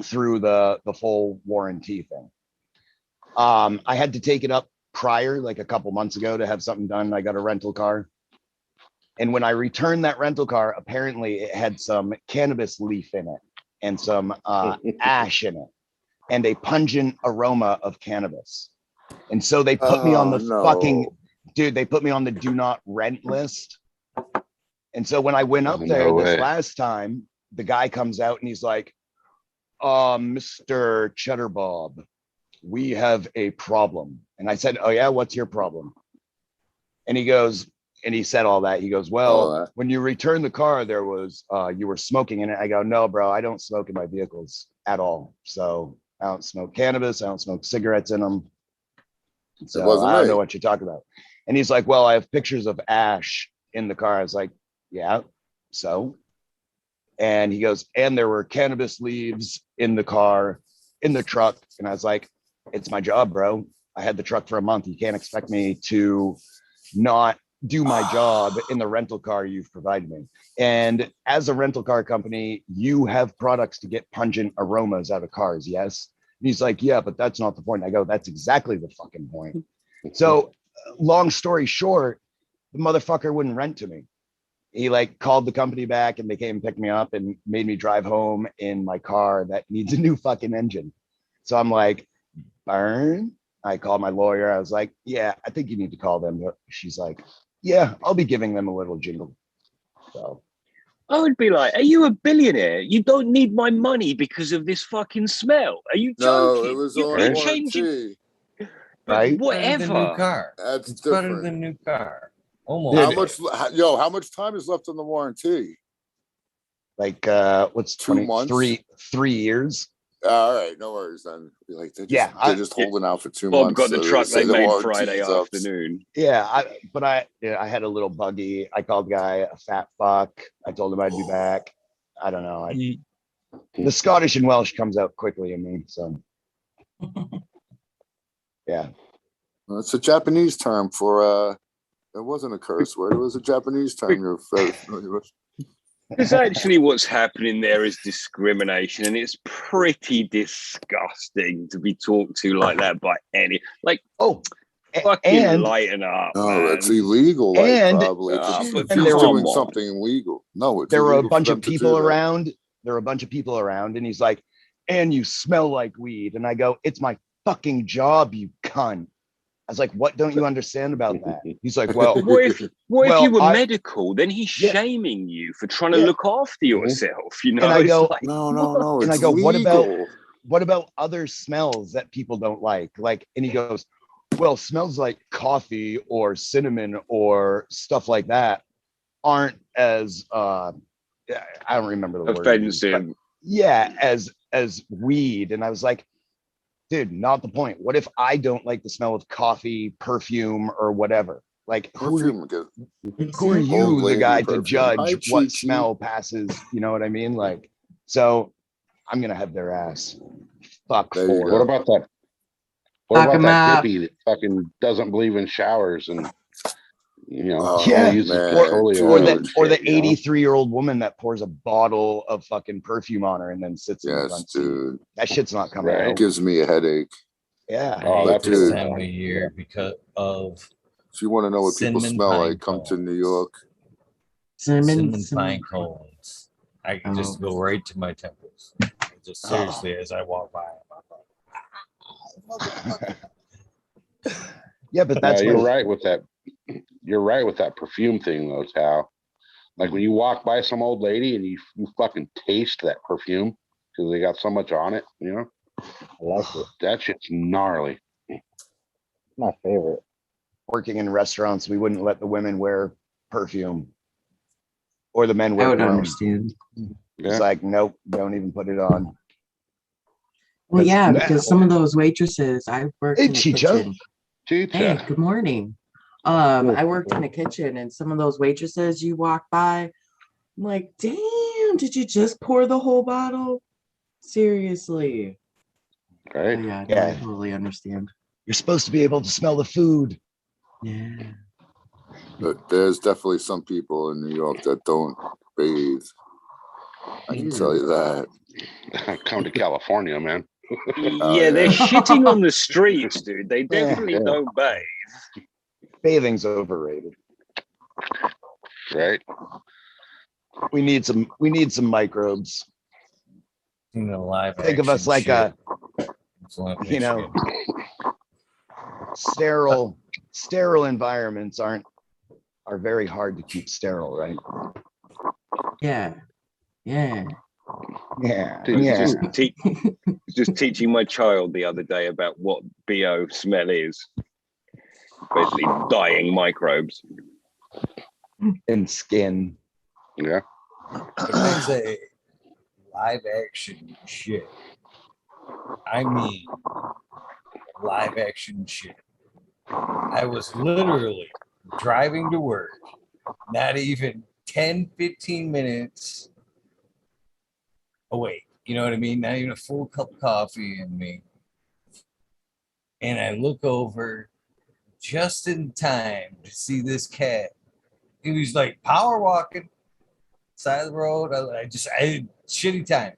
through the full warranty thing. I had to take it up prior, like a couple months ago, to have something done. I got a rental car. And when I returned that rental car, apparently it had some cannabis leaf in it and some ash in it and a pungent aroma of cannabis. And so they put me on the they put me on the do not rent list. And so when I went up there this last time, the guy comes out and he's like, Mr. Cheddar Bob, we have a problem. And I said, oh yeah, what's your problem? And he goes, and he said all that. He goes, well, when you returned the car, there was, you were smoking in it. I go, no, bro, I don't smoke in my vehicles at all. So I don't smoke cannabis. I don't smoke cigarettes in them. So I don't know what you're talking about. And he's like, well, I have pictures of ash in the car. I was like, yeah, so? And he goes, and there were cannabis leaves in the car, in the truck. And I was like, it's my job, bro. I had the truck for a month. You can't expect me to not do my job in the rental car you've provided me. And as a rental car company, you have products to get pungent aromas out of cars, yes? And he's like, yeah, but that's not the point. I go, that's exactly the fucking point. So long story short, the motherfucker wouldn't rent to me. He like called the company back and they came and picked me up and made me drive home in my car that needs a new fucking engine. So I'm like, burn. I called my lawyer. I was like, yeah, I think you need to call them. She's like, yeah, I'll be giving them a little jingle. So I would be like, are you a billionaire? You don't need my money because of this fucking smell. Are you joking? No, it was you on changing, right? whatever. The new car. That's it's different. better than new car. Almost. How much time is left on the warranty? Like what's 2 months? 3 years. All right, no worries then. Be like, they're just holding out for 2 Bob months. got the truck they the made warranty's Friday up. afternoon. Yeah, I had a little buggy. I called the guy a fat fuck. I told him I'd be back. I don't know. The Scottish and Welsh comes out quickly in me. So yeah. Well, it's a Japanese term for it wasn't a curse word. It was a Japanese term you're very familiar with. Because actually what's happening there is discrimination, and it's pretty disgusting to be talked to like that by any, like, fucking lighten up. No, man. it's illegal. Probably. If he's doing something illegal. No, it's there were a illegal bunch for of them to people do that. around. There were a bunch of people around, and he's like, and you smell like weed. And I go, it's my fucking job, you cunt. I was like, what don't you understand about that? He's like, well, what if you were medical? Then he's shaming you for trying to look after yourself. You know, and I go, no. And I go, what about what about other smells that people don't like? Like, and he goes, well, smells like coffee or cinnamon or stuff like that aren't as I don't remember the word. Offensive. Yeah, as weed. And I was like, dude, not the point. What if I don't like the smell of coffee, perfume, or whatever? Like, who are Old you, the lady guy, to perfume. judge Hi, what Chi-Chi. smell passes? You know what I mean? Like, so I'm gonna have their ass. Fuck There you for. What about that? What Fuck about 'em that up. hippie that fucking doesn't believe in showers and Oh, Yeah, uses man, petroleum or oil and that, or shit, the 83-year-old woman that pours a bottle of fucking perfume on her and then sits in the Yes, front seat. dude. That shit's not coming Right. out. It gives me a headache. Yeah. Oh, I hate that's this really time bad. of year because of If you want to know what people cinnamon smell pine like, come to cones. New York. Cinnamon pine cones. I can just Oh. go right to my temples. Just seriously, as I walk by. Yeah, but No, that's you're my right with that. You're right with that perfume thing, though, Tal. Like when you walk by some old lady and you fucking taste that perfume because they got so much on it, I like it. that shit's gnarly. It's my favorite. working in restaurants. We wouldn't let the women wear perfume or the men I wear would cologne. understand. It's like, nope, don't even put it on. Well, yeah, now- because some of those waitresses, I worked Hey, in the Chicha. kitchen. Chicha. Hey, good morning. I worked in the kitchen, and some of those waitresses you walk by, I'm like, damn, did you just pour the whole bottle? Seriously. Right. Oh, yeah, no, I Yeah. totally understand. You're supposed to be able to smell the food. Yeah. But there's definitely some people in New York that don't bathe. I can tell you that. Come to California, man. Yeah, they're shitting on the streets, dude. They definitely Yeah. don't bathe. Bathing's overrated. Right. We need some microbes. Live Think of us action like shit. you know, sterile environments are very hard to keep sterile, right? Yeah. Yeah. Yeah. Dude, Yeah. just teaching my child the other day about what BO smell is. Basically dying microbes. And skin. Yeah. When I say live action shit, I mean live action shit. I was literally driving to work, not even 10, 15 minutes away. You know what I mean? Not even a full cup of coffee in me. And I look over just in time to see this cat. He was like power walking side of the road. I had shitty time.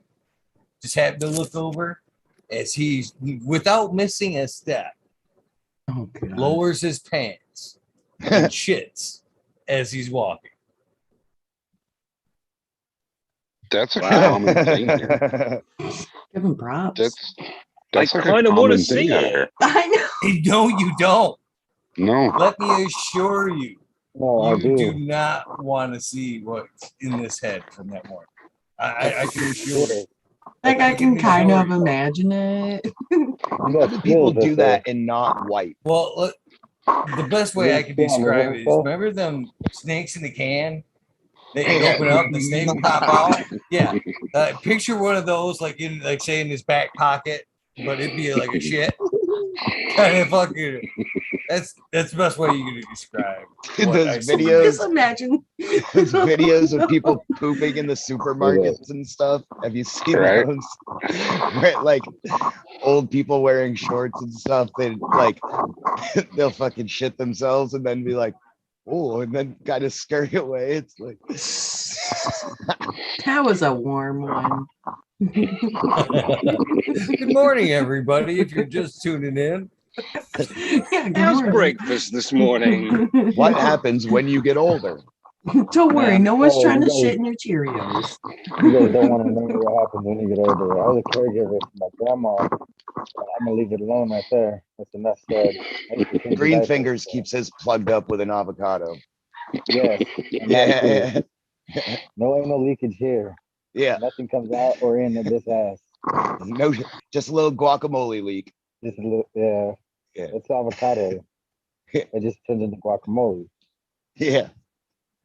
Just happened to look over as he's without missing a step, lowers his pants and shits as he's walking. That's a common thing here. Give him props. That's I like kind a of want to common thing see out it. here. I know. No, you don't. No. Let me assure you, No, I you do. do not want to see what's in this head from that morning. I can assure you. Like, I can kind of imagine it. How do people do that and not wipe? Well, the best way I can describe it is remember them snakes in the can that you open up and the snake will pop out? Yeah. Picture one of those like say in his back pocket, but it'd be like a shit. Kind of fucking that's the best way you can describe. Those videos. Just imagine those videos of people pooping in the supermarkets and stuff. Have you seen Right. those? Where like old people wearing shorts and stuff, they like they'll fucking shit themselves and then be like, oh, and then kind of scurry away. It's like that was a warm one. Good morning, everybody. If you're just tuning in. Yeah, how's breakfast this morning? What happens when you get older? Don't worry, no one's Oh, trying you to guys- shit in your Cheerios. You guys don't want to know what happens when you get older. I was a caregiver for my grandma. I'm gonna leave it alone right there. That's enough said. I used to change Green diapers. Fingers keeps his plugged up with an avocado. Yes. and that too. No anal leakage here. Yeah. Nothing comes out or in of this ass. No, just a little guacamole leak. Just a little, yeah. Yeah. It's avocado. It just turns into guacamole. Yeah.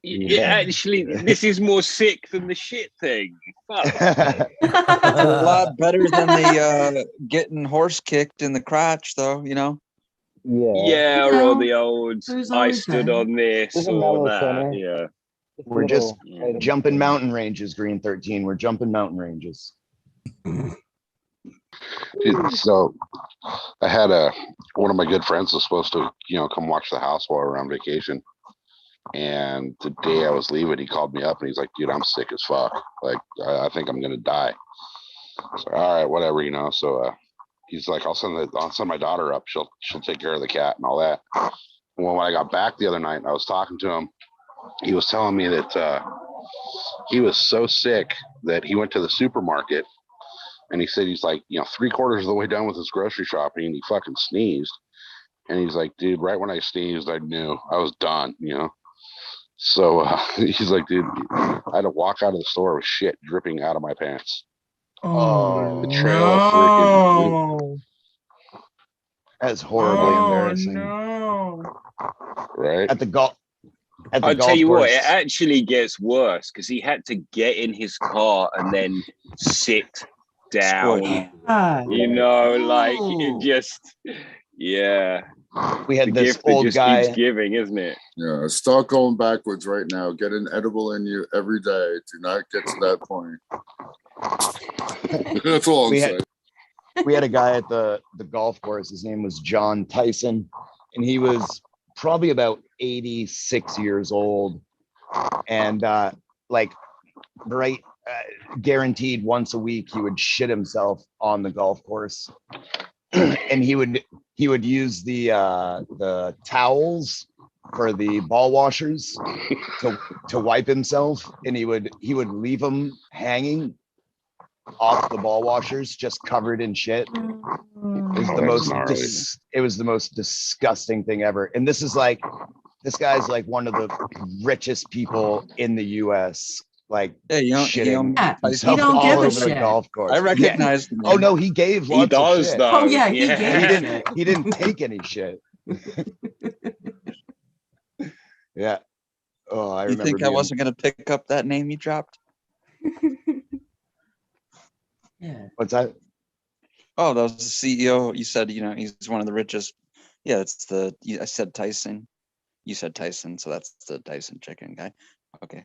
Yeah, actually, this is more sick than the shit thing. Fuck. It's a lot better than the getting horse kicked in the crotch, though. You know. Yeah, or all the old I stood on this There's a or mellow that. center. Yeah. We're just item. jumping mountain ranges, Green 13. We're jumping mountain ranges. Dude, so I had one of my good friends was supposed to, come watch the house while we were on vacation. And the day I was leaving, he called me up and he's like, dude, I'm sick as fuck. Like, I think I'm gonna die. So, all right, whatever, So he's like, I'll send my daughter up. She'll take care of the cat and all that. And when I got back the other night and I was talking to him, he was telling me that he was so sick that he went to the supermarket and he said he's like, 3/4 of the way done with his grocery shopping and he fucking sneezed. And he's like, dude, right when I sneezed, I knew I was done, So he's like, dude, I had to walk out of the store with shit dripping out of my pants. Oh, the trail of freaking that's horribly embarrassing. No. Right at the golf. I'll tell you what, it actually gets worse because he had to get in his car and then sit down. Like it just, yeah. We had the this gift that old just guy. keeps giving, isn't it? Yeah, start going backwards right now. Get an edible in you every day. Do not get to that point. That's all I'm saying. We had a guy at the golf course. His name was John Tyson, and he was probably about 86 years old, and guaranteed once a week he would shit himself on the golf course, and he would use the towels for the ball washers to wipe himself, and he would leave them hanging off the ball washers, just covered in shit. It was the most disgusting thing ever. And this guy's like one of the richest people in the US. Like, shitting himself all over the golf course. I recognize him. Oh no, he gave lots of shit. Though. Oh yeah, he gave. He didn't take any shit. Yeah. Oh, I remember. You think I wasn't going to pick up that name you dropped? Yeah. What's that? Oh, that was the CEO. You said, he's one of the richest. Yeah, I said Tyson. You said Tyson, so that's the Tyson chicken guy. Okay.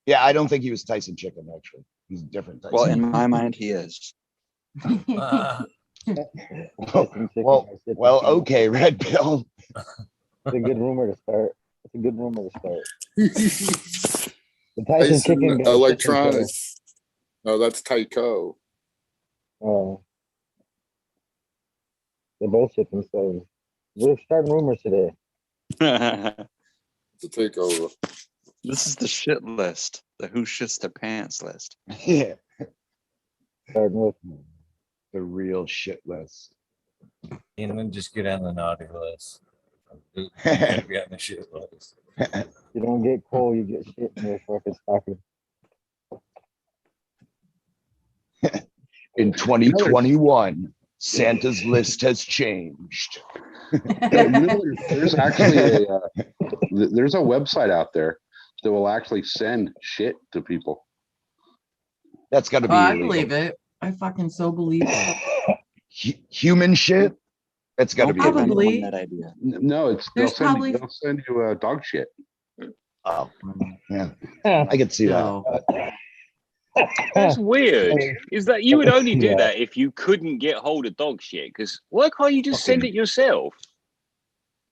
Yeah, I don't think he was Tyson chicken, actually. He's a different Tyson. Well, in my mind, he is. Well, okay, Red Pill. It's a good rumor to start. The Tyson chicken guy. Electronics. No, that's Tyco. Oh. They both shit themselves. We're starting rumors today. To take over. This is the shit list. The who shits their pants list. Yeah. Starting with the real shit list. And then just get on the naughty list. You gotta be on the shit list. You don't get cold, you get shit in your fucking stocking. In 2021, Santa's list has changed. There's actually there's a website out there that will actually send shit to people. That's got to be. I believe it. I fucking so believe it. Human shit. That's got to be probably that idea. No, they'll send you dog shit. Oh, yeah. I could see that. That's weird. Is that you would only do that if you couldn't get hold of dog shit? Because why can't you just send it yourself?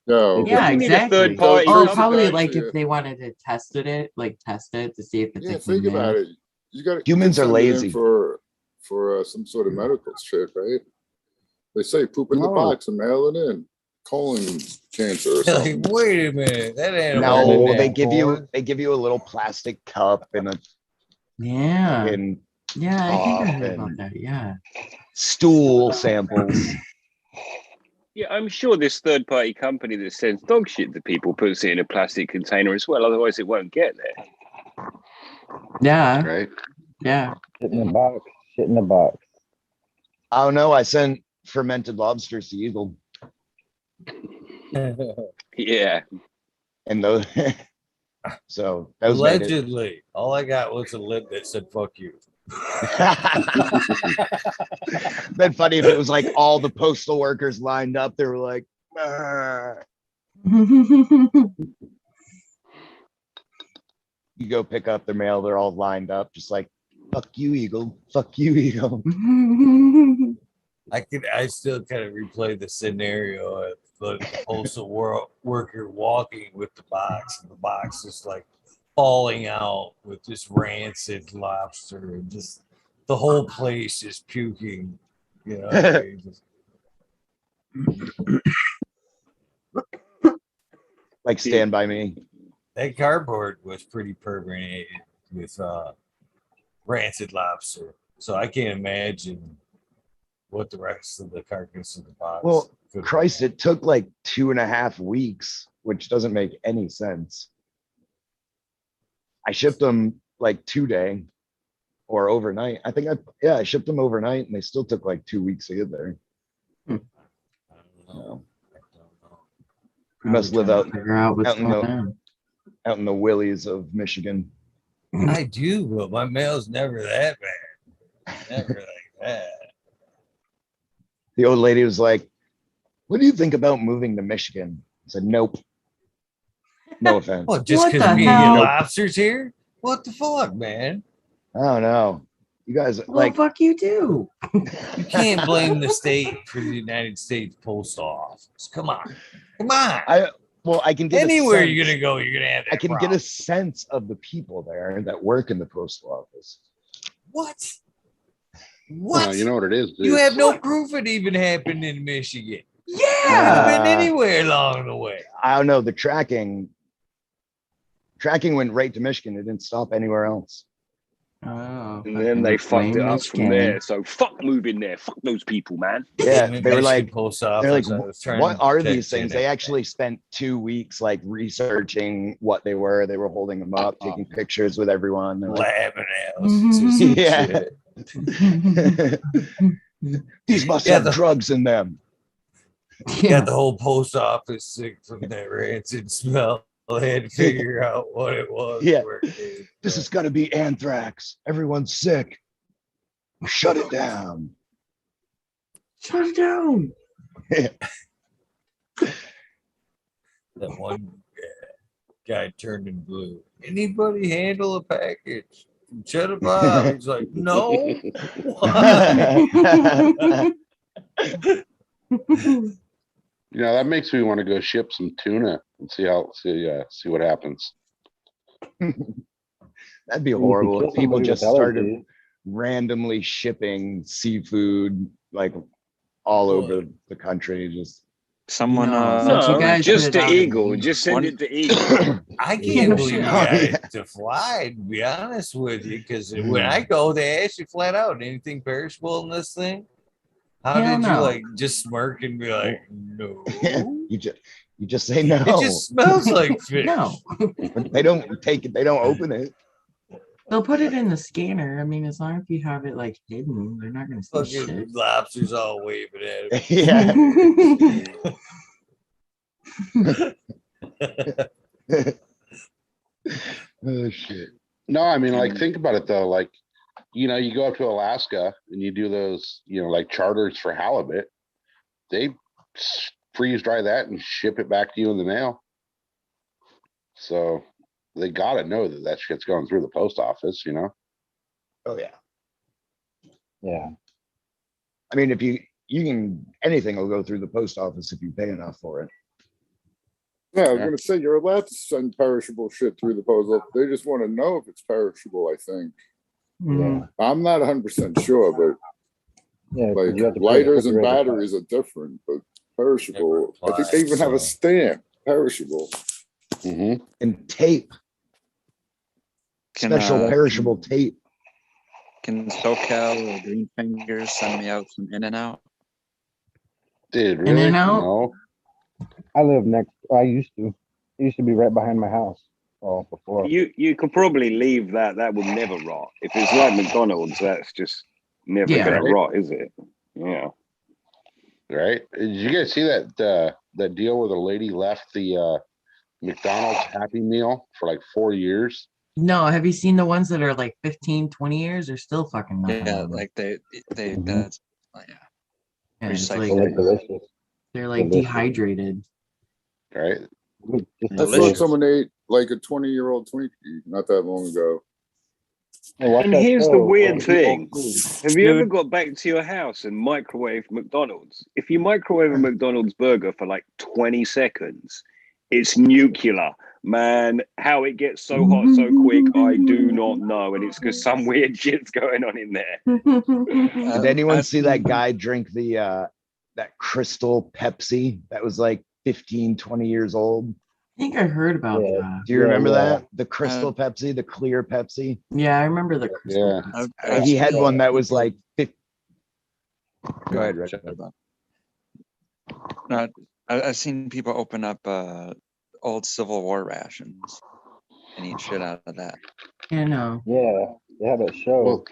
No. Yeah, You need a exactly. third party Or company. probably like if they wanted to test it to see if it's Yeah, a think human. about it. You got Humans are lazy for some sort of medical shit, right? They say poop in the box and mail it in. Colon cancer or something. Like, wait a minute, that ain't No, they give you a little plastic cup and a Yeah. and Yeah, I think I heard about that. Yeah. Stool samples. Yeah, I'm sure this third party company that sends dog shit to people puts it in a plastic container as well. Otherwise, it won't get there. Yeah. Right. Yeah. Shit in the box. I don't know. I sent fermented lobsters to Eagle, Yeah. and those. So those made it. Allegedly, all I got was a lip that said "fuck you." Been funny if it was like all the postal workers lined up. They were like, "Arr." You go pick up their mail. They're all lined up, just like, "Fuck you, Eagle. Fuck you, Eagle." I still kind of replay the scenario of the postal worker walking with the box, and the box is like falling out with this rancid lobster, and just the whole place is puking. You know, Like Stand By Me. that cardboard was pretty permeated with rancid lobster, so I can't imagine what the rest of the carcass of the box. Well, could Christ, be. it took like 2.5 weeks, which doesn't make any sense. I shipped them like 2-day or overnight. I think I shipped them overnight, and they still took like 2 weeks to get there. I don't know. You must live out Figure out what's out in going the on. out in the willies of Michigan. I do, but my mail's never that bad. Never like that. The old lady was like, "What do you think about moving to Michigan?" I said, "Nope." No offense. What, just What because the we hell? get lobsters here? What the fuck, man? I don't know. You guys Well, like fuck you too. You can't blame the state for the United States Post Office. Come on. Come on. I can get Anywhere a you're sense, gonna go, you're gonna have that I can problem. get a sense of the people there that work in the postal office. What? Well, What? you know what it is. You dude? have no proof it even happened in Michigan. Could Yeah. have been anywhere along the way. I don't know. The tracking went right to Michigan. It didn't stop anywhere else. Oh, And then they fucked it up from Michigan. there. So fuck moving there. Fuck those people, man. Yeah, Damn it, they were Michigan like, Post they're Office. like, I was trying what to are protect these things? you They there. actually spent 2 weeks like researching what they were. They were holding them up, taking pictures with everyone. They're like, Labbing at us. yeah. These must Yeah, have drugs in them. Got the whole post office sick from that rancid smell. They had to figure out what it was. Yeah. where it came This from. is going to be anthrax. Everyone's sick. Shut it down. Shut it down. That one guy turned in blue. Anybody handle a package? Shut up, Bob. He's like, no. Why? You know, that makes me want to go ship some tuna and see what happens. That'd be You could horrible kill if people somebody just with started allergy. randomly shipping seafood like all over the country. Just Someone, Since you No, guys just put it to out in Eagle. the Just send One- it to Eagle. I Yeah, can't no believe shit. you Oh, got yeah. it to fly, to be honest with you, because when I go, they ask you flat out, anything perishable in this thing? How Hell did you no. like just smirk and be like, no? you just say no. It just smells like fish. No, They don't take it. They don't open it. they'll put it in the scanner. I mean, as long as you have it like hidden, they're not gonna see Fucking shit. lobsters all waving at him. Yeah. Oh shit. No, I mean, like, think about it though. Like, you know, you go up to Alaska and you do those, you know, like charters for halibut. They freeze dry that and ship it back to you in the mail. So they got to know that shit's going through the post office, you know? Oh yeah. Yeah. I mean, if you can, anything will go through the post office if you pay enough for it. Yeah, I was Yeah. gonna say you're allowed to send perishable shit through the post office. They just want to know if it's perishable, I think. Mhm. I'm not 100% sure, but Yeah, 'cause like you have to pay lighters and refrigerator batteries are different, but perishable. I think applied, they even have a so- stamp, perishable. Mm-hmm. And tape, special perishable tape. Can SoCal or Green Fingers send me out some In-N-Out? Dude, In really? and out? No. I live next. I used to. It used to be right behind my house. Oh, before. You could probably leave that. That would never rot. If it's like McDonald's, that's just never Yeah. gonna rot, is it? Yeah. Right. Did you guys see that deal where the lady left the McDonald's Happy Meal for like 4 years? No, have you seen the ones that are like 15, 20 years? They're still fucking nothing. Yeah, on them. like they Mhm. that's yeah. Yeah, it's They're like Recycling. delicious. they're like Delicious. dehydrated. Right. Just I saw Delicious. someone ate like a 20-year-old Twinkie not that long ago. Hey, watch And that here's the show, weird Eat thing. Old Food. Have you ever Dude. got back to your house and microwave McDonald's? If you microwave a McDonald's burger for like 20 seconds, it's nuclear. Man, how it gets so hot so quick, I do not know. And it's because some weird shit's going on in there. Did anyone I've see that seen- guy drink the that crystal Pepsi that was like 15, 20 years old? I think I heard about Yeah. that. Do you Yeah, remember yeah. that? The crystal Pepsi, the clear Pepsi. Yeah, I remember the crystal. Yeah. I've He had seen one that was people- like 50. Go ahead, Richard. Richard. No, I've seen people open up old Civil War rations and eat shit out of that. Yeah, no. Yeah, they had a show. Well,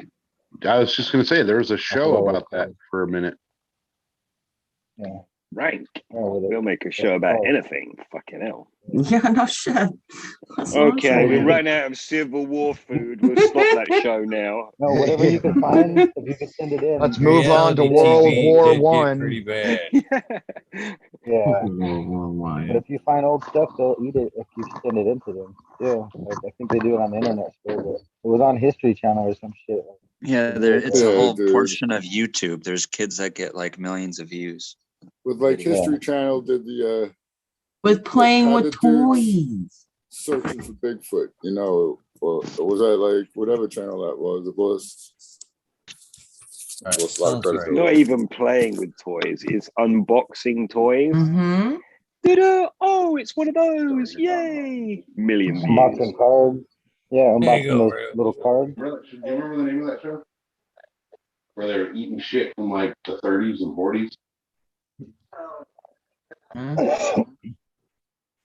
I was just gonna say there was a show forgot what about it's that called. for a minute. Yeah. Right. Oh, We'll make a show about Oh. anything. Fucking hell. Yeah, no shit. That's Okay, we awesome. ran out of Civil War food. We'll stop that show now. No, whatever you can find, if you can send it in. Let's move on to Reality World TV War did get One. Pretty bad. Yeah, Worldwide. but if you find old stuff, they'll eat it if you send it into them. Still, like, I think they do it on the internet still, but it was on History Channel or some shit. Yeah, it's a Yeah, whole dude. portion of YouTube. There's kids that get like millions of views. With like Yeah. History Channel did the With playing how with to do- toys. searching for Bigfoot, you know, or was that like whatever channel that was? It was. All right, Well, it's a lot of sounds credit right. to Not it. even playing with toys, it's unboxing toys. Mm-hmm. Oh, it's one of those. Yay. Million views. Unboxing cards. Yeah, There you unboxing go, those Rio. little cards. Do you remember the name of that show? Where they were eating shit from like the 30s and 40s? Huh?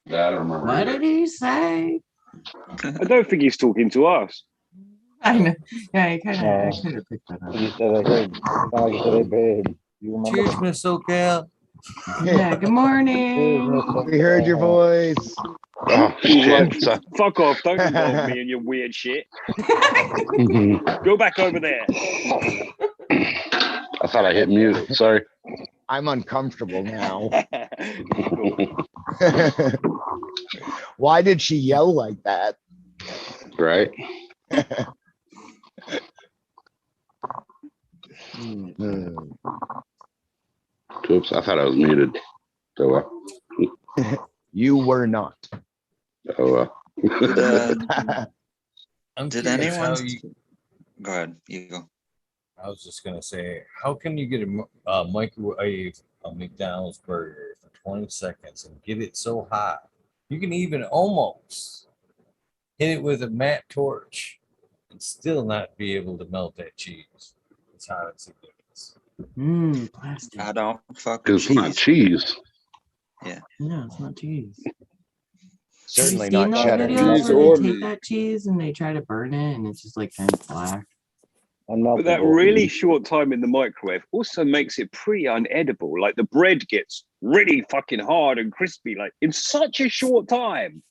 Yeah, I don't remember. What either. did he say? I don't think he's talking to us. I know. Yeah, I kind No. of picked that up. You said, I heard, sound like you said, hey, babe. You remember? Cheers, Miss SoCal. Yeah, good morning. Cheers, Miss We heard your Sophia. voice. Oh shit! So, Fuck off. Don't involve me in your weird shit. Go back over there. I thought I hit mute. Sorry. I'm uncomfortable now. Why did she yell like that? Right. Oops, I thought I was muted. So, You were not. oh, I'm Did curious anyone? how you- Go ahead, you go. I was just gonna say, how can you get a microwave a McDonald's burger for 20 seconds and get it so hot? You can even almost hit it with a matte torch and still not be able to melt that cheese. It's how it's gets. Plastic. I don't fuck with it's not cheese. No, it's not cheese. Certainly Have you seen not those cheddar. videos Cheese where or they take meat. that cheese and they try to burn it and it's just like kind of black? But that really short time in the microwave also makes it pretty unedible. Like the bread gets really fucking hard and crispy, like in such a short time.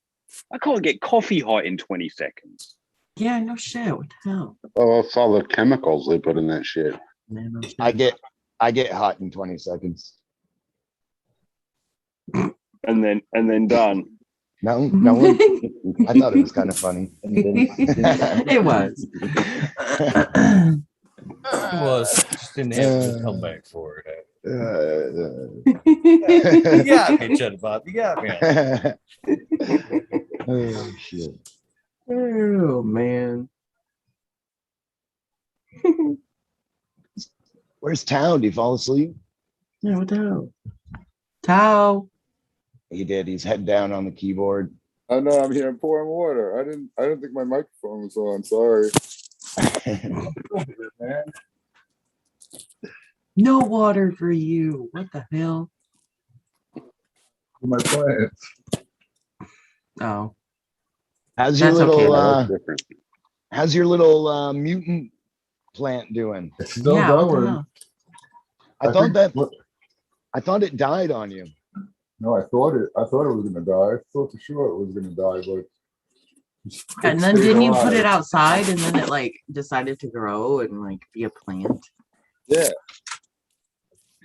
I can't get coffee hot in 20 seconds. Yeah, no shit. What the hell? Oh, that's all the chemicals they put in that shit. Man, no shit. I get hot in 20 seconds. And then done. No one. I thought it was kind of funny. It was. It was just didn't have a comeback for it. You got me, Cheddar Bob. You got me. Oh shit. Oh man. Where's Tao? Did he fall asleep? Yeah, what the hell? Tao. He did. He's head down on the keyboard. I know I'm here pouring water. I didn't think my microphone was on. Sorry. Man. No water for you. What the hell? My plants. Oh. How's your That's little okay. Different. how's your little mutant plant doing? It's still Yeah, what the going. hell? I thought think- that. I thought it died on you. No, I thought it was gonna die. I thought for sure it was gonna die, but And then didn't you put it outside and then it like decided to grow and like be a plant? Yeah.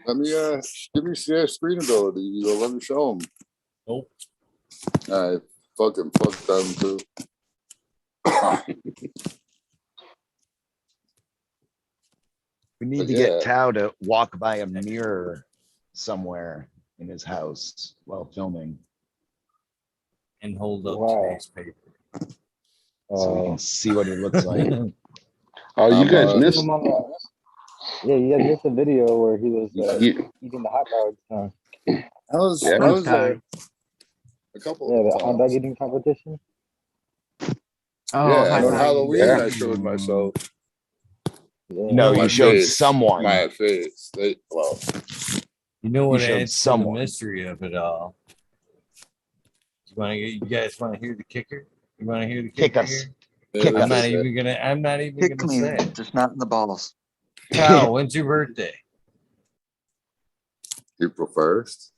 Let me give me share screen ability. You go, let me show them. Nope. I fucking fuck them too. We need But to yeah. get Tao to walk by a mirror somewhere in his house while filming, And hold up Wow. today's paper. so we can see what he looks like. Oh, you guys I'm, missed. Yeah, you guys missed the video where he was You, eating the hot dogs. Huh? I was, Yeah. I was there a couple Yeah, of the hot dog times. eating competition. Oh, Yeah, hot and on dog. Halloween Yeah. I showed myself. Yeah. No, My you showed face, someone. My face. Well, You know what showed adds to the someone. mystery of it all? You guys want to hear the kicker? You want to hear the Kick kicker us. here? Kick I'm us. not even Kick gonna me, say it. just not in the balls. Kyle, when's your birthday? April 1st.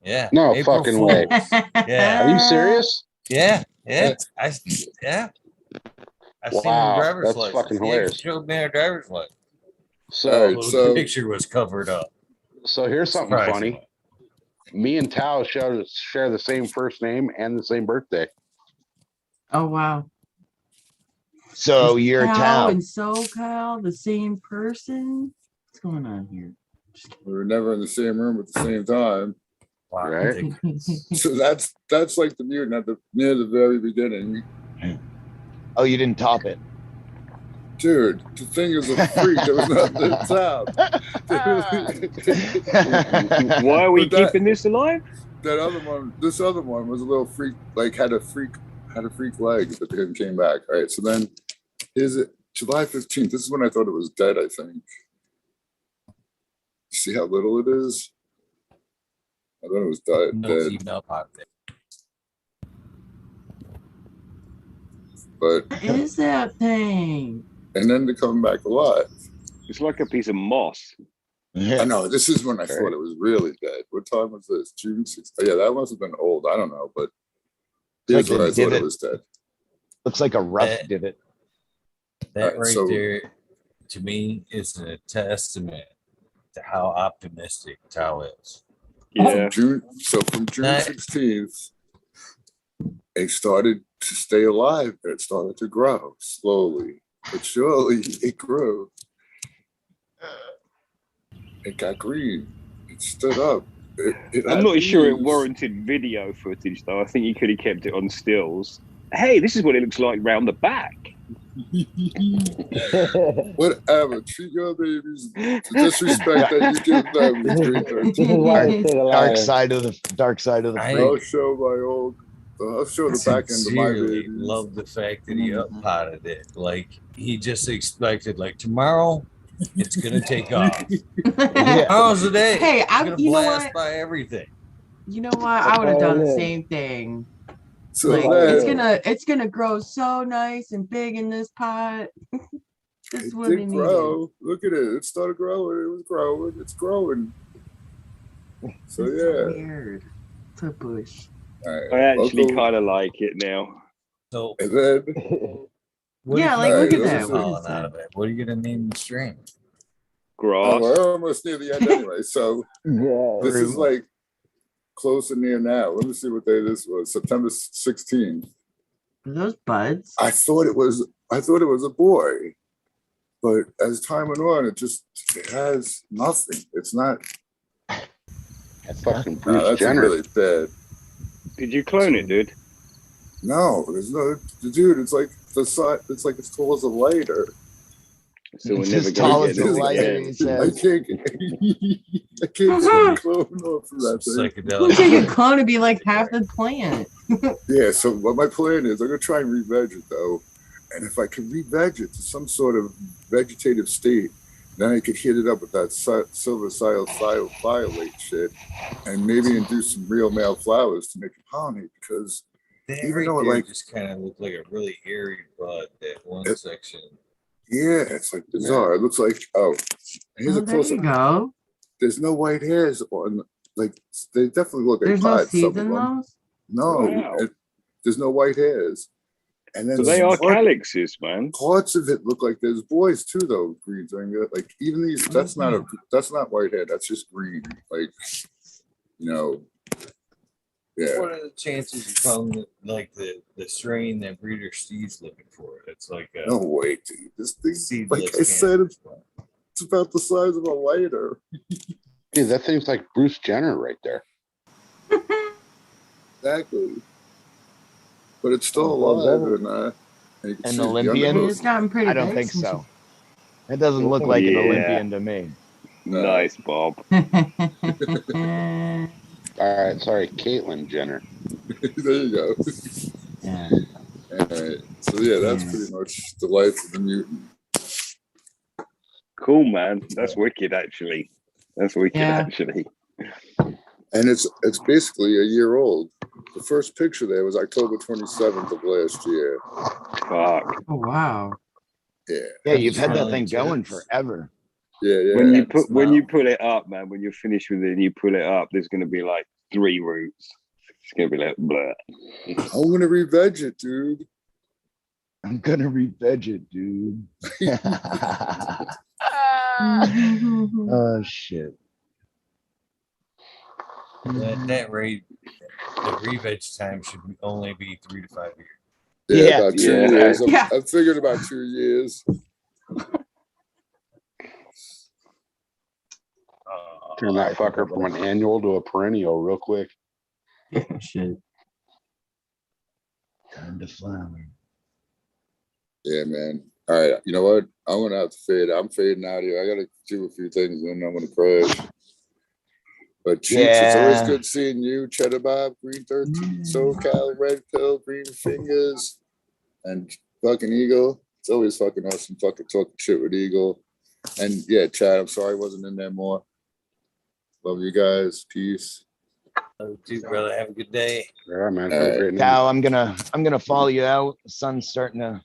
Yeah. No April fucking way. Fools. Yeah. Are you serious? Yeah. Yeah. I seen our Wow, driver's that's license. fucking He hilarious. showed me our driver's license. So, Alright, Well, so- the picture was covered up. so here's something Surprisingly. funny. Me and Tao share the same first name and the same birthday. Oh wow. So Is you're Cal Tao. and SoCal the same person? What's going on here? We were never in the same room at the same time. Wow. Right. So that's like the mutant at near the very beginning. Oh, you didn't top it. Dude, the thing is a freak. There was nothing to top. Why are we But that- keeping this alive? This other one was a little freak, like had a freak leg, but then came back. All right, so then is it July 15th? This is when I thought it was dead, I think. See how little it is? I thought it was dead. No, even up out there. But What is that thing? and then to come back alive. It's like a piece of moss. I know this is when I thought it was really dead. What time was this? June 6th. Oh, yeah, that must have been old. I don't know, but here's Like when a I thought divot. it was dead. Looks like a rough divot. That Alright, right so- there, to me, is a testament to how optimistic Tao is. Yeah. From June Nah. 16th, it started to stay alive and it started to grow slowly, but surely it grew. It got green. It stood up. It I'm had not sure it leaves. warranted video footage, though. I think you could have kept it on stills. Hey, this is what it looks like round the back. Whatever. Treat your babies the disrespect that you give them. This is between why I 13. stayed alive. Dark side of the I- freak. I'll show the back end of my Sincerely babies. love the fact that he up-potted it. Like, he just expected, like, tomorrow, it's going to take off. Tomorrow's the day. Hey, It's I- going to you know blast what? by everything. You know what? I would have done the Yeah. same thing. So Like then, it's gonna grow so nice and big in this pot. This is it what we did needed. grow. Look at it. It started growing. It was growing. It's growing. So It's yeah. weird. It's a bush. All right. I actually Local- kind of like it now. So, And then what Yeah, if like you look get at that. this What is falling out that? of it? What are you going to name the string? Grass. we're almost near the end anyway. So Yeah. this is like close and near now. Let me see what day this was. September 16th. Are those buds? I thought it was a boy, but as time went on, it has nothing. It's not. Fucking No, Bruce that's Jenner. really bad. Did you clone it, dude? No, there's no dude. It's like the side. It's like as tall as a lighter. So we're It's never as going tall to as get the this lighter, again. he I says. can't. I can't get clone off from that Some thing. Looks like psychedelic. a clone to be like half the plant. Yeah. So what my plan is, I'm gonna try and re-veg it though, and if I can re-veg it to some sort of vegetative state, then I could hit it up with that silver violate shit, and maybe induce some real male flowers to make it pollinate. Because That even right though it there like, just kind of looked like a really airy bud, that one It- section. yeah, it's like bizarre. It looks like here's Oh, a there close you up. go. there's no white hairs on. Like they definitely look like There's no pods. Some seeds of in them. those? No, Wow. there's no white hairs. And then So they are calyxes, man. parts of it look like there's boys too, though. Green thing, like even these. That's not white hair. That's just green. Like, you know, yeah. What are the chances you found like the strain that breeder Steve's looking for? It's like No way, dude. This thing, like seedless I said, cannabis. it's about the size of a lighter. Dude, that thing's like Bruce Jenner right there. Exactly. But it's still Well, alive, and you can An see the Olympian? I mean, undergrowth. it's gotten pretty I don't big think since so. It doesn't look like an Yeah. Olympian to me. Nice, Bob. you- All right, sorry, Caitlyn Jenner. There you go. Yeah. All right. So yeah, that's pretty much the life of the mutant. Cool, man. That's wicked, actually. That's wicked, Yeah. actually. And it's basically a year old. The first picture there was October 27th of last year. Fuck. Oh wow. Yeah. Yeah, you've had that Smelling thing going chips. forever. Yeah. When you That pull it up, man, when you're finished with it and you pull it up, there's gonna be like 3 roots. It's gonna be like blah. I'm gonna re-veg it, dude. I'm gonna re-veg it, dude. Oh shit. At that rate, the re-veg time should only be 3 to 5 years. Yeah, Yeah. about 2 Yeah. years. Yeah. I figured about 2 years. Turn that fucker from an annual to a perennial real quick. Shit. Time to flower. Yeah, man. All right. You know what? I'm gonna have to fade. I'm fading out here. I gotta do a few things and then I'm gonna crash. But Cheech, it's always Yeah. good seeing you, Cheddar Bob, Green 13, SoCal, Red Pill, Green Fingers, and fucking Eagle. It's always fucking awesome fucking talking shit with Eagle. And yeah, Chad, I'm sorry I wasn't in there more. Love you guys. Peace. Oh, dude, brother, have a good day. Yeah, man. All Have a right. great night. Cal, I'm gonna follow you out. The sun's starting to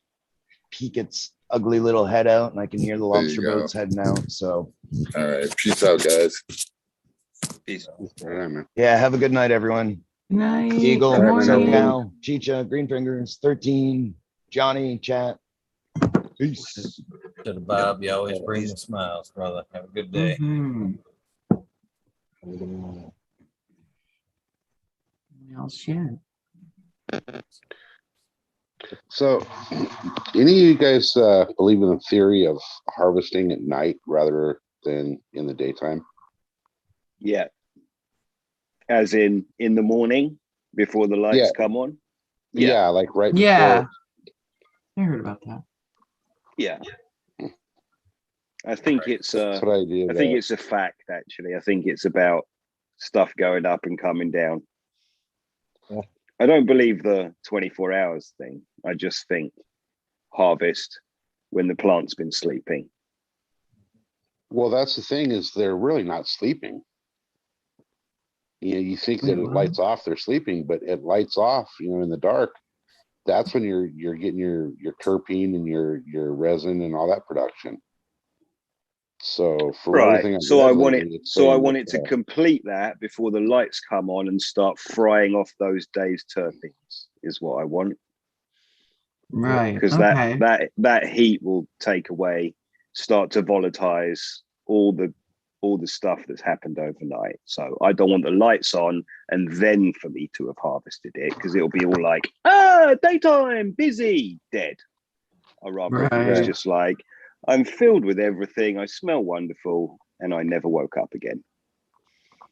peek its ugly little head out, and I can hear the There you lobster go. boats heading out. So All right. Peace out, guys. Peace. Yeah, man. yeah, have a good night, everyone. Good night. Eagle, Good morning. SoCal, Chicha, Green Fingers, 13, Johnny, chat. Peace. To the Bob, you always bring the smiles, brother. Have a good day. Mhm. Well, shit. So, any of you guys believe in the theory of harvesting at night rather than in the daytime? Yeah. As in the morning before the lights Yeah. come on. Yeah, like right before. Yeah. I heard about that. Yeah. I think it's That's what I do. I think it's a fact, actually. I think it's about stuff going up and coming down. Yeah. I don't believe the 24 hours thing. I just think harvest when the plant's been sleeping. Well, that's the thing, is they're really not sleeping. You know, you think that it Mhm. lights off, they're sleeping, but it lights off, you know, in the dark. That's when you're getting your terpene and your resin and all that production. So for everything I've So I read want lately, it. it's So I saying want that, it to complete that before the lights come on and start frying off those days' terpenes. Is what I want, Right. because Okay. that heat will take away, start to volatilize all the stuff that's happened overnight. So I don't want the lights on and then for me to have harvested it, because it'll be all like, daytime, busy, dead. I rather it was Right. just like, I'm filled with everything. I smell wonderful, and I never woke up again.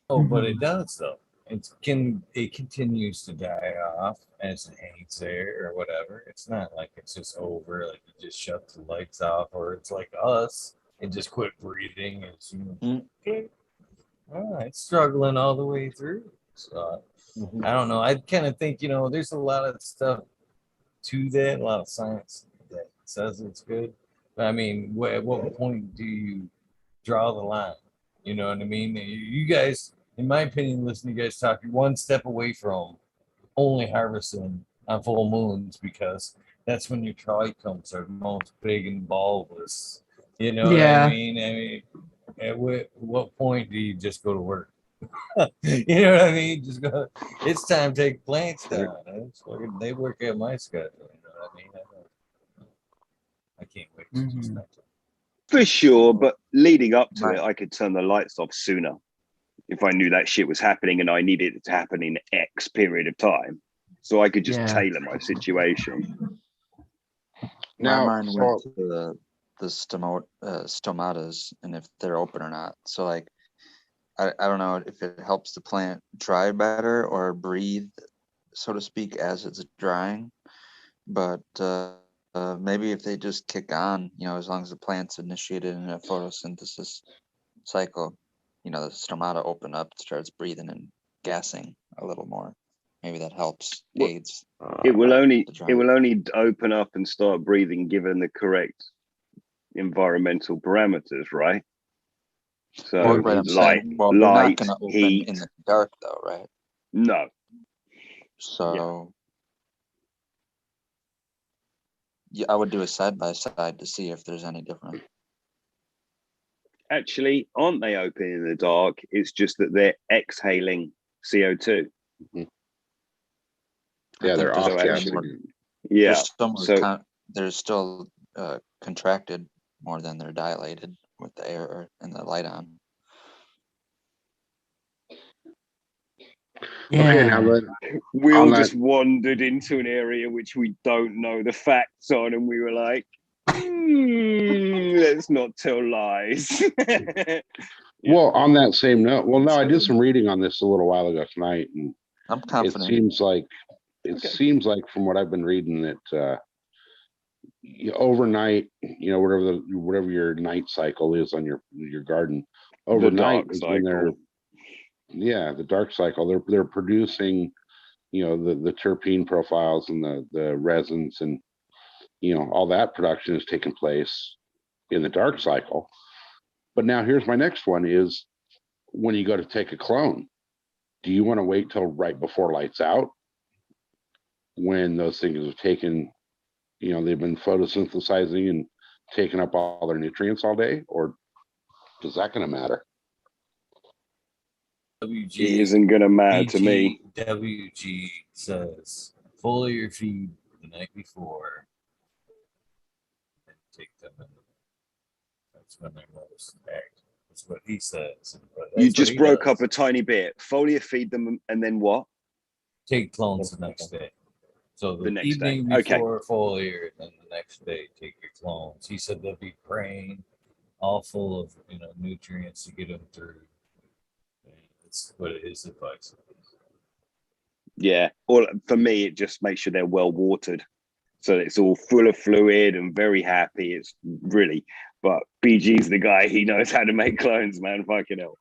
Oh, but it does though. It continues to die off as it hangs there or whatever. It's not like it's just over, like you just shut the lights off, or it's like us and just quit breathing. It's okay. It's struggling all the way through. So I don't know. I kind of think, there's a lot of stuff to that, a lot of science that says it's good. But I mean, at what point do you draw the line? You know what I mean? You guys, in my opinion, listen to you guys talk, you're one step away from only harvesting on full moons, because that's when your trichomes are most big and bulbous. You know what I Yeah. mean? at what point do you just go to work? You know what I mean? Just go. It's time to take plants down. They work at my schedule. You know what I mean? I can't wait to just not. For sure, but leading up to it, I could turn the lights off sooner if I knew that shit was happening and I needed it to happen in X period of time. So I could just tailor my situation. My mind went to the stomatas and if they're open or not. So like, I don't know if it helps the plant dry better or breathe, so to speak, as it's drying. But maybe if they just kick on, as long as the plant's initiated in a photosynthesis cycle, the stomata open up, starts breathing and gassing a little more. Maybe that helps, aids. It will only open up and start breathing given the correct environmental parameters, right? So light, they're not going to open heat. in the dark, though, right? No. So yeah, I would do a side by side to see if there's any difference. Actually, aren't they open in the dark? It's just that they're exhaling CO2. Mm-hmm. Yeah, they're off gassing. Yeah, they're still contracted more than they're dilated with the air and the light on. Yeah. Okay, now we all just wandered into an area which we don't know the facts on, and we were like, let's not tell lies. Well, on that same note, I did some reading on this a little while ago tonight, and I'm confident. It seems like from what I've been reading that overnight, whatever your night cycle is on your garden, overnight is when they're the dark cycle. They're producing, the terpene profiles and the resins and all that production is taking place in the dark cycle. But now here's my next one is when you go to take a clone, do you want to wait till right before lights out when those things have taken, they've been photosynthesizing and taking up all their nutrients all day, or is that going to matter? It isn't going to matter to me. WG says foliar feed the night before and take them in. That's when they're most active. That's what he says. You just broke up a tiny bit. Foliar feed them and then what? Take clones the next day. So the next evening before foliar, and then the next day take your clones. He said they'll be praying, all full of nutrients to get them through. That's what his advice is. Yeah. Or for me, it just makes sure they're well watered, so it's all full of fluid and very happy. It's really, but BG's the guy. He knows how to make clones, man. Fucking hell.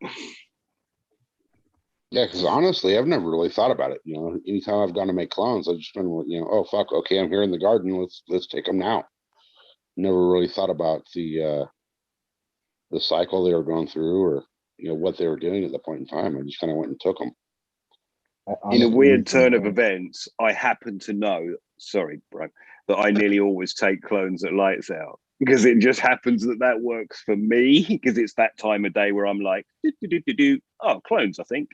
Yeah, because honestly, I've never really thought about it. Anytime I've gone to make clones, I've just been, oh fuck, okay, I'm here in the garden. Let's take them now. Never really thought about the cycle they were going through, or what they were doing at the point in time. I just kind of went and took them. In a weird turn of events, I happen to know, sorry, bro, that I nearly always take clones at lights out because it just happens that works for me because it's that time of day where I'm like, oh, clones, I think.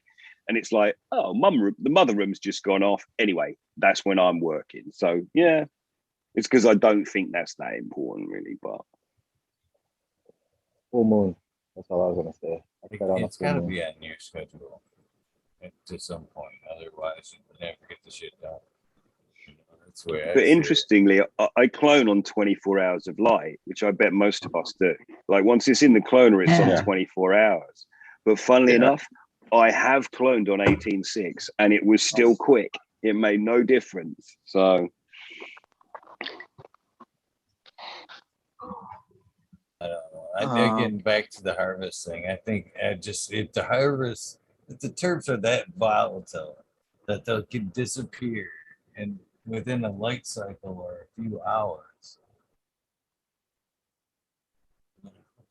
And it's like, oh, the mother room's just gone off. Anyway, that's when I'm working. So, yeah, it's because I don't think that's that important, really. But full moon. That's all I was going to say. It's got to be on your schedule to some point. Otherwise, you never get the shit done. That's the way but interestingly, I clone on 24 hours of light, which I bet most of us do. Like once it's in the cloner, it's on 24 hours. But funnily enough, I have cloned on 18.6 and it was still quick. It made no difference. So I don't know. Getting back to the harvest thing, I think if the terps are that volatile that they can disappear and within a light cycle or a few hours.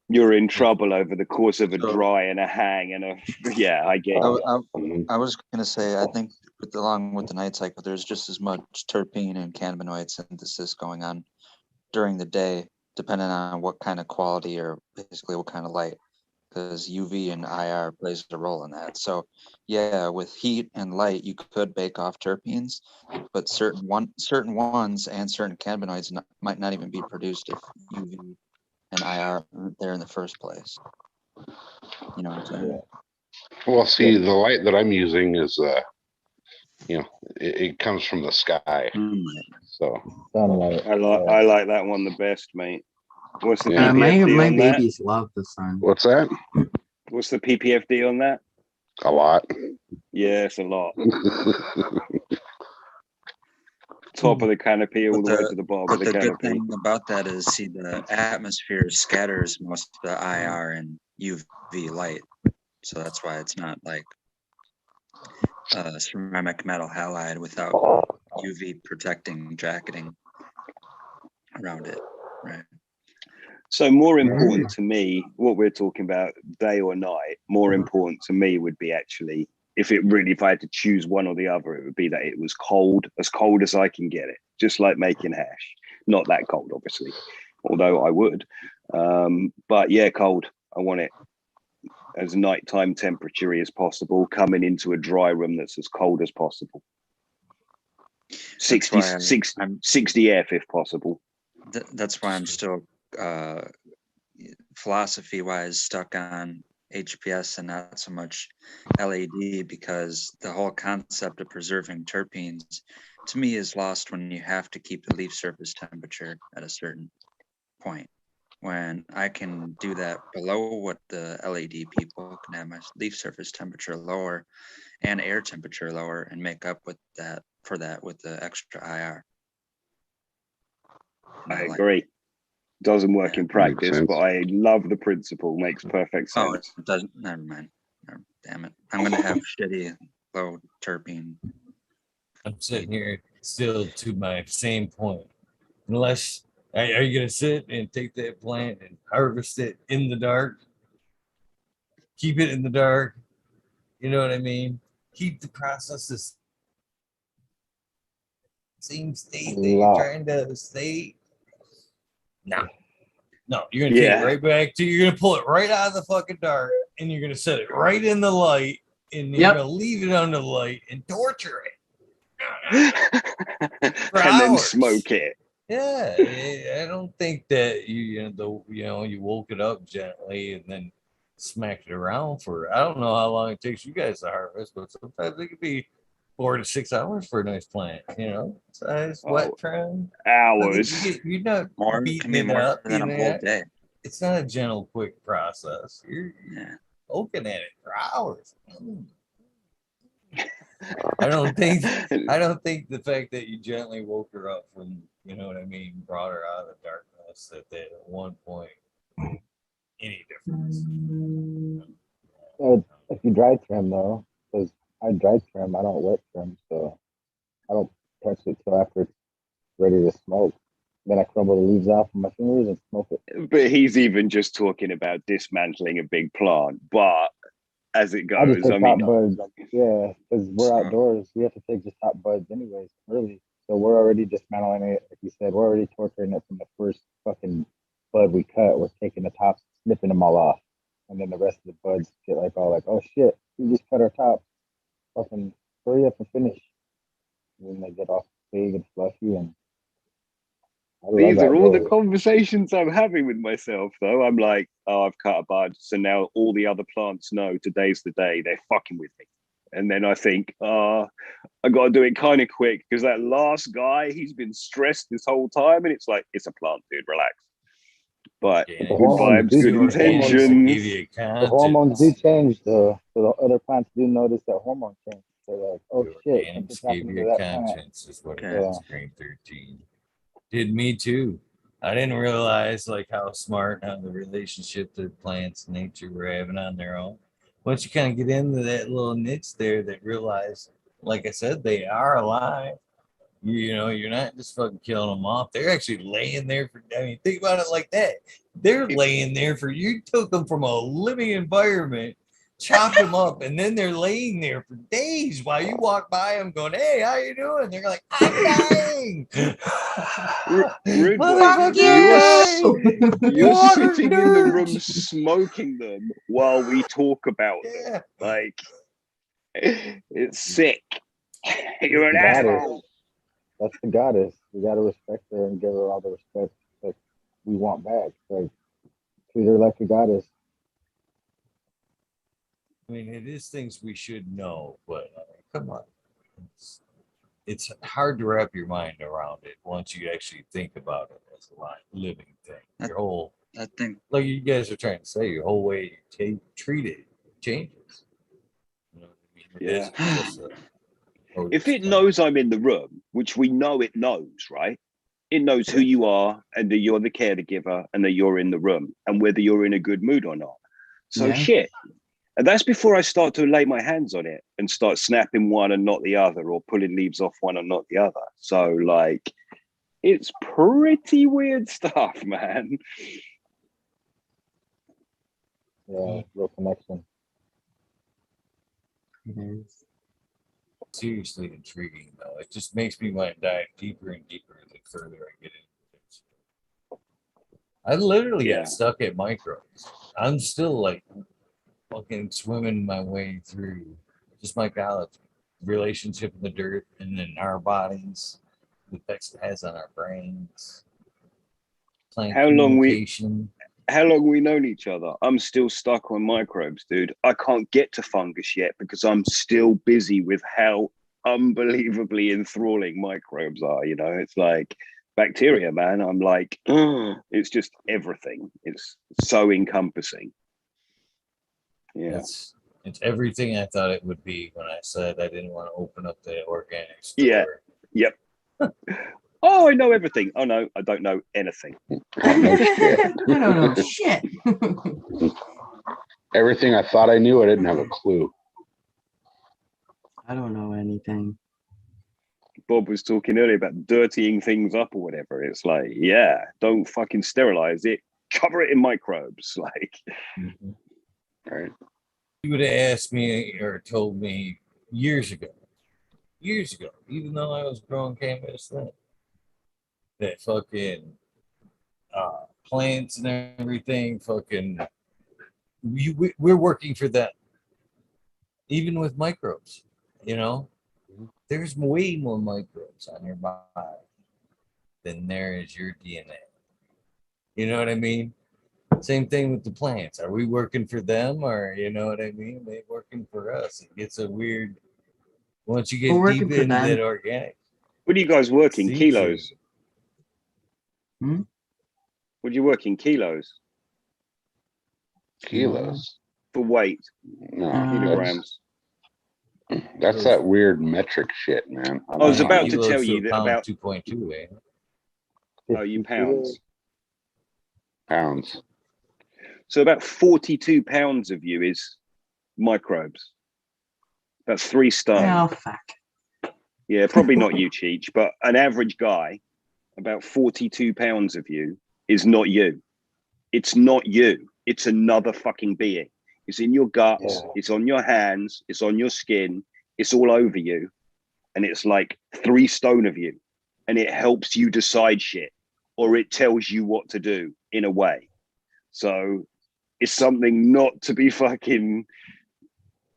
You're in trouble over the course of a dry and a hang and I get it. I was going to say, I think along with the night cycle, there's just as much terpene and cannabinoid synthesis going on during the day, depending on what kind of quality or basically what kind of light because UV and IR plays a role in that. So yeah, with heat and light, you could bake off terpenes, but certain ones and certain cannabinoids might not even be produced if UV and IR aren't there in the first place. You know what I'm saying? Well, see, the light that I'm using is, it comes from the sky. So Sunlight. I like that one the best, mate. What's the my PPFD on that? babies love the sun. What's that? What's the PPFD on that? A lot. Yeah, it's a lot. Top of the canopy all the way to the bottom of the But the good canopy. thing about that is, see, the atmosphere scatters most of the IR and UV light. So that's why it's not like ceramic metal halide without UV protecting jacketing around it, right? So more important to me, what we're talking about, day or night, more important to me would be actually, if I had to choose one or the other, it would be that it was as cold as I can get it, just like making hash. Not that cold, obviously, although I would. But yeah, cold. I want it as nighttime temperature as possible, coming into a dry room that's as cold as possible. 60 F if possible. That's why I'm still philosophy wise stuck on HPS and not so much LAD, because the whole concept of preserving terpenes to me is lost when you have to keep the leaf surface temperature at a certain point. When I can do that below what the LAD people can have my leaf surface temperature lower and air temperature lower and make up with that with the extra IR. I agree. Doesn't work in practice, but I love the principle. Makes perfect sense. Oh, it doesn't. Never mind. Damn it. I'm gonna have shitty low terpene. I'm sitting here still to my same point. Unless, are you gonna sit and take that plant and harvest it in the dark? Keep it in the dark. You know what I mean? Keep the process the same state that you're trying to stay. No, you're gonna take it right back to. You're gonna pull it right out of the fucking dark, and you're gonna set it right in the light, and you're gonna leave it under the light and torture it, and then smoke it. Yeah, I don't think that you woke it up gently and then smacked it around for. I don't know how long it takes you guys to harvest, but sometimes it could be 4 to 6 hours for a nice plant. Size wet trim. Hours. You're not beating it up than a whole day. It's not a gentle, quick process. You're poking at it for hours. I don't think the fact that you gently woke her up from, you know what I mean, brought her out of the darkness at one point any difference. If you dry trim though, because I dry trim, I don't wet trim, so I don't touch it till after it's ready to smoke. Then I crumble the leaves off with my fingers and smoke it. But he's even just talking about dismantling a big plant. But as it goes, I just take top buds. Yeah, because we're outdoors. We have to take just top buds anyways, really. So we're already dismantling it. Like you said, we're already torturing it from the first fucking bud we cut. We're taking the tops, snipping them all off. And then the rest of the buds get oh shit, we just cut our top. Fucking hurry up and finish. And then they get all big and fluffy. And these are all the conversations I'm having with myself, though. I'm like, oh, I've cut a bud. So now all the other plants know today's the day. They're fucking with me. And then I think, I got to do it kind of quick because that last guy, he's been stressed this whole time. And it's like, it's a plant, dude. Relax. But good vibes, good intentions. The hormones do change, though. So the other plants do notice that hormone change. They're like, oh shit. Gave you a conscience is what it is, Green 13. Did me too. I didn't realize how smart how the relationship that plants and nature were having on their own. Once you kind of get into that little niche there, that realize, like I said, they are alive. You're not just fucking killing them off. They're actually laying there for. I mean, think about it like that. They're laying there for you. Took them from a living environment chop them up, and then they're laying there for days while you walk by them going, hey, how you doing? They're like, I'm dying. Rude boy, Fuck you're Water sitting in the room nerds. smoking them while we talk about them. Yeah. Like, it's sick. You're an Goddess. asshole. That's the goddess. We gotta respect her and give her all the respect that we want back. Like treat her like a goddess. I mean, it is things we should know, but come on. It's hard to wrap your mind around it once you actually think about it as a living thing. Your whole, I think, like you guys are trying to say, your whole way you treat it changes. You know what I mean? It Yeah. isn't just If it knows I'm in the room, which we know it knows, right? It knows who you are and that you're the caregiver and that you're in the room and whether you're in a good mood or not. So Yeah. shit. And that's before I start to lay my hands on it and start snapping one and not the other, or pulling leaves off one and not the other. So like, it's pretty weird stuff, man. Yeah, real connection. It is. Seriously intriguing though. It just makes me want to dive deeper and deeper the further I get into it. I literally got stuck at microbes. I'm still like fucking swimming my way through just mycology, relationship with the dirt, and then our bodies, the effects it has on our brains, plant How long we known each other? I'm still stuck on microbes, dude. I can't get to fungus yet because I'm still busy with how unbelievably enthralling microbes are. You know, it's like bacteria, man. I'm like, it's just everything. It's so encompassing. Yeah, it's everything I thought it would be when I said I didn't want to open up the organic store. yeah, yep. Oh, I know everything. Oh no, I don't know anything. I don't know shit. Everything I thought I knew, I didn't have a clue. I don't know anything. Bob was talking earlier about dirtying things up or whatever. It's like, yeah, don't fucking sterilize it. Cover it in microbes. Like, right. You would have asked me or told me years ago, even though I was growing cannabis then, that fucking plants and everything, fucking, we're working for them. Even with microbes, you know, there's way more microbes on your body than there is your DNA. You know what I mean? Same thing with the plants. Are we working for them, or you know what I mean? They working for us. It gets a weird once you get deep into that organic. What do you guys work in? Seeds Kilos? Hmm? Would you work in kilos? Kilos. For weight. No, kilograms. That's that weird metric shit, man. I was about to tell you that about 2.2, eh? Oh, you pounds. Pounds. So about 42 pounds of you is microbes. That's 3 stone. Oh, fuck. Yeah, probably not you, Cheech, but an average guy, about 42 pounds of you is not you. It's not you. It's another fucking being. It's in your guts. Yeah. It's on your hands. It's on your skin. It's all over you. And it's like 3 stone of you. And it helps you decide shit, or it tells you what to do in a way. So it's something not to be fucking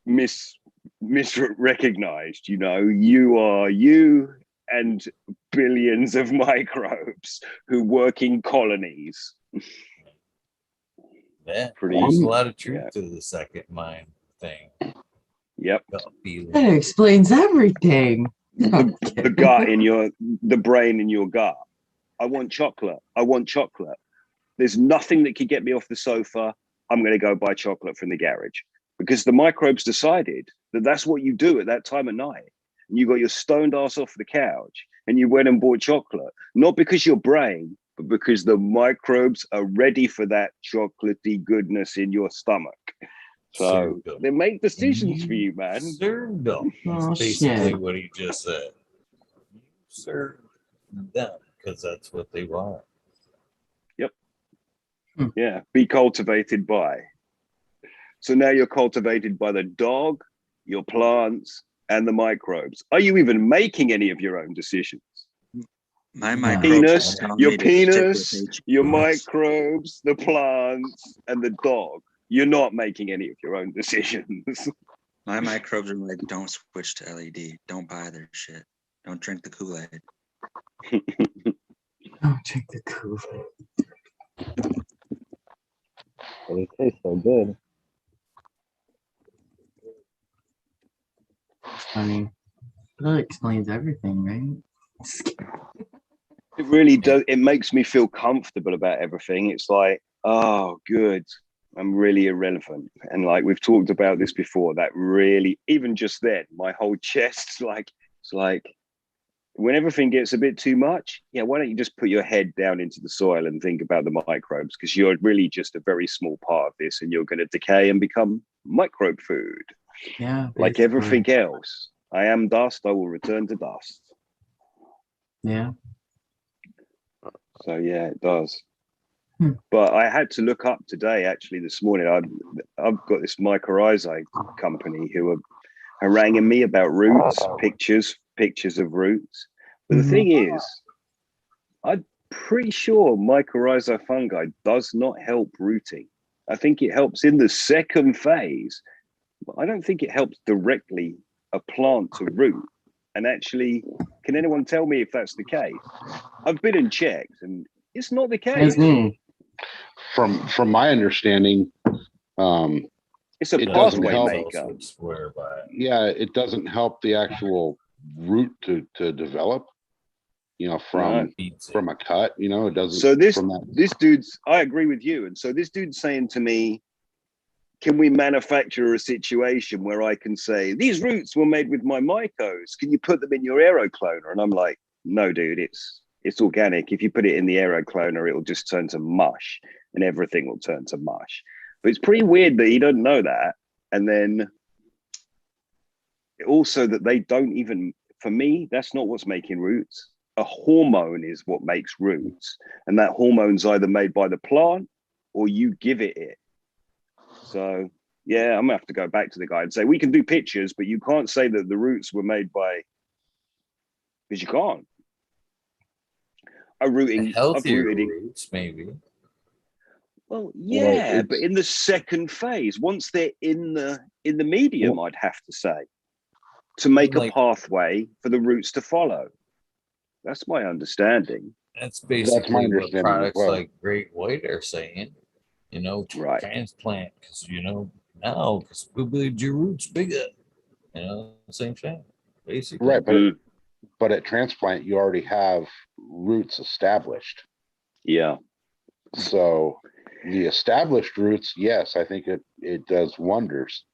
misrecognized. You know, you are you and billions of microbes who work in colonies. Yeah, there's a lot of truth to the second mind thing. Yep. That explains everything. The gut in the brain in your gut. I want chocolate. I want chocolate. There's nothing that could get me off the sofa. I'm going to go buy chocolate from the garage, because the microbes decided that that's what you do at that time of night. And you got your stoned ass off the couch and you went and bought chocolate, not because your brain, but because the microbes are ready for that chocolatey goodness in your stomach. So they make decisions for you, man. Served them. That's basically what he just said. You serve them because that's what they want. Yep. Yeah. Be cultivated by. So now you're cultivated by the dog, your plants, and the microbes. Are you even making any of your own decisions? My microbes Penis, are telling your me to stick penis, with your microbes, the plants, and the dog. You're not making any of your own decisions. My microbes are like, don't switch to LED. Don't buy their shit. Don't drink the Kool-Aid. Don't drink the Kool-Aid. But it tastes so good. Funny. That explains everything, right? It really does. It makes me feel comfortable about everything. It's like, oh, good. I'm really irrelevant. And like we've talked about this before, that really, even just then, my whole chest, like, it's like when everything gets a bit too much, yeah, why don't you just put your head down into the soil and think about the microbes? Because you're really just a very small part of this and you're going to decay and become microbe food. Yeah. Like basically. everything else. I am dust, I will return to dust. Yeah. So yeah, it does. But I had to look up today, actually, this morning. I've got this mycorrhizae company who are haranguing me about roots, pictures of roots. But the thing is, I'm pretty sure mycorrhizae fungi does not help rooting. I think it helps in the second phase, but I don't think it helps directly a plant to root. And actually, can anyone tell me if that's the case? I've been and checked, and it's not the case. From my understanding, it's a it doesn't pathway help. maker. Yeah, it doesn't help the actual root to develop. You know, from a cut. You know, it doesn't. So this dude's. I agree with you, and so this dude's saying to me, "Can we manufacture a situation where I can say these roots were made with my mycos? Can you put them in your aerocloner?" And I'm like, "No, dude, it's organic. If you put it in the aerocloner, it'll just turn to mush and everything will turn to mush." But it's pretty weird that he doesn't know that. And then also that they don't even, for me, that's not what's making roots. A hormone is what makes roots. And that hormone's either made by the plant or you give it. So yeah, I'm gonna have to go back to the guy and say, we can do pictures, but you can't say that the roots were made by, because you can't. Healthier roots, maybe. Well, yeah, but in the second phase, once they're in the medium, I'd have to say, to make a pathway for the roots to follow. That's my understanding. That's basically what products like Great White are saying. You know, transplant, because because we believe your roots bigger. You know, same thing, basically. Right, but at transplant, you already have roots established. Yeah. So the established roots, yes, I think it does wonders.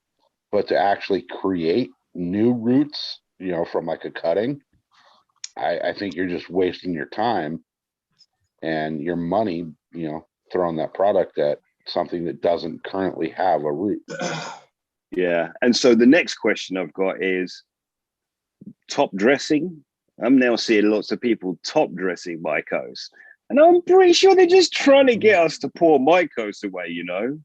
But to actually create new roots, you know, from like a cutting, I think you're just wasting your time and your money, you know, throwing that product at something that doesn't currently have a root. Yeah. And so the next question I've got is top dressing. I'm now seeing lots of people top dressing mycos. And I'm pretty sure they're just trying to get us to pour mycos away, you know,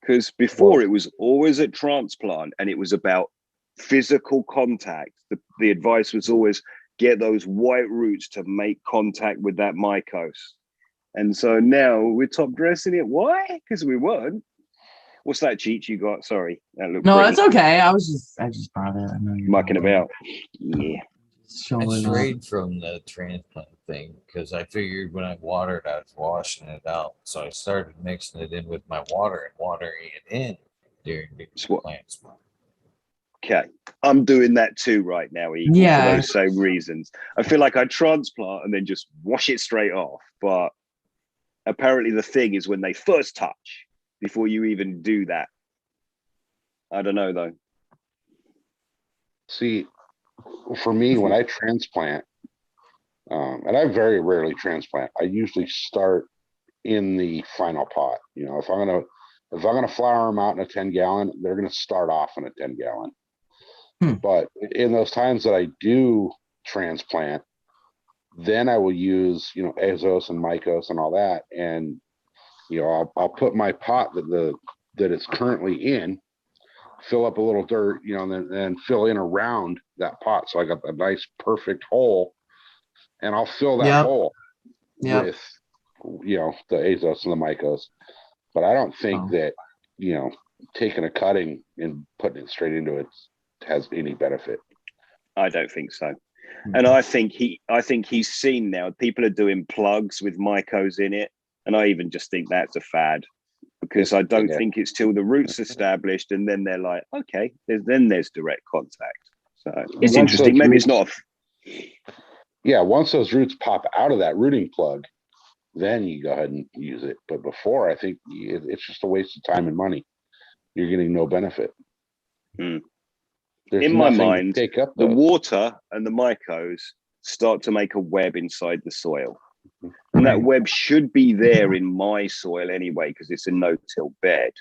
because before it was always a transplant and it was about physical contact. The advice was always get those white roots to make contact with that mycos. And so now we're top dressing it. Why? Because we weren't. What's that cheat you got? Sorry. That looked No, pretty. that's okay. I just brought it. I know you're mucking about. Yeah. I strayed from the transplant thing because I figured when I watered, I was washing it out. So I started mixing it in with my water and watering it in during the transplant. Okay, I'm doing that too right now, Eagle, for those same reasons. I feel like I transplant and then just wash it straight off. But apparently the thing is when they first touch before you even do that. I don't know, though. See, for me, when I transplant, and I very rarely transplant, I usually start in the final pot. You know, if I'm gonna flower them out in a 10-gallon, they're gonna start off in a 10-gallon. But in those times that I do transplant, then I will use, you know, azos and mycos and all that, and you know, I'll put my pot, the that it's currently in, fill up a little dirt, you know, and then fill in around that pot. So I got a nice perfect hole, and I'll fill that hole with, you know, the azos and the mycos. But I don't think that, you know, taking a cutting and putting it straight into it has any benefit. I don't think so. And I think he's seen now people are doing plugs with mycos in it, and I even just think that's a fad, because I don't think it's till the root's established and then they're like, okay, there's direct contact. So it's interesting. Maybe it's not. Once those roots pop out of that rooting plug, then you go ahead and use it. But before, I think it's just a waste of time and money. You're getting no benefit. In my mind, the water and the mycos start to make a web inside the soil. And that web should be there in my soil anyway, because it's a no-till bed.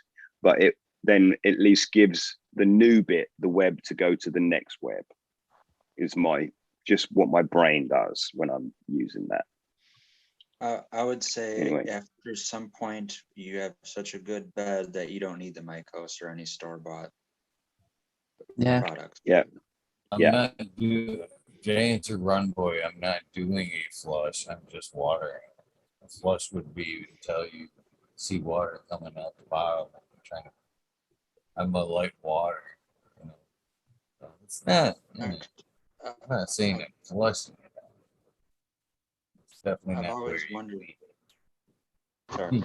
But it then at least gives the new bit the web to go to the next web. Is just what my brain does when I'm using that. I would say after some point you have such a good bed that you don't need the mycos or any store-bought products. I'm not doing, to answer Run Boy, I'm not doing a flush. I'm just watering. A flush would be to tell you see water coming out the bottom. I'm a light water. You know. So it's not. I'm not saying I'm flushing it out. It's definitely not. I've always wondered. Sorry.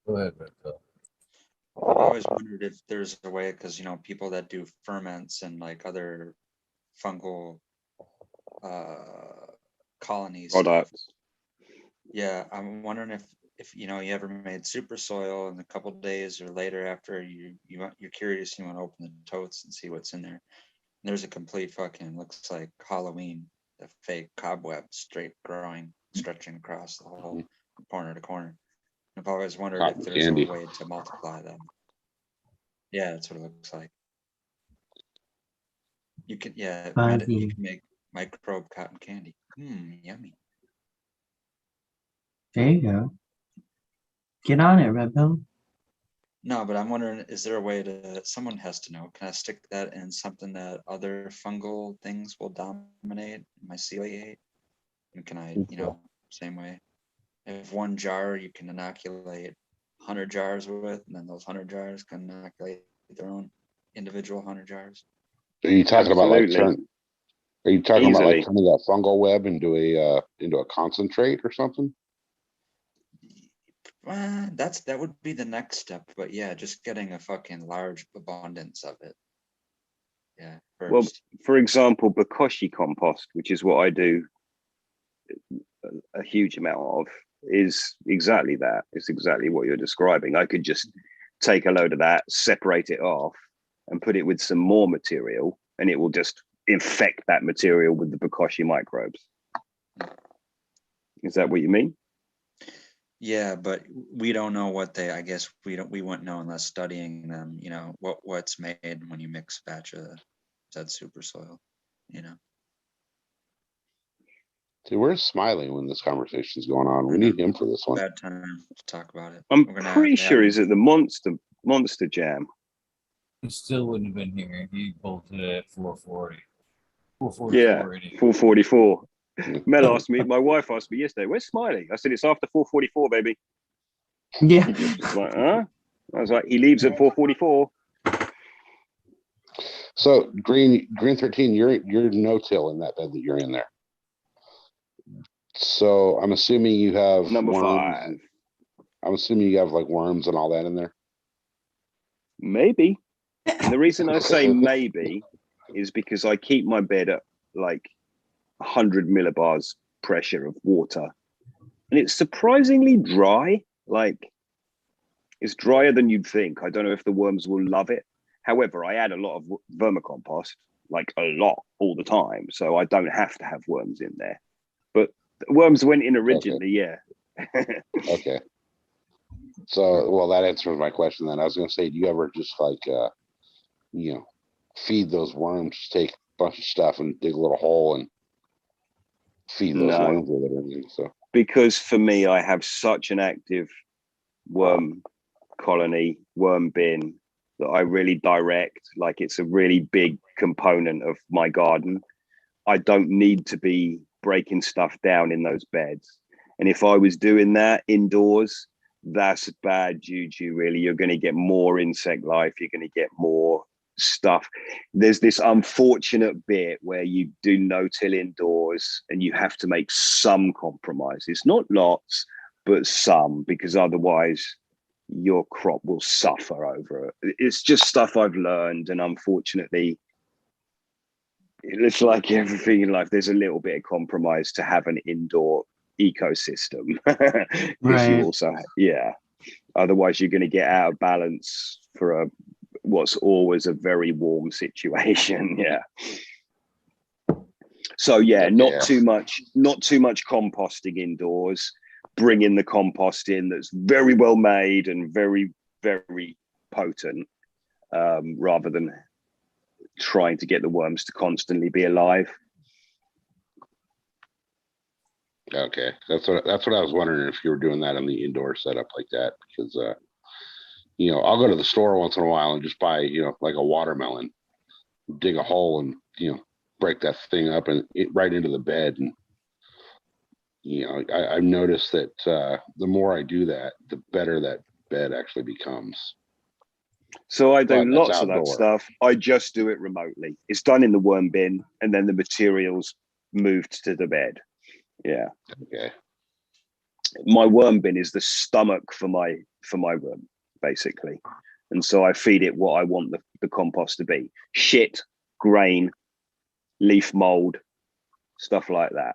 Go ahead, Rico. I've always wondered if there's a way, because you know, people that do ferments and like other fungal colonies products. Yeah, I'm wondering if you know, you ever made super soil and a couple days or later after you're curious, you want to open the totes and see what's in there. And there's a complete fucking, looks like Halloween, the fake cobweb straight growing, stretching across the whole corner to corner. I've always wondered if there's a way to multiply them. Yeah, that's what it looks like. You can, you can make microbe cotton candy. Yummy. There you go. Get on it, Red Pill. No, but I'm wondering, is there a way someone has to know, can I stick that in something that other fungal things will dominate my celiate? And can I, you know, same way? If one jar you can inoculate 100 jars with, and then those 100 jars can inoculate their own individual 100 jars. Are you talking about like turning that fungal web into a concentrate or something? That would be the next step, but yeah, just getting a fucking large abundance of it. Yeah. First. Well, for example, bokashi compost, which is what I do a huge amount of, is exactly that. It's exactly what you're describing. I could just take a load of that, separate it off, and put it with some more material, and it will just infect that material with the bokashi microbes. Is that what you mean? Yeah, but we don't know what I guess we wouldn't know unless studying them, you know, what's made when you mix a batch of that super soil, you know. See, where's Smiley when this conversation is going on? We need him for this one. Bad time to talk about it. I'm pretty sure he's at the Monster Jam. He still wouldn't have been here. He bolted at 440. 444. Mel asked me, my wife asked me yesterday, where's Smiley? I said, it's after 444, baby. Yeah. Like, huh? I was like, he leaves at 444. So Green 13, you're no-till in that bed that you're in there. So I'm assuming you have number worms. 5. I'm assuming you have like worms and all that in there. Maybe. And the reason I say maybe is because I keep my bed at like 100 millibars pressure of water, and it's surprisingly dry. Like, it's drier than you'd think. I don't know if the worms will love it. However, I add a lot of vermicompost, like a lot, all the time, so I don't have to have worms in there. But the worms went in originally. Okay. Yeah. Okay. So, well, that answers my question then. I was going to say, do you ever just like, feed those worms, just take a bunch of stuff and dig a little hole and feed those worms with it? So, because for me, I have such an active worm colony worm bin that I really direct, like it's a really big component of my garden. I don't need to be breaking stuff down in those beds. And if I was doing that indoors, that's bad juju, really. You're going to get more insect life. You're going to get more stuff. There's this unfortunate bit where you do no-till indoors and you have to make some compromises, not lots, but some, because otherwise your crop will suffer over it. It's just stuff I've learned, and unfortunately, it's like everything in life, there's a little bit of compromise to have an indoor ecosystem. Because Right. you also, otherwise you're going to get out of balance for what's always a very warm situation. So not too much composting indoors. Bring in the compost in that's very well made and very, very potent, rather than trying to get the worms to constantly be alive. Okay, that's what I was wondering, if you were doing that on the indoor setup like that, because I'll go to the store once in a while and just buy like a watermelon, dig a hole and break that thing up and right into the bed. And I've noticed that the more I do that, the better that bed actually becomes. So I do But that's lots of that outdoor. stuff. I just do it remotely. It's done in the worm bin, and then the materials moved to the bed. Yeah. Okay. My worm bin is the stomach for my worm, basically. And so I feed it what I want the compost to be: shit, grain, leaf mold, stuff like that.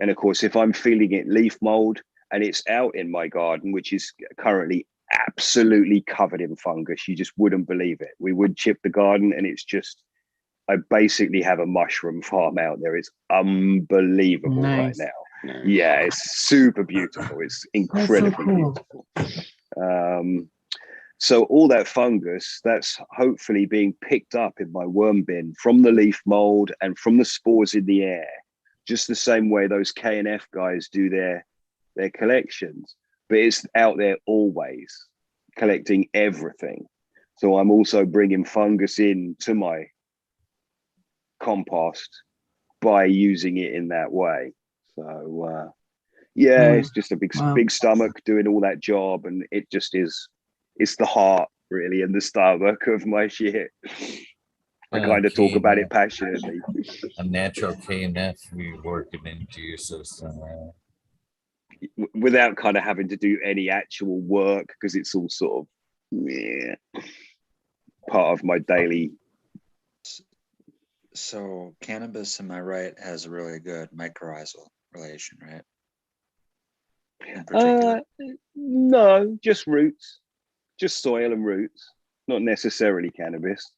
And of course, if I'm feeding it leaf mold and it's out in my garden, which is currently absolutely covered in fungus, you just wouldn't believe it. We would chip the garden and it's just, I basically have a mushroom farm out there. It's unbelievable right Nice. now. Yeah, it's super beautiful. It's incredibly cool. beautiful. So all that fungus, that's hopefully being picked up in my worm bin from the leaf mold and from the spores in the air, just the same way those K&F guys do their collections. But it's out there always, collecting everything. So I'm also bringing fungus in to my compost by using it in that way. So it's just a big stomach doing all that job, and it just is. It's the heart, really, and the stomach of my shit. I kind of talk about it passionately. A natural KNF we working into your system. Without kind of having to do any actual work, because it's all sort of part of my daily. So cannabis, am I right, has a really good mycorrhizal relation, right? In particular. No, just roots, just soil and roots, not necessarily cannabis.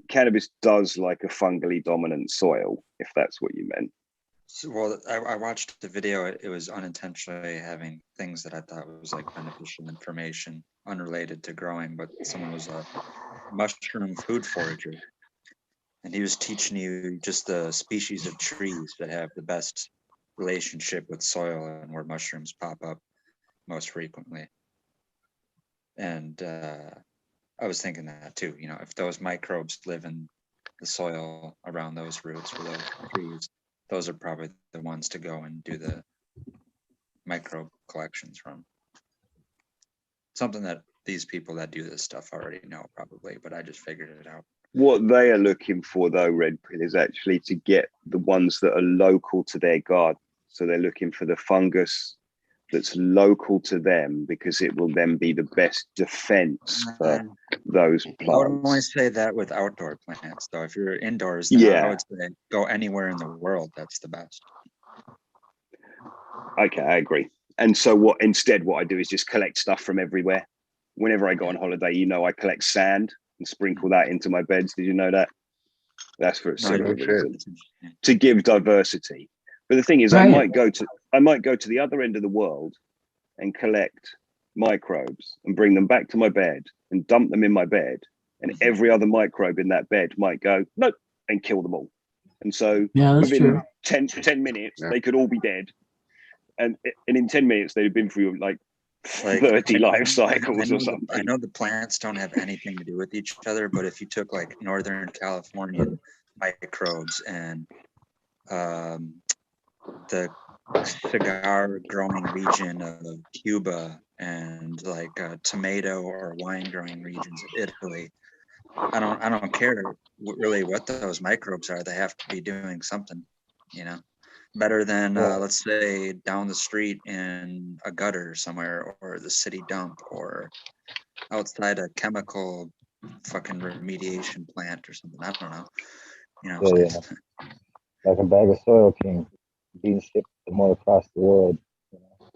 Cannabis does like a fungally dominant soil, if that's what you meant. So, well, I watched the video. It was unintentionally having things that I thought was like beneficial information unrelated to growing, but someone was a mushroom food forager, and he was teaching you just the species of trees that have the best relationship with soil and where mushrooms pop up most frequently. And I was thinking that too, if those microbes live in the soil around those roots or those trees, those are probably the ones to go and do the microbe collections from. Something that these people that do this stuff already know probably, but I just figured it out. What they are looking for, though, Red Pill, is actually to get the ones that are local to their garden. So they're looking for the fungus that's local to them, because it will then be the best defense for those plants. I would only say that with outdoor plants, though. If you're indoors, then I would say go anywhere in the world. That's the best. Okay, I agree. And so what I do is just collect stuff from everywhere. Whenever I go on holiday, I collect sand and sprinkle that into my beds. Did you know that? That's for a simple reason, to give diversity. But the thing is, I might go to the other end of the world and collect microbes and bring them back to my bed and dump them in my bed, and every other microbe in that bed might go nope and kill them all. And so within 10 minutes, they could all be dead. and in 10 minutes they've been through like Like 30 I life know cycles or something. I know the plants don't have anything to do with each other, but if you took like Northern Californian microbes and the cigar growing region of Cuba and like tomato or wine growing regions of Italy, I don't care really what those microbes are. They have to be doing something, you know, better than let's say down the street in a gutter somewhere or the city dump or outside a chemical fucking remediation plant or something. I don't know, you know. Yeah, like a bag of soil king being shipped from all across the world. You know?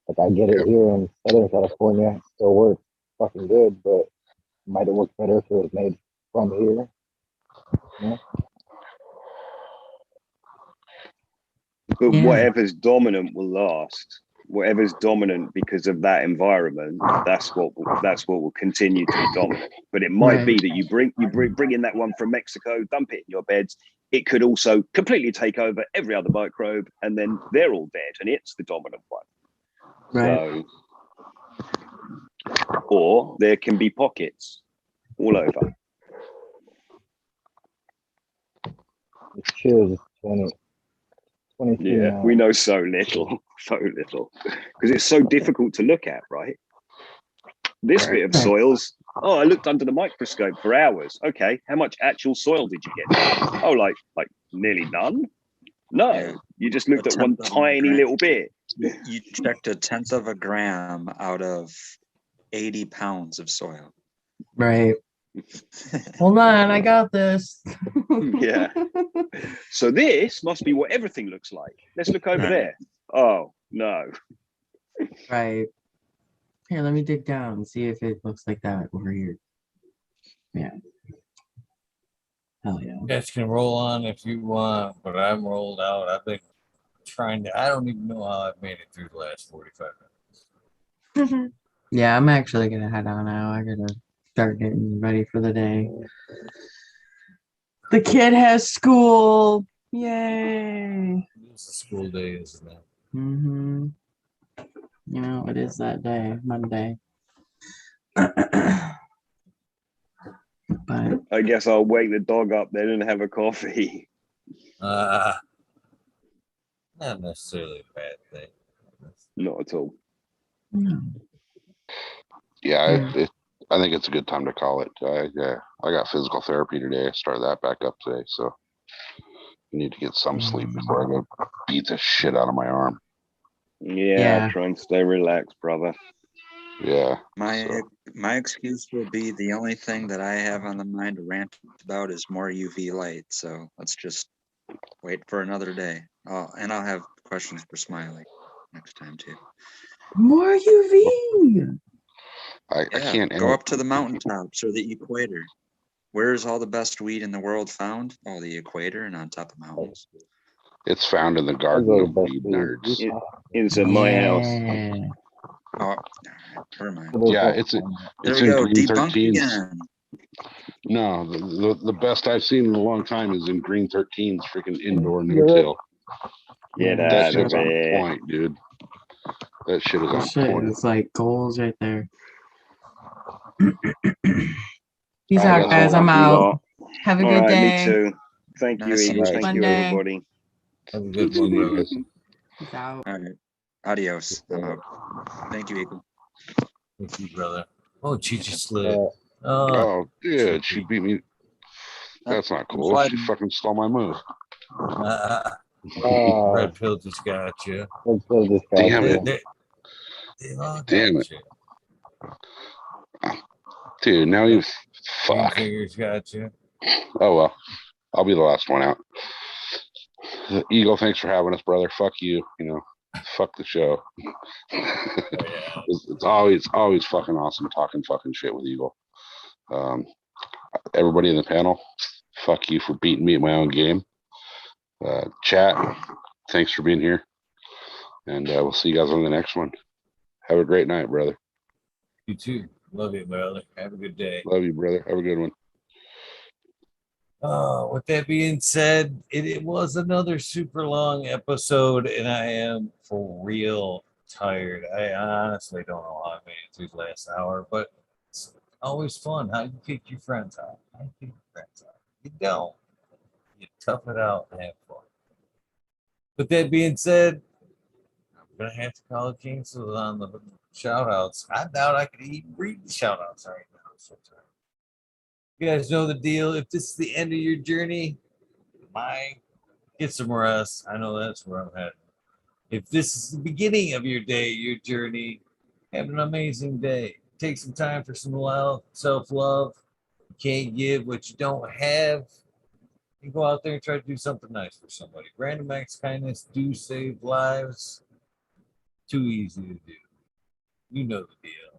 Like I get it here in Southern California, it still works fucking good, but it might have worked better if it was made from here. You know? But whatever's dominant will last. Whatever's dominant because of that environment, that's what will continue to be dominant. But it might be that you bring in that one from Mexico, dump it in your beds. It could also completely take over every other microbe, and then they're all dead, and it's the dominant one. Right. So, or there can be pockets all over. Cheers, 23 Yeah, now. we know so little, because it's so difficult to look at, right? This bit of soils. Oh, I looked under the microscope for hours. Okay, how much actual soil did you get? Oh, like nearly none. No, you just looked at one tiny little bit. You checked 1/10 of a gram out of 80 pounds of soil. Right. Hold on, I got this. Yeah. So this must be what everything looks like. Let's look over there. Oh, no. Right. Here, let me dig down and see if it looks like that over here. Yeah. Hell yeah. You guys can roll on if you want, but I'm rolled out. I've been trying to, I don't even know how I've made it through the last 45 minutes. Yeah, I'm actually gonna head on out. I gotta start getting ready for the day. The kid has school. Yay. It's a school day, isn't it? Mm-hmm. You know, it is that day, Monday. But I guess I'll wake the dog up then and have a coffee. Not necessarily a bad thing. Not at all. Yeah, I think it's a good time to call it. I got physical therapy today. I started that back up today, so I need to get some sleep before I go beat the shit out of my arm. Yeah. Try and stay relaxed, brother. Yeah. My excuse will be the only thing that I have on the mind to rant about is more UV light. So let's just wait for another day. And I'll have questions for Smiley next time too. more UV. I can't go up to the mountaintops or the equator. Where's all the best weed in the world found? Oh, the equator and on top of mountains. It's found in the garden of weed nerds. It's at my house. Oh, never mind. Yeah, it's in green 13s. No, the best I've seen in a long time is in green 13s, freaking indoor no-till. Yeah, that shit's on point, dude. That shit is on point. It's like goals right there. Peace out, guys. I'm out. Have a good day. Me too. Thank you, Eagle. Thank you, everybody. Have a good one, brother. Peace out. All right. Adios. I'm out. Thank you, Eagle. Thank you, brother. Oh, she just slid. Oh, dude, she beat me. That's not cool. She fucking stole my move. Red pill just got you. Damn it. Damn it. Dude, now you fuck. Fingers got you. Oh well. I'll be the last one out. Eagle, thanks for having us, brother. Fuck you. You know, fuck the show. It's always fucking awesome talking fucking shit with Eagle. Everybody in the panel, fuck you for beating me at my own game. Chat, thanks for being here. And we'll see you guys on the next one. Have a great night, brother. You too. Love you, brother. Have a good day. Love you, brother. Have a good one. With that being said, it was another super long episode, and I am for real tired. I honestly don't know how I made it through the last hour, but it's always fun. How you kick your friends out? How you kick your friends out? You don't. You tough it out and have fun. With that being said, I'm gonna have to call it canceled on the shout outs. I doubt I could even read the shout outs right now. So tired. You guys know the deal. If this is the end of your journey, get some rest. I know that's where I'm heading. If this is the beginning of your day, your journey, have an amazing day. Take some time for some love, self-love. You can't give what you don't have. You go out there and try to do something nice for somebody. Random acts of kindness do save lives. Too easy to do. You know the deal.